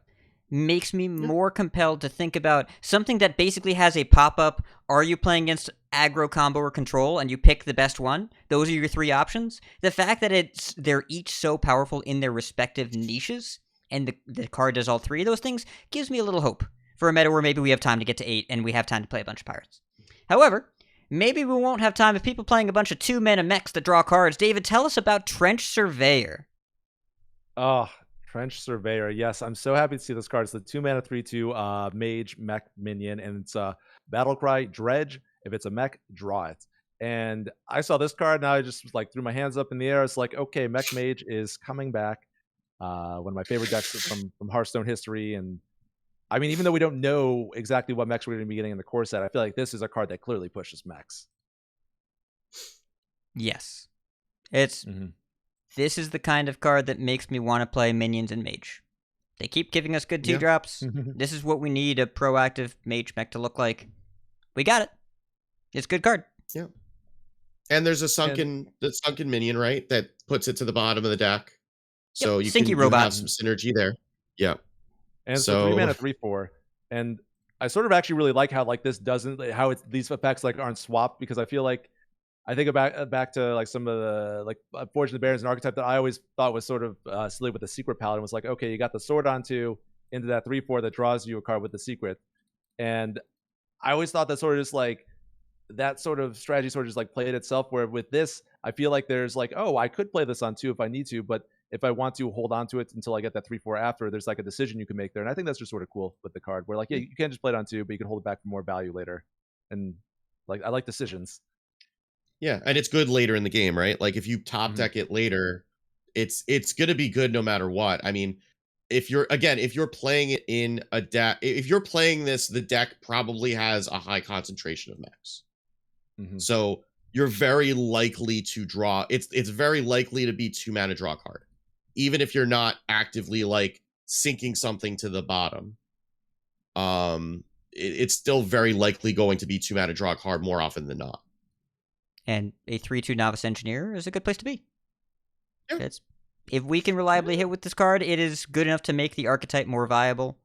makes me more compelled to think about something that basically has a pop-up. Are you playing against aggro, combo, or control, and you pick the best one? Those are your 3 options. The fact that they're each so powerful in their respective niches, and the card does all 3 of those things, gives me a little hope for a meta where maybe we have time to get to 8, and we have time to play a bunch of pirates. However, maybe we won't have time if people playing a bunch of 2-mana mechs that draw cards. David, tell us about Trench Surveyor. Oh, Trench Surveyor. Yes, I'm so happy to see this card. It's the 2-mana 3/2 mage mech minion, and it's Battlecry Dredge. If it's a mech, draw it. And I saw this card, and I just was like threw my hands up in the air. It's like, okay, Mech Mage is coming back. One of my favorite decks from Hearthstone history. And I mean, even though we don't know exactly what mechs we're going to be getting in the core set, I feel like this is a card that clearly pushes mechs. Yes. It's This is the kind of card that makes me want to play minions and mage. They keep giving us good 2-drops. This is what we need a proactive mage mech to look like. We got it. It's a good card. Yeah. And there's a sunken minion, right? That puts it to the bottom of the deck. So you can have some synergy there. Yeah. And so 3-mana 3/4. And I sort of actually really like how like this doesn't these effects like aren't swapped, because I feel like I think back to like some of the like Forge of the Barons and archetype that I always thought was sort of silly with the Secret Paladin. Was like, okay, you got the sword on 2 into that 3/4 that draws you a card with the secret. And I always thought that sort of just like that sort of strategy sort of just like played itself, where with this, I feel like there's like, oh, I could play this on 2 if I need to, but if I want to hold on to it until I get that 3/4 after, there's like a decision you can make there. And I think that's just sort of cool with the card, where like, yeah, you can't just play it on 2, but you can hold it back for more value later. And like, I like decisions. Yeah, and it's good later in the game, right? Like if you top deck it later, it's going to be good no matter what. I mean, if you're playing it in a deck, if you're playing this, the deck probably has a high concentration of mechs. So you're very likely to draw. It's very likely to be 2-mana draw card, even if you're not actively like sinking something to the bottom. It's still very likely going to be 2-mana draw card more often than not. And a 3/2 Novice Engineer is a good place to be. Yeah. If we can reliably hit with this card, it is good enough to make the archetype more viable.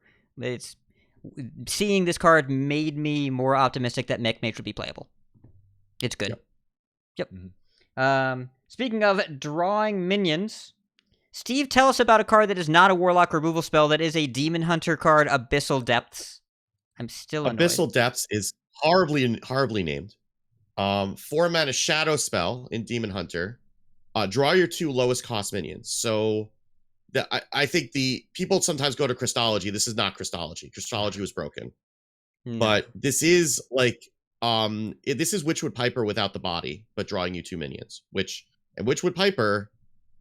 Seeing this card made me more optimistic that Mech Mage would be playable. It's good. Yep. Speaking of drawing minions, Steve, tell us about a card that is not a Warlock removal spell, that is a Demon Hunter card, Abyssal Depths. I'm still annoyed. Abyssal Depths is horribly named. 4-mana shadow spell in Demon Hunter. Draw your 2 lowest cost minions. So I think the people sometimes go to Christology. This is not Christology. Christology was broken. But this is like this is Witchwood Piper without the body, but drawing you 2 minions. And Witchwood Piper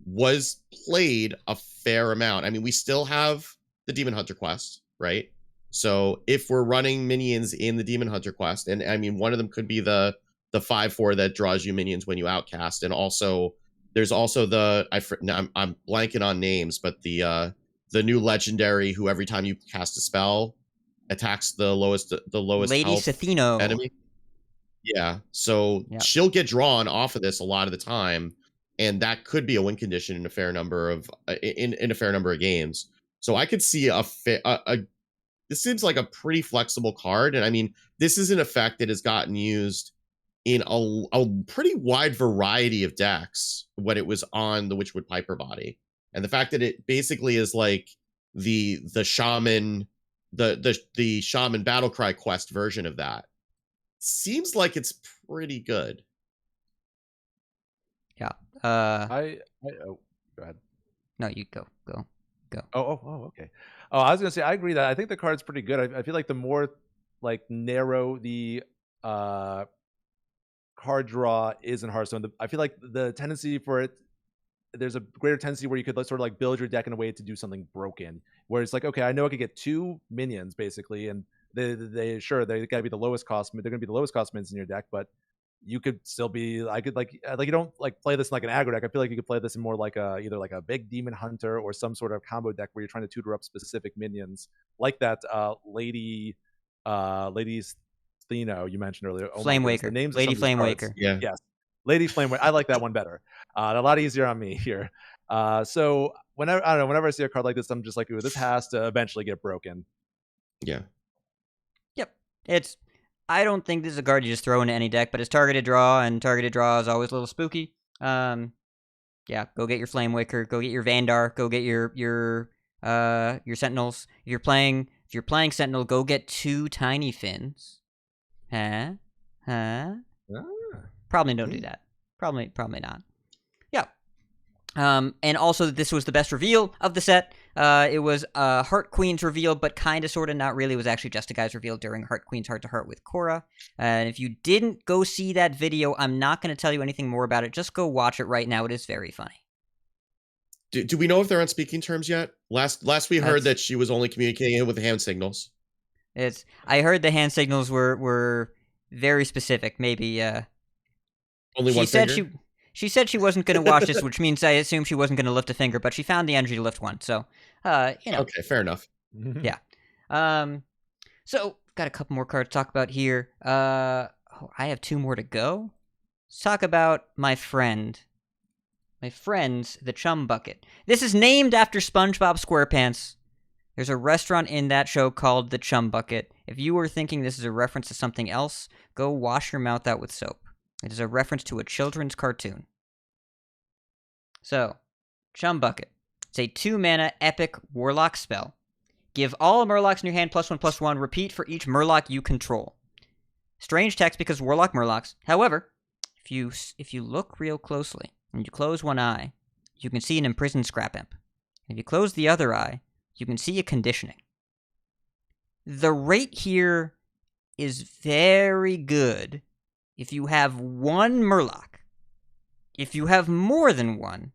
was played a fair amount. I mean, we still have the Demon Hunter quest, right? So if we're running minions in the Demon Hunter quest, and I mean, one of them could be the 5/4 that draws you minions when you outcast, and also there's also I'm blanking on names, but the new legendary who every time you cast a spell attacks the lowest Lady health Sethino enemy. Yeah, so she'll get drawn off of this a lot of the time, and that could be a win condition in a fair number of in a fair number of games. So I could see this seems like a pretty flexible card, and I mean, this is an effect that has gotten used in a pretty wide variety of decks when it was on the Witchwood Piper body. And the fact that it basically is like the shaman the shaman Battlecry quest version of that seems like it's pretty good. Yeah. Oh, go ahead. No, you go. Okay. Oh, I was gonna say I agree that I think the card's pretty good. I feel like the more like narrow the card draw is in Hearthstone, I feel like the tendency for it, there's a greater tendency where you could sort of like build your deck in a way to do something broken, where it's like, okay, I know I could get 2 minions basically, and they gotta be the lowest cost. They're gonna be the lowest cost minions in your deck, but you could still be. I could like you don't like play this in like an aggro deck. I feel like you could play this in more like either like a big demon hunter or some sort of combo deck where you're trying to tutor up specific minions, like that lady Stheno you mentioned earlier. Oh Flame my goodness, Waker. the names of Lady some of these Flame cards. Waker. Yeah. Yes, Lady Flame Waker. I like that one better. A lot easier on me here. So whenever I see a card like this, I'm just like, ooh, this has to eventually get broken. Yeah. Yep. I don't think this is a card you just throw into any deck, but it's targeted draw, and targeted draw is always a little spooky. Yeah, go get your Flame Waker, go get your Vandar, go get your Sentinels. If you're playing Sentinel, go get 2 Tiny Fins. Huh? Probably don't do that. Probably not. Yeah. And also, this was the best reveal of the set. It was Heart Queen's reveal, but kind of, sort of, not really. It was actually just a guy's reveal during Heart Queen's Heart to Heart with Korra. And if you didn't go see that video, I'm not going to tell you anything more about it. Just go watch it right now. It is very funny. Do we know if they're on speaking terms yet? Last we heard that she was only communicating with hand signals. I heard the hand signals were very specific. Maybe only one finger? She said she wasn't going to watch this, which means I assume she wasn't going to lift a finger, but she found the energy to lift one. So, Okay, fair enough. Yeah. So, got a couple more cards to talk about here. I have 2 more to go. Let's talk about my friend's the Chum Bucket. This is named after SpongeBob SquarePants. There's a restaurant in that show called the Chum Bucket. If you were thinking this is a reference to something else, go wash your mouth out with soap. It is a reference to a children's cartoon. So, Chum Bucket. It's a 2-mana epic warlock spell. Give all Murlocs in your hand +1/+1. Repeat for each Murloc you control. Strange text because Warlock Murlocs. However, if you look real closely and you close one eye, you can see an imprisoned Scrap Imp. If you close the other eye, you can see a conditioning. The rate here is very good if you have 1 Murloc. If you have more than 1,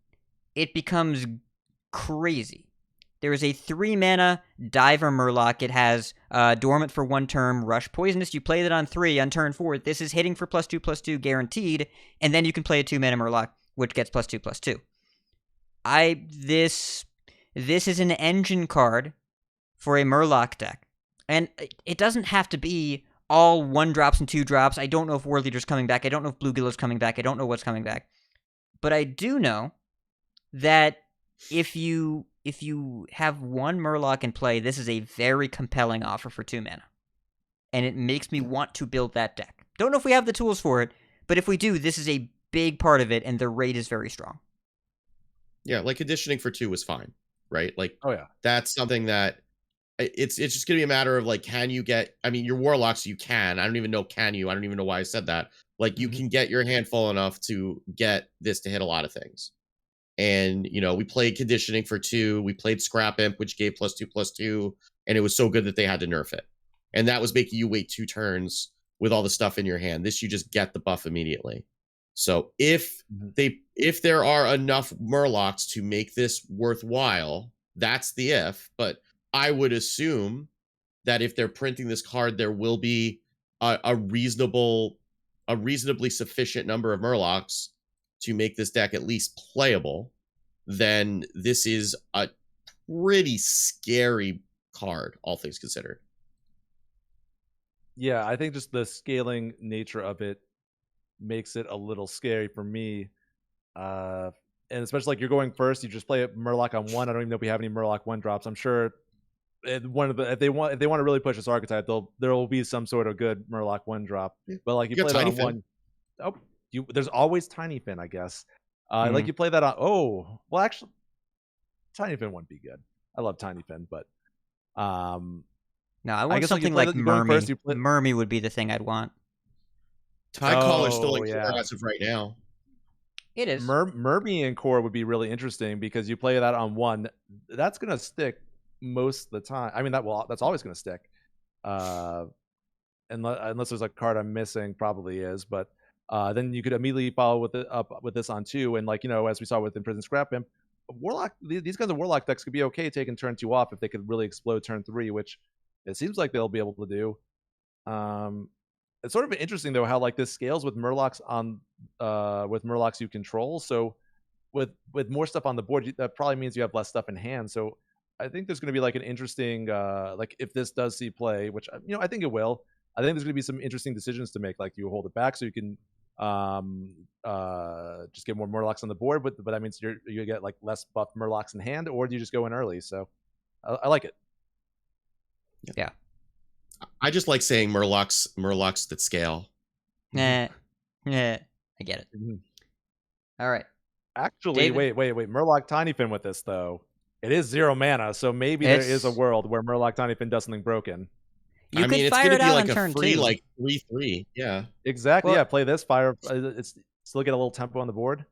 it becomes crazy. There is a 3-mana Diver Murloc. It has Dormant for 1 turn, Rush Poisonous. You play that on 3. On turn 4, this is hitting for +2/+2 guaranteed, and then you can play a 2-mana Murloc, which gets +2/+2. This is an engine card for a Murloc deck. And it doesn't have to be all 1-drops and 2-drops. I don't know if War Leader's coming back. I don't know if Bluegillow's coming back. I don't know what's coming back. But I do know that if you have 1 Murloc in play, this is a very compelling offer for 2 mana. And it makes me want to build that deck. Don't know if we have the tools for it, but if we do, this is a big part of it, and the rate is very strong. Yeah, like conditioning for 2 was fine, right? Like, oh yeah, that's something that it's just gonna be a matter of like, can you get? I mean, your warlocks you can. I don't even know can you. I don't even know why I said that. Like, you can get your hand full enough to get this to hit a lot of things. And we played conditioning for 2. We played Scrap Imp, which gave +2/+2, and it was so good that they had to nerf it. And that was making you wait 2 turns with all the stuff in your hand. This you just get the buff immediately. So if there are enough Murlocs to make this worthwhile, that's the if. But I would assume that if they're printing this card, there will be a reasonably sufficient number of Murlocs to make this deck at least playable. Then this is a pretty scary card, all things considered. Yeah, I think just the scaling nature of it makes it a little scary for me. And especially like you're going first, you just play a Murloc on 1. I don't even know if we have any Murloc 1-drops. I'm sure if they want to really push this archetype, there will be some sort of good Murloc 1-drop. But like you play that on 1. Oh, there's always Tiny Fin, I guess. Like you play that on. Oh, well, actually, Tiny Fin wouldn't be good. I love Tiny Fin, but no, I want something like Mermy. Mermy would be the thing I'd want. Tide Caller's still in as of right now. It is. Mermian Core would be really interesting because you play that on 1. That's gonna stick most of the time. I mean, that's always gonna stick. Unless there's a card I'm missing, probably is. But then you could immediately follow with this on 2, and as we saw with Imprisoned Scrap Imp, Warlock. These kinds of Warlock decks could be okay taking turn 2 off if they could really explode turn 3, which it seems like they'll be able to do. It's sort of interesting though how this scales with Murlocs with Murlocs you control. So with more stuff on the board, that probably means you have less stuff in hand. So I think there's going to be an interesting if this does see play, which I think it will. I think there's going to be some interesting decisions to make. Like, you hold it back so you can just get more Murlocs on the board, but that means you get less buff Murlocs in hand, or do you just go in early? So I like it. Yeah. I just like saying Murlocs that scale. Nah. I get it. Mm-hmm. All right. Actually, David? wait. Murloc Tinyfin with this, though. It is 0 mana, so maybe there is a world where Murloc Tinyfin does something broken. You could it's fire gonna it be out like on a turn free 2. 3/3. Yeah. Exactly. Well, yeah, play this, fire. It's still get a little tempo on the board.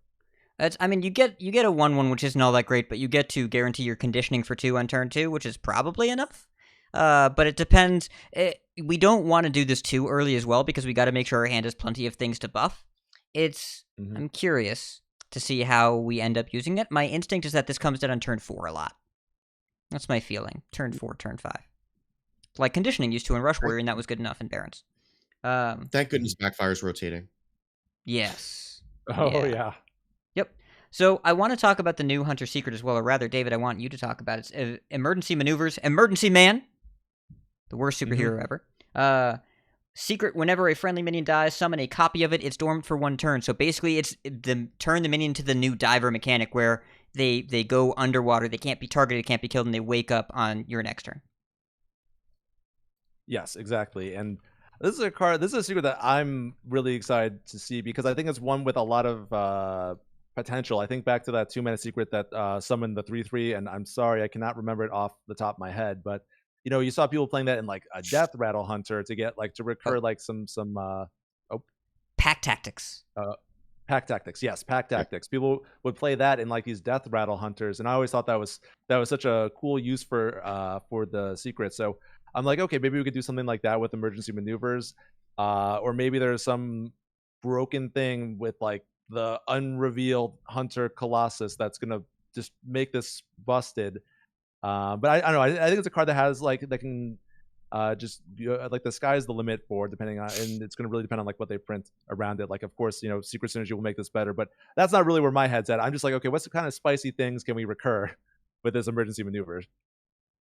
You get a 1/1, which isn't all that great, but you get to guarantee your conditioning for 2 on turn 2, which is probably enough. But it depends. We don't want to do this too early as well, because we got to make sure our hand has plenty of things to buff. I'm curious to see how we end up using it. My instinct is that this comes down on turn 4 a lot. That's my feeling. Turn 4, turn 5. Like conditioning used to in Rush Warrior, and that was good enough in Barons. Thank goodness Backfire's rotating. Yes. Oh, yeah. Yep. So I want to talk about the new Hunter Secret as well, or rather, David, I want you to talk about it. It's Emergency Maneuvers. Emergency Man! The worst superhero ever. Secret, whenever a friendly minion dies, summon a copy of it. It's dormant for 1 turn. So basically, it's turn the minion to the new diver mechanic, where they go underwater, they can't be targeted, can't be killed, and they wake up on your next turn. Yes, exactly. And this is a secret that I'm really excited to see, because I think it's one with a lot of potential. I think back to that 2-mana secret that summoned the 3/3, and I'm sorry, I cannot remember it off the top of my head, but you saw people playing that in a Death Rattle Hunter to get to recur some Pack Tactics. Pack Tactics. Yes, Pack Tactics. People would play that in these Death Rattle Hunters, and I always thought that was such a cool use for the secret. So I'm like, okay, maybe we could do something like that with Emergency Maneuvers, or maybe there's some broken thing with the unrevealed Hunter Colossus that's gonna just make this busted. But I don't know. I think it's a card that has that can just the sky's the limit for, depending on, and it's going to really depend on what they print around it. Of course, Secret Synergy will make this better, but that's not really where my head's at. I'm just okay, what's the kind of spicy things can we recur with this Emergency Maneuver?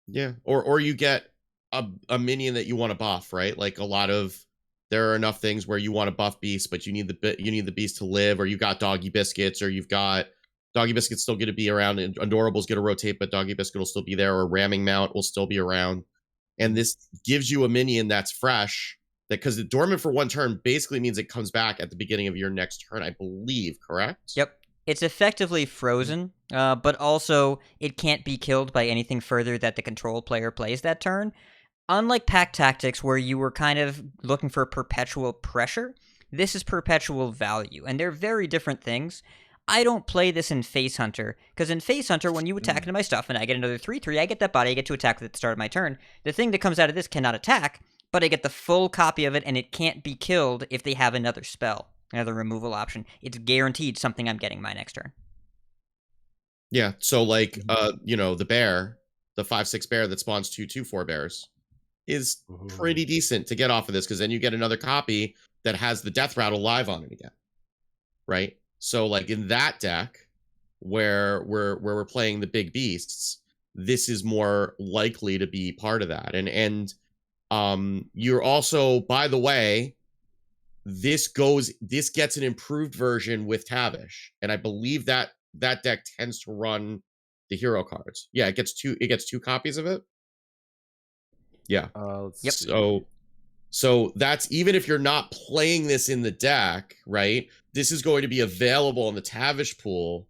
Yeah, or you get a minion that you want to buff, right? There are enough things where you want to buff Beast, but you need the Beast to live, or you got Doggy Biscuits, or you've got Doggy Biscuit's still going to be around, and Adorable's going to rotate, but Doggy Biscuit will still be there, or Ramming Mount will still be around. And this gives you a minion that's fresh, because the dormant for 1 turn basically means it comes back at the beginning of your next turn, I believe, correct? Yep. It's effectively frozen, but also it can't be killed by anything further that the control player plays that turn. Unlike Pack Tactics, where you were kind of looking for perpetual pressure, this is perpetual value, and they're very different things. I don't play this in Face Hunter, because in Face Hunter, when you attack into my stuff and I get another 3/3, I get that body, I get to attack at the start of my turn. The thing that comes out of this cannot attack, but I get the full copy of it, and it can't be killed if they have another spell, another removal option. It's guaranteed something I'm getting my next turn. Yeah, so the bear, the 5/6 bear that spawns 2/2/4 bears, is pretty decent to get off of this, because then you get another copy that has the Death Rattle live on it again, right? So in that deck where we're playing the big beasts, this is more likely to be part of that. And you're also, by the way, this gets an improved version with Tavish, and I believe that deck tends to run the hero cards. Yeah, it gets two copies of it. Yeah. Yep. So that's, even if you're not playing this in the deck, right? This is going to be available in the Tavish pool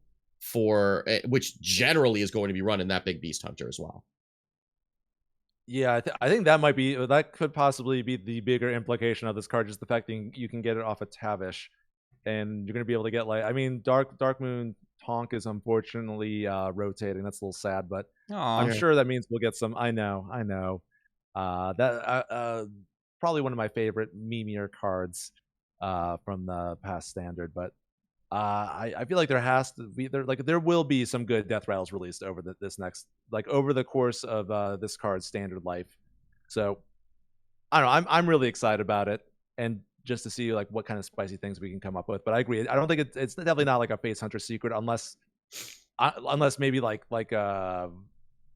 which generally is going to be running that big Beast Hunter as well. Yeah, I think that could possibly be the bigger implication of this card, just the fact that you can get it off of Tavish. and you're gonna be able to get like, I mean, Dark Moon Tonk is unfortunately rotating. That's a little sad, but Aw. I'm sure that means we'll get some. I know. Probably one of my favorite memeier cards from the past standard, but I feel like there will be some good death rattles released over over the course of this card's standard life. So I don't know. I'm really excited about it, and just to see like what kind of spicy things we can come up with. But I agree. I don't think it's definitely not like a Face Hunter secret unless maybe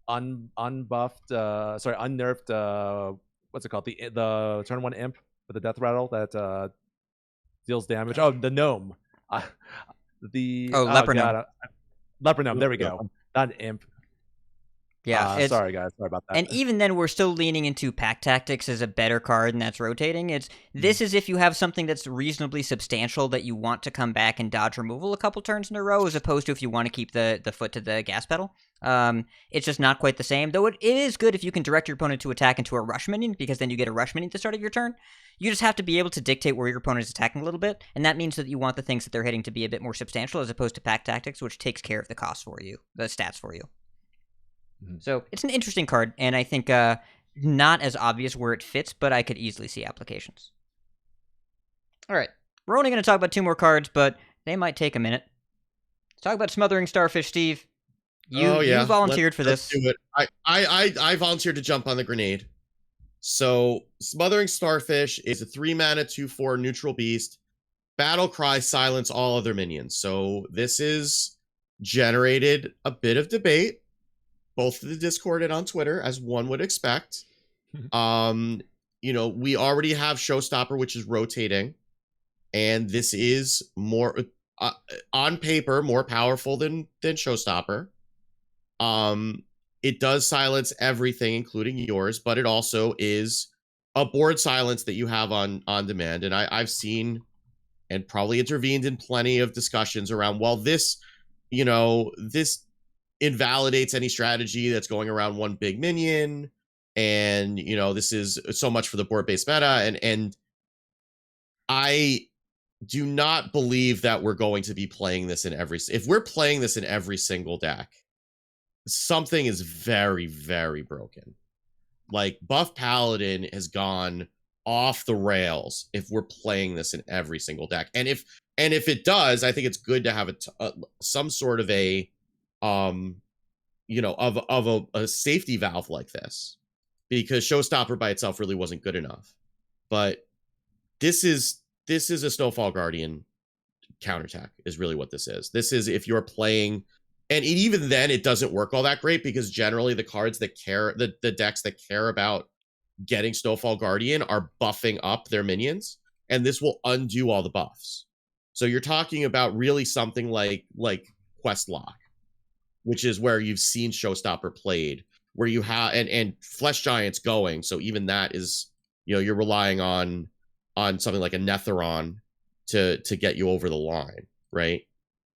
unnerfed. What's it called? The turn 1 imp with the death rattle that deals damage. Oh, the gnome. Leper gnome. Leper gnome. There we go. Not an imp. Yeah. Sorry guys. Sorry about that. And even then, we're still leaning into Pack Tactics as a better card, and that's rotating. This is if you have something that's reasonably substantial that you want to come back and dodge removal a couple turns in a row, as opposed to if you want to keep the foot to the gas pedal. It's just not quite the same. Though it is good if you can direct your opponent to attack into a rush minion, because then you get a rush minion at the start of your turn. You just have to be able to dictate where your opponent is attacking a little bit, and that means that you want the things that they're hitting to be a bit more substantial, as opposed to Pack Tactics, which takes care of the cost for you, the stats for you. So it's an interesting card, and I think not as obvious where it fits, but I could easily see applications. All right, we're only going to talk about 2 more cards, but they might take a minute. Let's talk about Smothering Starfish, Steve. You volunteered for this. Let's do it. I volunteered to jump on the grenade. So Smothering Starfish is a 3-mana 2/4 neutral beast. Battle Cry, silence all other minions. So this is generated a bit of debate, both the Discord and on Twitter, as one would expect. We already have Showstopper, which is rotating, and this is more on paper more powerful than Showstopper. It does silence everything, including yours, but it also is a board silence that you have on demand. And I've seen and probably intervened in plenty of discussions around, well, this invalidates any strategy that's going around one big minion, and this is so much for the board-based meta, and I do not believe that we're going to be playing this if we're playing this in every single deck, something is very, very broken. Like, Buff Paladin has gone off the rails if we're playing this in every single deck, and if it does, I think it's good to have some sort of a a safety valve like this, because Showstopper by itself really wasn't good enough. But this is a Snowfall Guardian counterattack is really what this is. This is if you're playing, and even then it doesn't work all that great, because generally the cards that care, the decks that care about getting Snowfall Guardian are buffing up their minions, and this will undo all the buffs. So you're talking about really something like Quest Lock, which is where you've seen Showstopper played, where you have and Flesh Giants going. So even that is, you're relying on something like a Netheron to get you over the line, right?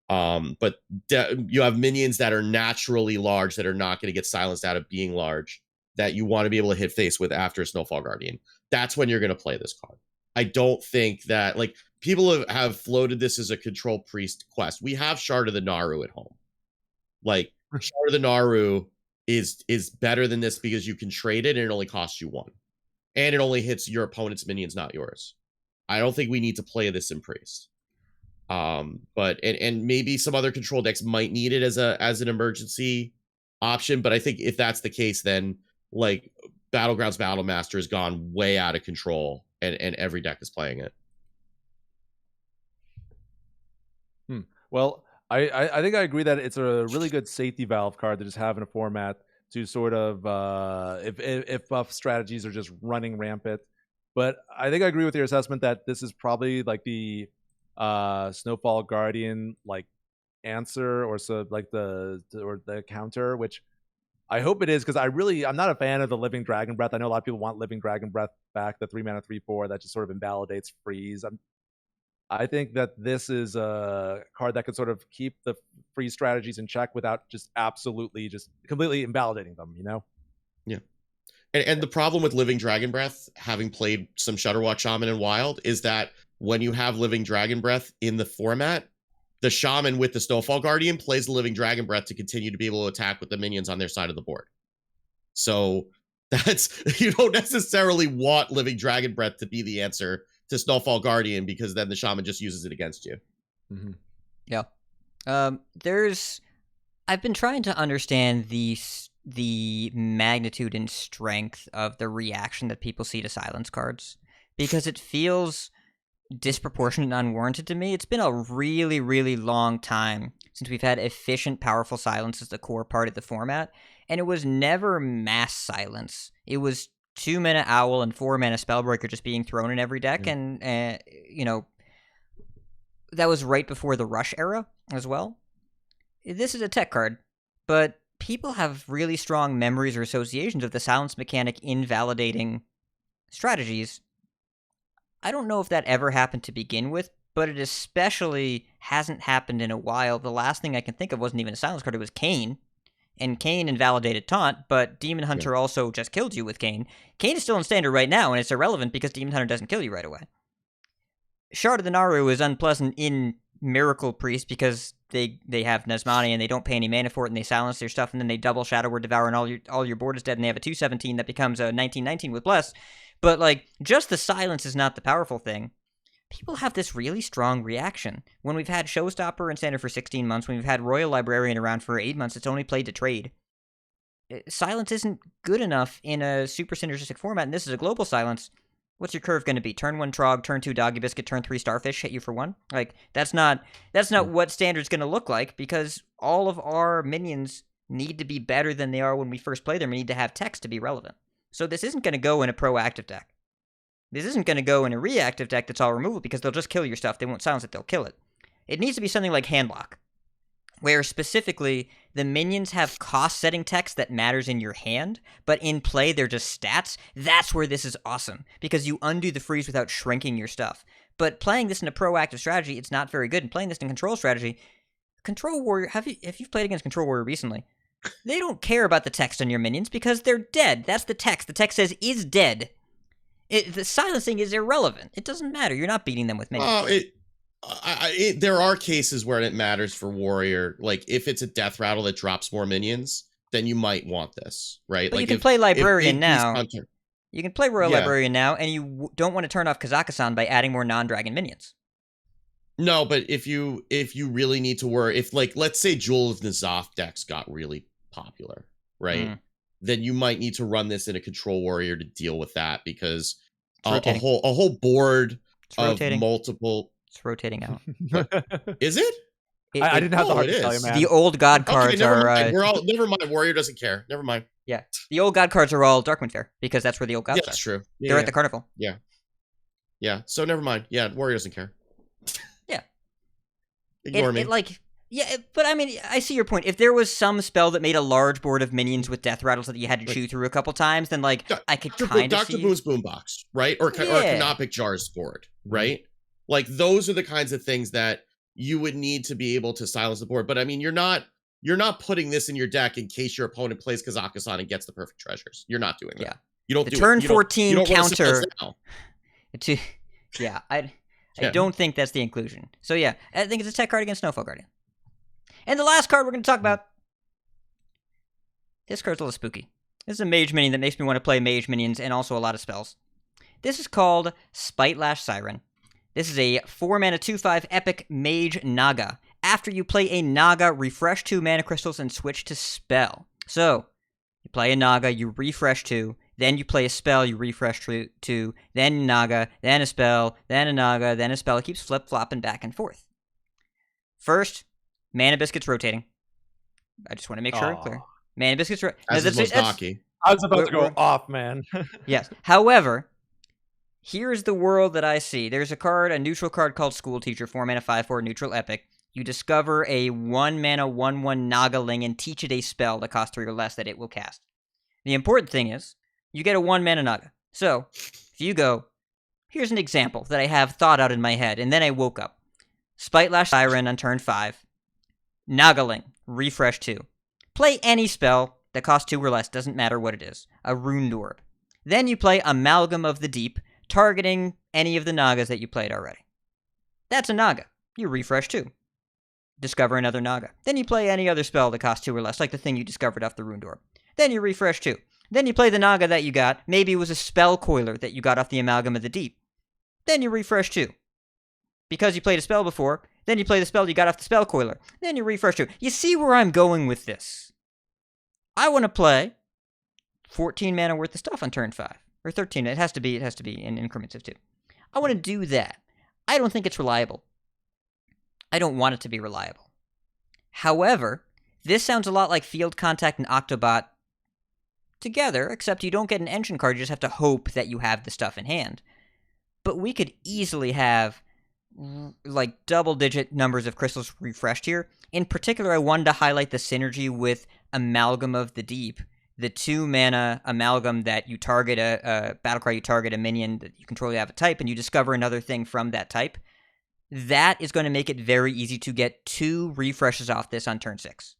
But you have minions that are naturally large that are not going to get silenced out of being large, that you want to be able to hit face with after Snowfall Guardian. That's when you're going to play this card. I don't think that, like, people have floated this as a control priest quest. We have Shard of the Naru at home. Like, Shard of the Naru is better than this because you can trade it and it only costs you 1. And it only hits your opponent's minions, not yours. I don't think we need to play this in priest. But maybe some other control decks might need it as an emergency option. But I think if that's the case, then like Battlegrounds Battlemaster has gone way out of control, and every deck is playing it. Well, I think I agree that it's a really good safety valve card to just have in a format to sort of if buff strategies are just running rampant. But I think I agree with your assessment that this is probably like the Snowfall Guardian like answer, or so like the counter, which I hope it is, because I'm not a fan of the Living Dragon Breath. I know a lot of people want Living Dragon Breath back, the 3-mana 3/4 that just sort of invalidates freeze. I think that this is a card that could sort of keep the freeze strategies in check without just absolutely just completely invalidating them, Yeah. And the problem with Living Dragon Breath, having played some Shudderwatch Shaman and Wild, is that when you have Living Dragon Breath in the format, the Shaman with the Snowfall Guardian plays the Living Dragon Breath to continue to be able to attack with the minions on their side of the board. So that's, you don't necessarily want Living Dragon Breath to be the answer to Snowfall Guardian, because then the Shaman just uses it against you. Mm-hmm. Yeah. I've been trying to understand the magnitude and strength of the reaction that people see to silence cards, because it feels disproportionate and unwarranted to me. It's been a really, really long time since we've had efficient, powerful silence as the core part of the format, and it was never mass silence. It was 2-mana Owl and 4-mana Spellbreaker just being thrown in every deck, and that was right before the Rush era as well. This is a tech card, but people have really strong memories or associations of the silence mechanic invalidating strategies. I don't know if that ever happened to begin with, but it especially hasn't happened in a while. The last thing I can think of wasn't even a silence card, it was Kain. And Kain invalidated Taunt, but Demon Hunter also just killed you with Kain. Kain is still in standard right now, and it's irrelevant because Demon Hunter doesn't kill you right away. Shard of the Naru is unpleasant in Miracle Priest because they have Nesmani and they don't pay any mana for it, and they silence their stuff, and then they double Shadow Word Devour, and all your board is dead, and they have a 2/17 that becomes a 19/19 with Bless. But, like, just the silence is not the powerful thing. People have this really strong reaction. When we've had Showstopper in standard for 16 months, when we've had Royal Librarian around for 8 months, it's only played to trade. Silence isn't good enough in a super synergistic format, and this is a global silence. What's your curve going to be? Turn 1 Trog, turn 2 Doggy Biscuit, turn 3 Starfish, hit you for 1? Like, that's not what standard's going to look like, because all of our minions need to be better than they are when we first play them. We need to have text to be relevant. So this isn't going to go in a proactive deck. This isn't going to go in a reactive deck that's all removal, because they'll just kill your stuff. They won't silence it, they'll kill it. It needs to be something like Handlock, where specifically the minions have cost-setting text that matters in your hand, but in play they're just stats. That's where this is awesome, because you undo the freeze without shrinking your stuff. But playing this in a proactive strategy, it's not very good. And playing this in control strategy, Control Warrior, if you've played against Control Warrior recently, they don't care about the text on your minions because they're dead. That's the text. The text says, is dead. The silencing is irrelevant. It doesn't matter. You're not beating them with minions. There are cases where it matters for Warrior. Like, if it's a Death Rattle that drops more minions, then you might want this, right? But like, you can play Librarian now. Hunter, you can play Royal Librarian now, and you don't want to turn off Kazakhstan by adding more non-dragon minions. No, but if you really need to worry, if, like, let's say Jewel of N'Zoth decks got really popular, right? Then you might need to run this in a Control Warrior to deal with that, because a whole board of multiple. It's rotating out. Is it? I didn't have the heart to tell you, man. The old god cards never are. Mind. Never mind. Warrior doesn't care. Never mind. Yeah, the old god cards are all Darkwind Fair, because that's where the old gods are. That's true. Yeah, They're at the carnival. Yeah. So never mind. Yeah, Warrior doesn't care. Yeah. Ignore me. But I mean, I see your point. If there was some spell that made a large board of minions with death rattles that you had to chew through a couple times, then, like, I could kind of see. Dr. Boo's Boombox, right? Or Canopic Jar's board, right? Like, those are the kinds of things that you would need to be able to silence the board. But I mean, you're not putting this in your deck in case your opponent plays Kazakhstan and gets the perfect treasures. You're not doing that. Yeah. You don't the do turn it. 14 counter. I Yeah. don't think that's the inclusion. So yeah, I think it's a tech card against Snowfall Guardian. And the last card we're going to talk about, this card's a little spooky. This is a mage minion that makes me want to play mage minions and also a lot of spells. This is called Spitelash Siren. This is a 4-mana 2/5 epic mage Naga. After you play a Naga, refresh 2 mana crystals and switch to spell. So, you play a Naga, you refresh 2, then you play a spell, you refresh 2, then Naga, then a spell, then a Naga, then a spell. It keeps flip-flopping back and forth. First, Mana Biscuit's rotating. I just want to make sure I'm clear. Mana Biscuit's rotating. As is Mozaki. I was about to go off, man. Yes. However, here's the world that I see. There's a neutral card called School Teacher, 4-mana 5/4 neutral epic. You discover a 1-mana 1/1 Nagaling and teach it a spell that costs 3 or less that it will cast. The important thing is, you get a 1-mana Naga. So, if you go, here's an example that I have thought out in my head, and then I woke up. Spitelash Siren on turn 5. Nagaling, refresh 2. Play any spell that costs 2 or less, doesn't matter what it is. A Runed Orb. Then you play Amalgam of the Deep, targeting any of the Nagas that you played already. That's a Naga. You refresh 2. Discover another Naga. Then you play any other spell that costs 2 or less, like the thing you discovered off the Rune Door. Then you refresh 2. Then you play the Naga that you got. Maybe it was a spell coiler that you got off the Amalgam of the Deep. Then you refresh 2. Because you played a spell before, then you play the spell you got off the spell coiler. Then you refresh 2. You see where I'm going with this? I want to play 14 mana worth of stuff on turn 5. Or 13. It has to be in increments of 2. I want to do that. I don't think it's reliable. I don't want it to be reliable. However, this sounds a lot like Field Contact and Octobot together, except you don't get an engine card, you just have to hope that you have the stuff in hand. But we could easily have like double-digit numbers of crystals refreshed here. In particular, I wanted to highlight the synergy with Amalgam of the Deep, the 2-mana Amalgam that you target a battlecry, you target a minion that you control, you have a type, and you discover another thing from that type. That is going to make it very easy to get 2 refreshes off this on turn 6.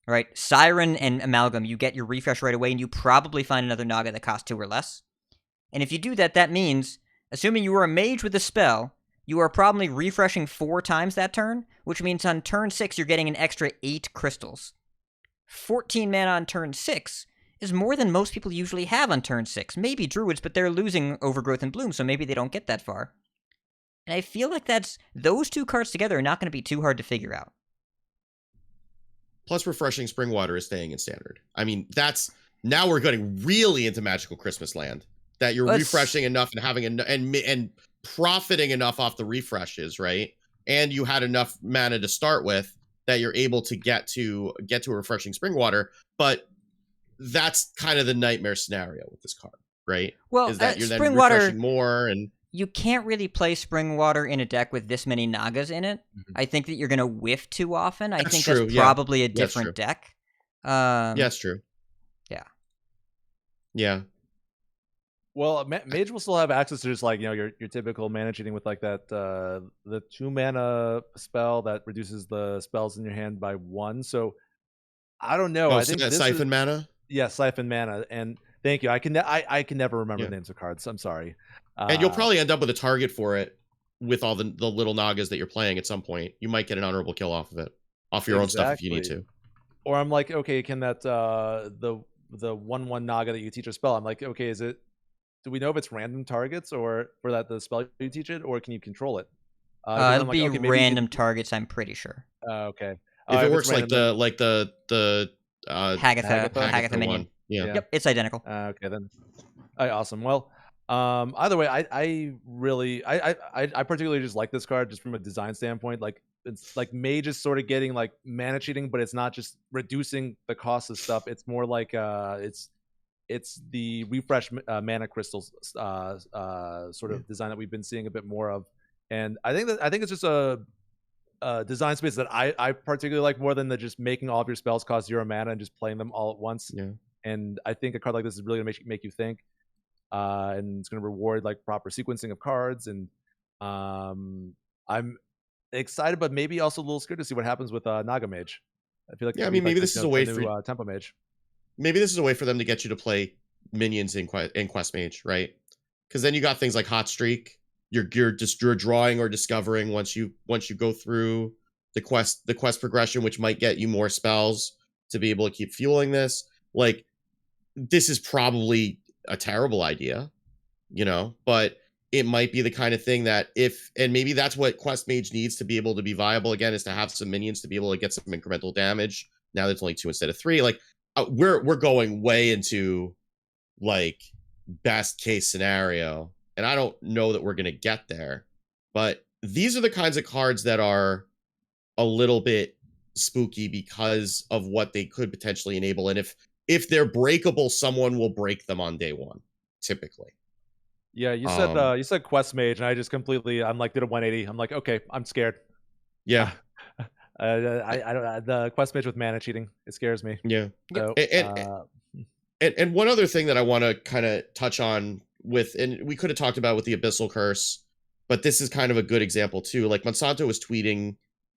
All right, Siren and Amalgam, you get your refresh right away, and you probably find another Naga that costs 2 or less. And if you do that, that means, assuming you are a mage with a spell, you are probably refreshing 4 times that turn, which means on turn 6 you're getting an extra 8 crystals. 14 mana on turn 6 is more than most people usually have on turn 6. Maybe Druids, but they're losing Overgrowth and Bloom, so maybe they don't get that far. And I feel like those 2 cards together are not going to be too hard to figure out. Plus, refreshing Springwater is staying in standard. I mean, now we're getting really into magical Christmas land. That you're refreshing enough and having and profiting enough off the refreshes, right? And you had enough mana to start with that you're able to get to a refreshing Springwater. But that's kind of the nightmare scenario with this card, right? Well, is that you're then Springwater, refreshing more and. You can't really play Springwater in a deck with this many Nagas in it. Mm-hmm. I think that you're going to whiff too often. I think that's probably a different deck. Yeah, that's true. Yeah. Yeah. Well, Mage will still have access to just like, your typical mana cheating with like that, the 2-mana spell that reduces the spells in your hand by 1. So I don't know. Oh, I think that Siphon mana? Yeah, Siphon mana. And thank you. I can never remember the names of cards. I'm sorry. And you'll probably end up with a target for it with all the little Nagas that you're playing at some point. You might get an honorable kill off of it, off your own stuff if you need to. Or I'm like, okay, can that the 1/1 Naga that you teach a spell? I'm like, okay, do we know if it's random targets or for that the spell you teach it, or can you control it? It'll be random targets. I'm pretty sure. Okay. If it works like the Hagatha minion. Yeah. Yep, it's identical. Okay then. Awesome. Well. Either way, I particularly just like this card just from a design standpoint. Like it's like Mage is sort of getting like mana cheating, but it's not just reducing the cost of stuff. It's more like it's the refresh mana crystals sort of design that we've been seeing a bit more of. And I think it's just a design space that I particularly like more than just making all of your spells cost 0 mana and just playing them all at once. Yeah. And I think a card like this is really gonna make you think. And it's going to reward like proper sequencing of cards, and I'm excited, but maybe also a little scared to see what happens with Naga Mage. I feel like maybe this is a way for Tempo Mage. Maybe this is a way for them to get you to play minions in Quest Mage, right? Because then you got things like Hot Streak. You're drawing or discovering once you go through the quest progression, which might get you more spells to be able to keep fueling this. Like this is probably a terrible idea, but it might be the kind of thing that and maybe that's what Quest Mage needs to be able to be viable again, is to have some minions to be able to get some incremental damage. Now there's only 2 instead of 3. Like we're going way into like best case scenario, and I don't know that we're going to get there, but these are the kinds of cards that are a little bit spooky because of what they could potentially enable. And if they're breakable, someone will break them on day 1, typically. Yeah, you said Quest Mage, and I just completely, I'm like, did a 180. I'm like, okay, I'm scared. Yeah. I don't the Quest Mage with mana cheating, it scares me. Yeah. So, and one other thing that I want to kind of touch on with, and we could have talked about with the Abyssal Curse, but this is kind of a good example too. Like Monsanto was tweeting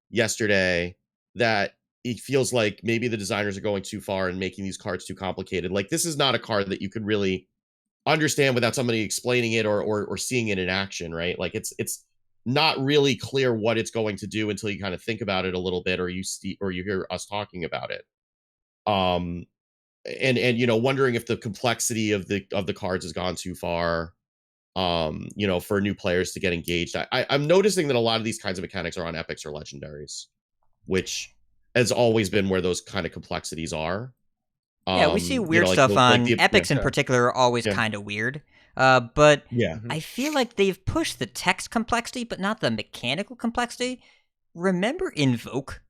yesterday that it feels like maybe the designers are going too far and making these cards too complicated. Like this is not a card that you could really understand without somebody explaining it or seeing it in action, right? Like it's not really clear what it's going to do until you kind of think about it a little bit, or you hear us talking about it. And wondering if the complexity of the cards has gone too far, for new players to get engaged. I'm noticing that a lot of these kinds of mechanics are on epics or legendaries, which has always been where those kind of complexities are. Yeah, we see weird stuff on epics in particular are always kind of weird. But I feel like they've pushed the text complexity, but not the mechanical complexity. Remember Invoke?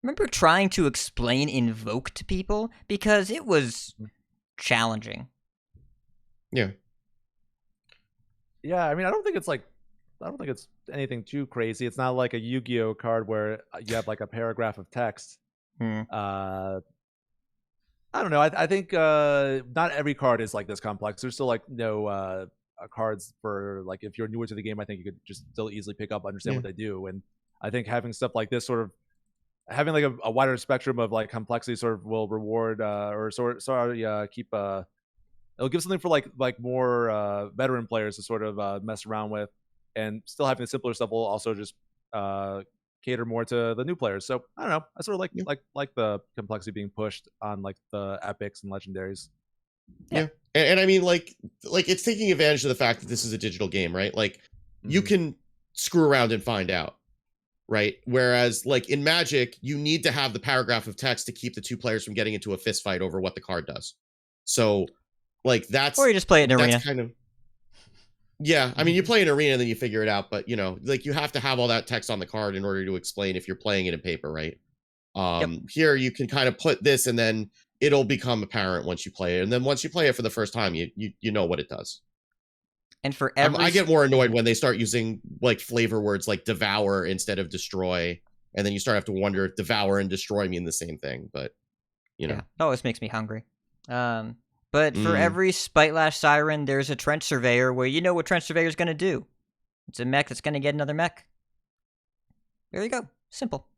Remember trying to explain Invoke to people? Because it was challenging. Yeah. Yeah, I mean, I don't think it's anything too crazy. It's not like a Yu-Gi-Oh card where you have like a paragraph of text. I don't know. I think not every card is like this complex. There's still like cards for like if you're newer to the game. I think you could just still easily pick up, understand what they do, and I think having stuff like this, sort of having like a wider spectrum of like complexity, sort of will reward keep it'll give something for like more veteran players to sort of mess around with, and still having the simpler stuff will also just cater more to the new players. So I don't know. I sort of like the complexity being pushed on like the epics and legendaries. Yeah. And I mean, like it's taking advantage of the fact that this is a digital game, right? Like you can screw around and find out, right? Whereas like in Magic, you need to have the paragraph of text to keep the two players from getting into a fist fight over what the card does. So like or you just play it in arena. Kind of, yeah, I mean, you play an arena and then you figure it out, but like you have to have all that text on the card in order to explain if you're playing it in paper, right? Here you can kind of put this and then it'll become apparent once you play it, and then once you play it for the first time, you know what it does. And for every, I get more annoyed when they start using like flavor words like devour instead of destroy, and then you start to have to wonder if devour and destroy mean the same thing. But it always makes me hungry. But for every Spitelash Siren, there's a Trench Surveyor where you know what Trench Surveyor's going to do. It's a mech that's going to get another mech. There you go. Simple.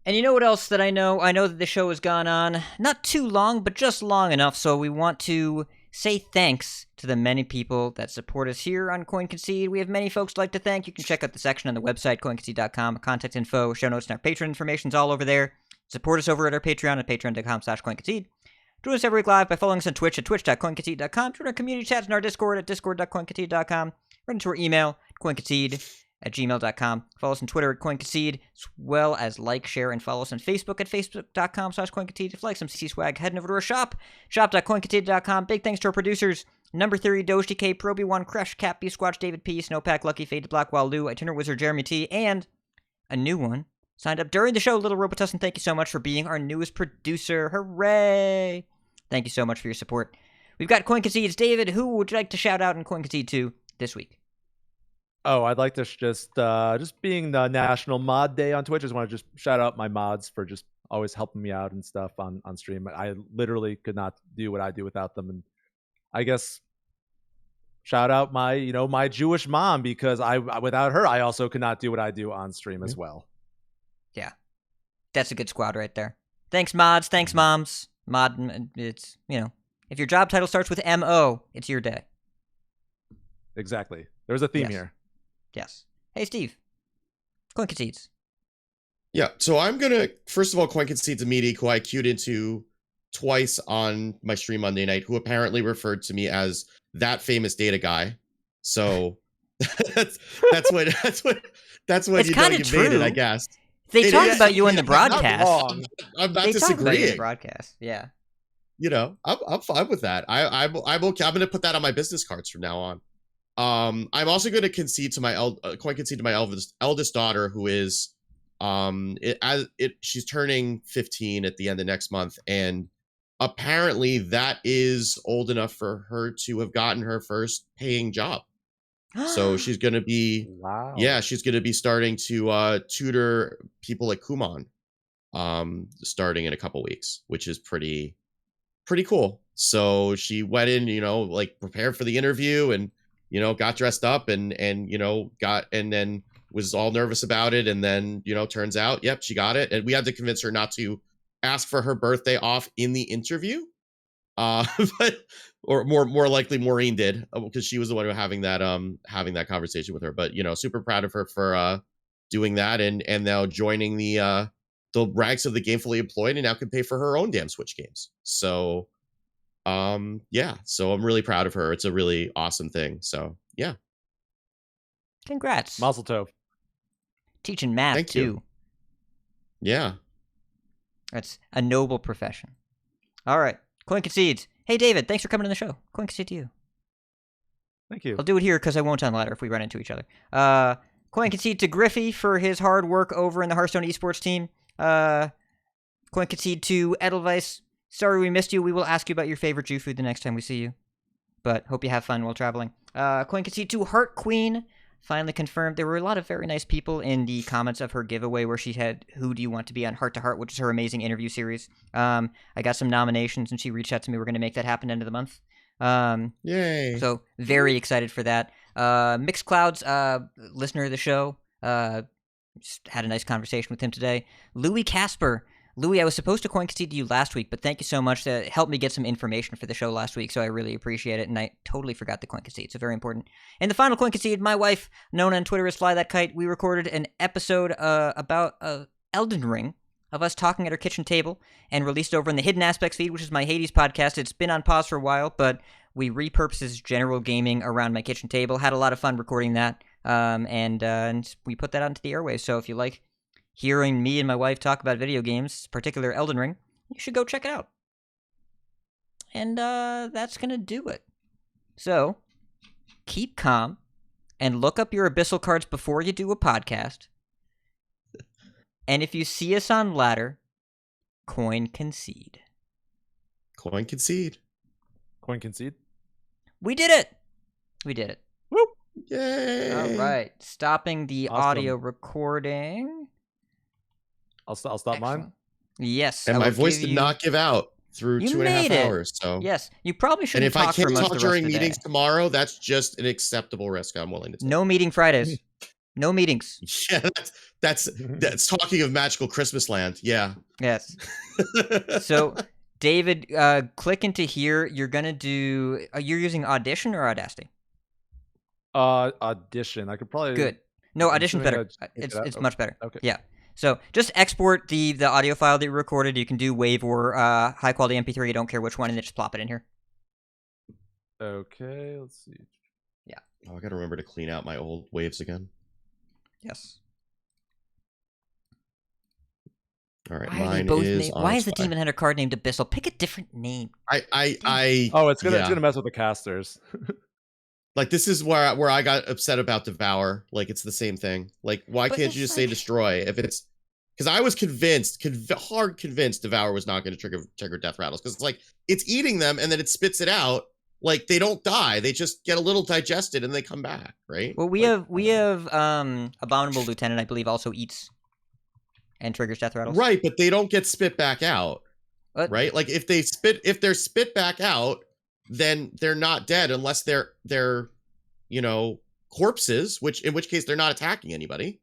And you know what else that I know? I know that the show has gone on not too long, but just long enough, so we want to say thanks to the many people that support us here on Coin Concede. We have many folks to like to thank. You can check out the section on the website, coinconcede.com, contact info, show notes, and our Patreon information's all over there. Support us over at our Patreon at patreon.com/coinconcede. Join us every week live by following us on Twitch at twitch.coinconcede.com. Join our community chats in our Discord at discord.coinconcede.com. Run into our email, coinconcede@gmail.com. Follow us on Twitter at coinconcede, as well as like, share, and follow us on Facebook at facebook.com/coinconcede. If you like some CC swag, head over to our shop, shop.coinconcede.com. Big thanks to our producers, Number Theory, Doge DK, Proby1, Crush, Cap, B Squatch, David P, Snowpack, Lucky, Fade to Black, Wild Lou, Itinerant Wizard, Jeremy T, and a new one signed up during the show, Little Robotussin. Thank you so much for being our newest producer. Hooray! Thank you so much for your support. We've got Coin Concedes. David, who would you like to shout out in Coin Concede to this week? Oh, I'd like to just being the National Mod Day on Twitch, I just want to just shout out my mods for just always helping me out and stuff on stream. I literally could not do what I do without them, and I guess shout out my Jewish mom, because without her I also could not do what I do on stream as well. Yeah, that's a good squad right there. Thanks mods, thanks moms. Mod, it's if your job title starts with MO, it's your day. Exactly. There's a theme here. Yes. Hey, Steve. Coin Concedes. Yeah, so I'm going to, first of all, Coin Concedes a meaty who I queued into twice on my stream Monday night, who apparently referred to me as that famous data guy. So that's what it's you know you made it, I guess. They talk about you in the broadcast. I'm not disagreeing. In the broadcast, yeah. I'm fine with that. I'm okay. I'm going to put that on my business cards from now on. I'm also going to concede to my eldest daughter, who is she's turning 15 at the end of next month, and apparently that is old enough for her to have gotten her first paying job. So she's going to be she's going to be starting to tutor people at Kumon starting in a couple weeks, which is pretty cool. So she went in, prepared for the interview and got dressed up and then was all nervous about it, and then turns out she got it, and we had to convince her not to ask for her birthday off in the interview, But or more likely Maureen did, because she was the one who having that conversation with her. But super proud of her for doing that, and now joining the ranks of the gainfully employed, and now can pay for her own damn Switch games. So yeah, so I'm really proud of her. It's a really awesome thing. So yeah, Congrats. Mazel tov. Teaching math Thank too. you. Yeah. That's a noble profession. All right. Coin Concedes. Hey, David, thanks for coming on the show. Coin Concede to you. Thank you. I'll do it here because I won't on ladder if we run into each other. Coin Concede to Griffey for his hard work over in the Hearthstone esports team. Coin Concede to Edelweiss. Sorry we missed you. We will ask you about your favorite Jew food the next time we see you. But hope you have fun while traveling. Coin Concede to Heart Queen. Finally confirmed. There were a lot of very nice people in the comments of her giveaway where she had Who Do You Want to Be on Heart to Heart, which is her amazing interview series. I got some nominations and she reached out to me. We're going to make that happen end of the month. Yay. So very excited for that. Mixed Clouds, listener of the show, just had a nice conversation with him today. Louis Casper. Louis, I was supposed to coin concede to you last week, but thank you so much to help me get some information for the show last week, so I really appreciate it, and I totally forgot the coin concede, so very important. And the final coin concede, my wife, known on Twitter as Fly That Kite, we recorded an episode about Elden Ring, of us talking at our kitchen table, and released over in the Hidden Aspects feed, which is my Hades podcast. It's been on pause for a while, but we repurposed as general gaming around my kitchen table. Had a lot of fun recording that, and we put that onto the airwaves. So if you like hearing me and my wife talk about video games, particular Elden Ring, you should go check it out. And that's going to do it. So keep calm and look up your Abyssal cards before you do a podcast. And if you see us on ladder, coin concede. Coin concede. Coin concede. We did it. We did it. Woo! Yay. All right. Stopping the Awesome. audio recording. I'll stop Excellent. mine. Yes. And I my will voice give did you- not give out through You 2.5 made it. hours. So Yes. You probably and shouldn't if I talk for can't much talk of the rest during of the meetings day. tomorrow, that's just an acceptable risk I'm willing to take. No meeting Fridays. No meetings. Yeah, that's talking of magical Christmas land. Yeah. Yes. So, David, click into here. You're going to do... you're using Audition or Audacity? Audition. I could probably. Good. No, I'm Audition's assuming better. I just It's pick it it's up. much better. Okay. Yeah. So just export the audio file that you recorded. You can do WAV or high quality MP3. I don't care which one, and then just plop it in here. Okay. Let's see. Oh, I gotta remember to clean out my old waves again. Yes. All right, Why are they mine both is named? on Why its is the way. Demon Hunter card named Abyssal? Pick a different name. I Oh, it's yeah. gonna mess with the casters. Like, this is where I got upset about Devour. Like, it's the same thing. Like, why But can't it's you just say like- destroy if it's... Because I was hard convinced Devour was not going to trigger death rattles. Because it's like, it's eating them and then it spits it out. Like, they don't die. They just get a little digested and they come back, right? Well, we have Abominable Lieutenant. I believe also eats and triggers death rattles. Right, but they don't get spit back out, What? right? Like, if they're spit back out, then they're not dead unless they're corpses, in which case they're not attacking anybody,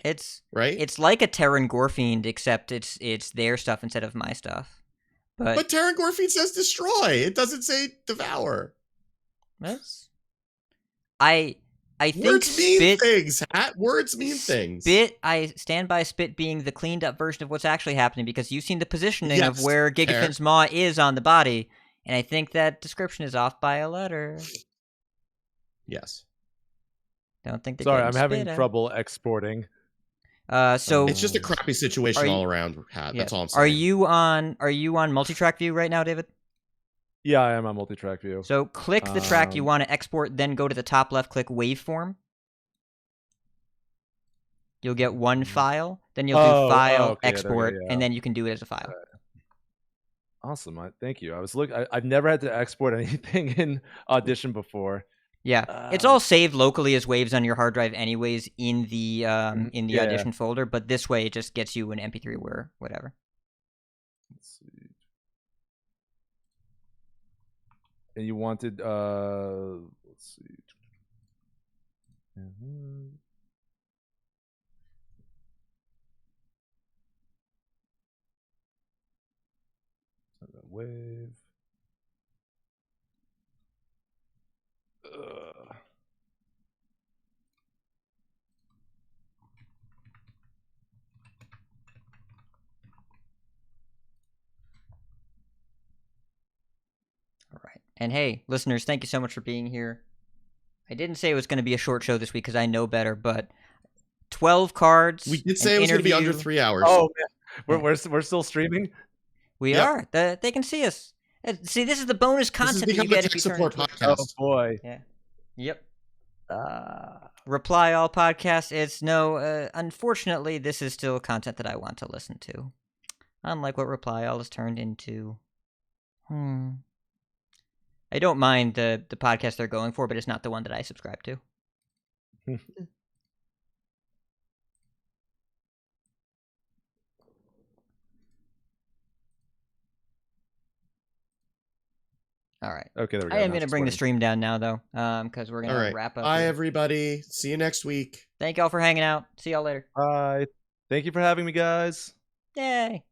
It's right? like a Terran Gorfiend, except it's their stuff instead of my stuff. But Terran Gorfiend says destroy. It doesn't say devour. That's... I think Words mean spit. things, Hat. Words mean things. Spit, I stand by spit being the cleaned up version of what's actually happening, because you've seen the positioning of Yes, where fair. Gigafin's maw is on the body, and I think that description is off by a letter. Yes. Don't think they're Sorry, getting I'm having spit out. trouble exporting. So It's just a crappy situation Are you- all around, Hat. yeah. That's all I'm saying. Are you on multi-track view right now, David? Yeah, I am on multi-track view. So click the track you Um, want to export, then go to the top left, click waveform. You'll get one file, then you'll do file, okay, export, yeah. and then you can do it as a file. Awesome. Thank you. I've never had to export anything in Audition before. Yeah, it's all saved locally as waves on your hard drive, anyways, in the Yeah. Audition folder. But this way, it just gets you an MP3 or whatever. Let's see. And you wanted let's see. Send that wave. And hey, listeners, thank you so much for being here. I didn't say it was going to be a short show this week because I know better, but 12 cards. We did say it was going to be under 3 hours. Oh, man. We're still streaming? We are. They can see us. See, this is the bonus content that you get if you turn support into podcast. Oh, boy. Yeah. Yep. Reply All podcast. It's unfortunately, this is still content that I want to listen to. Unlike what Reply All has turned into. I don't mind the podcast they're going for, but it's not the one that I subscribe to. All right. Okay, there we go. I am going to bring the stream down now, though, because we're going to wrap up. Bye, here. everybody. See you next week. Thank y'all for hanging out. See y'all later. Bye. Thank you for having me, guys. Yay.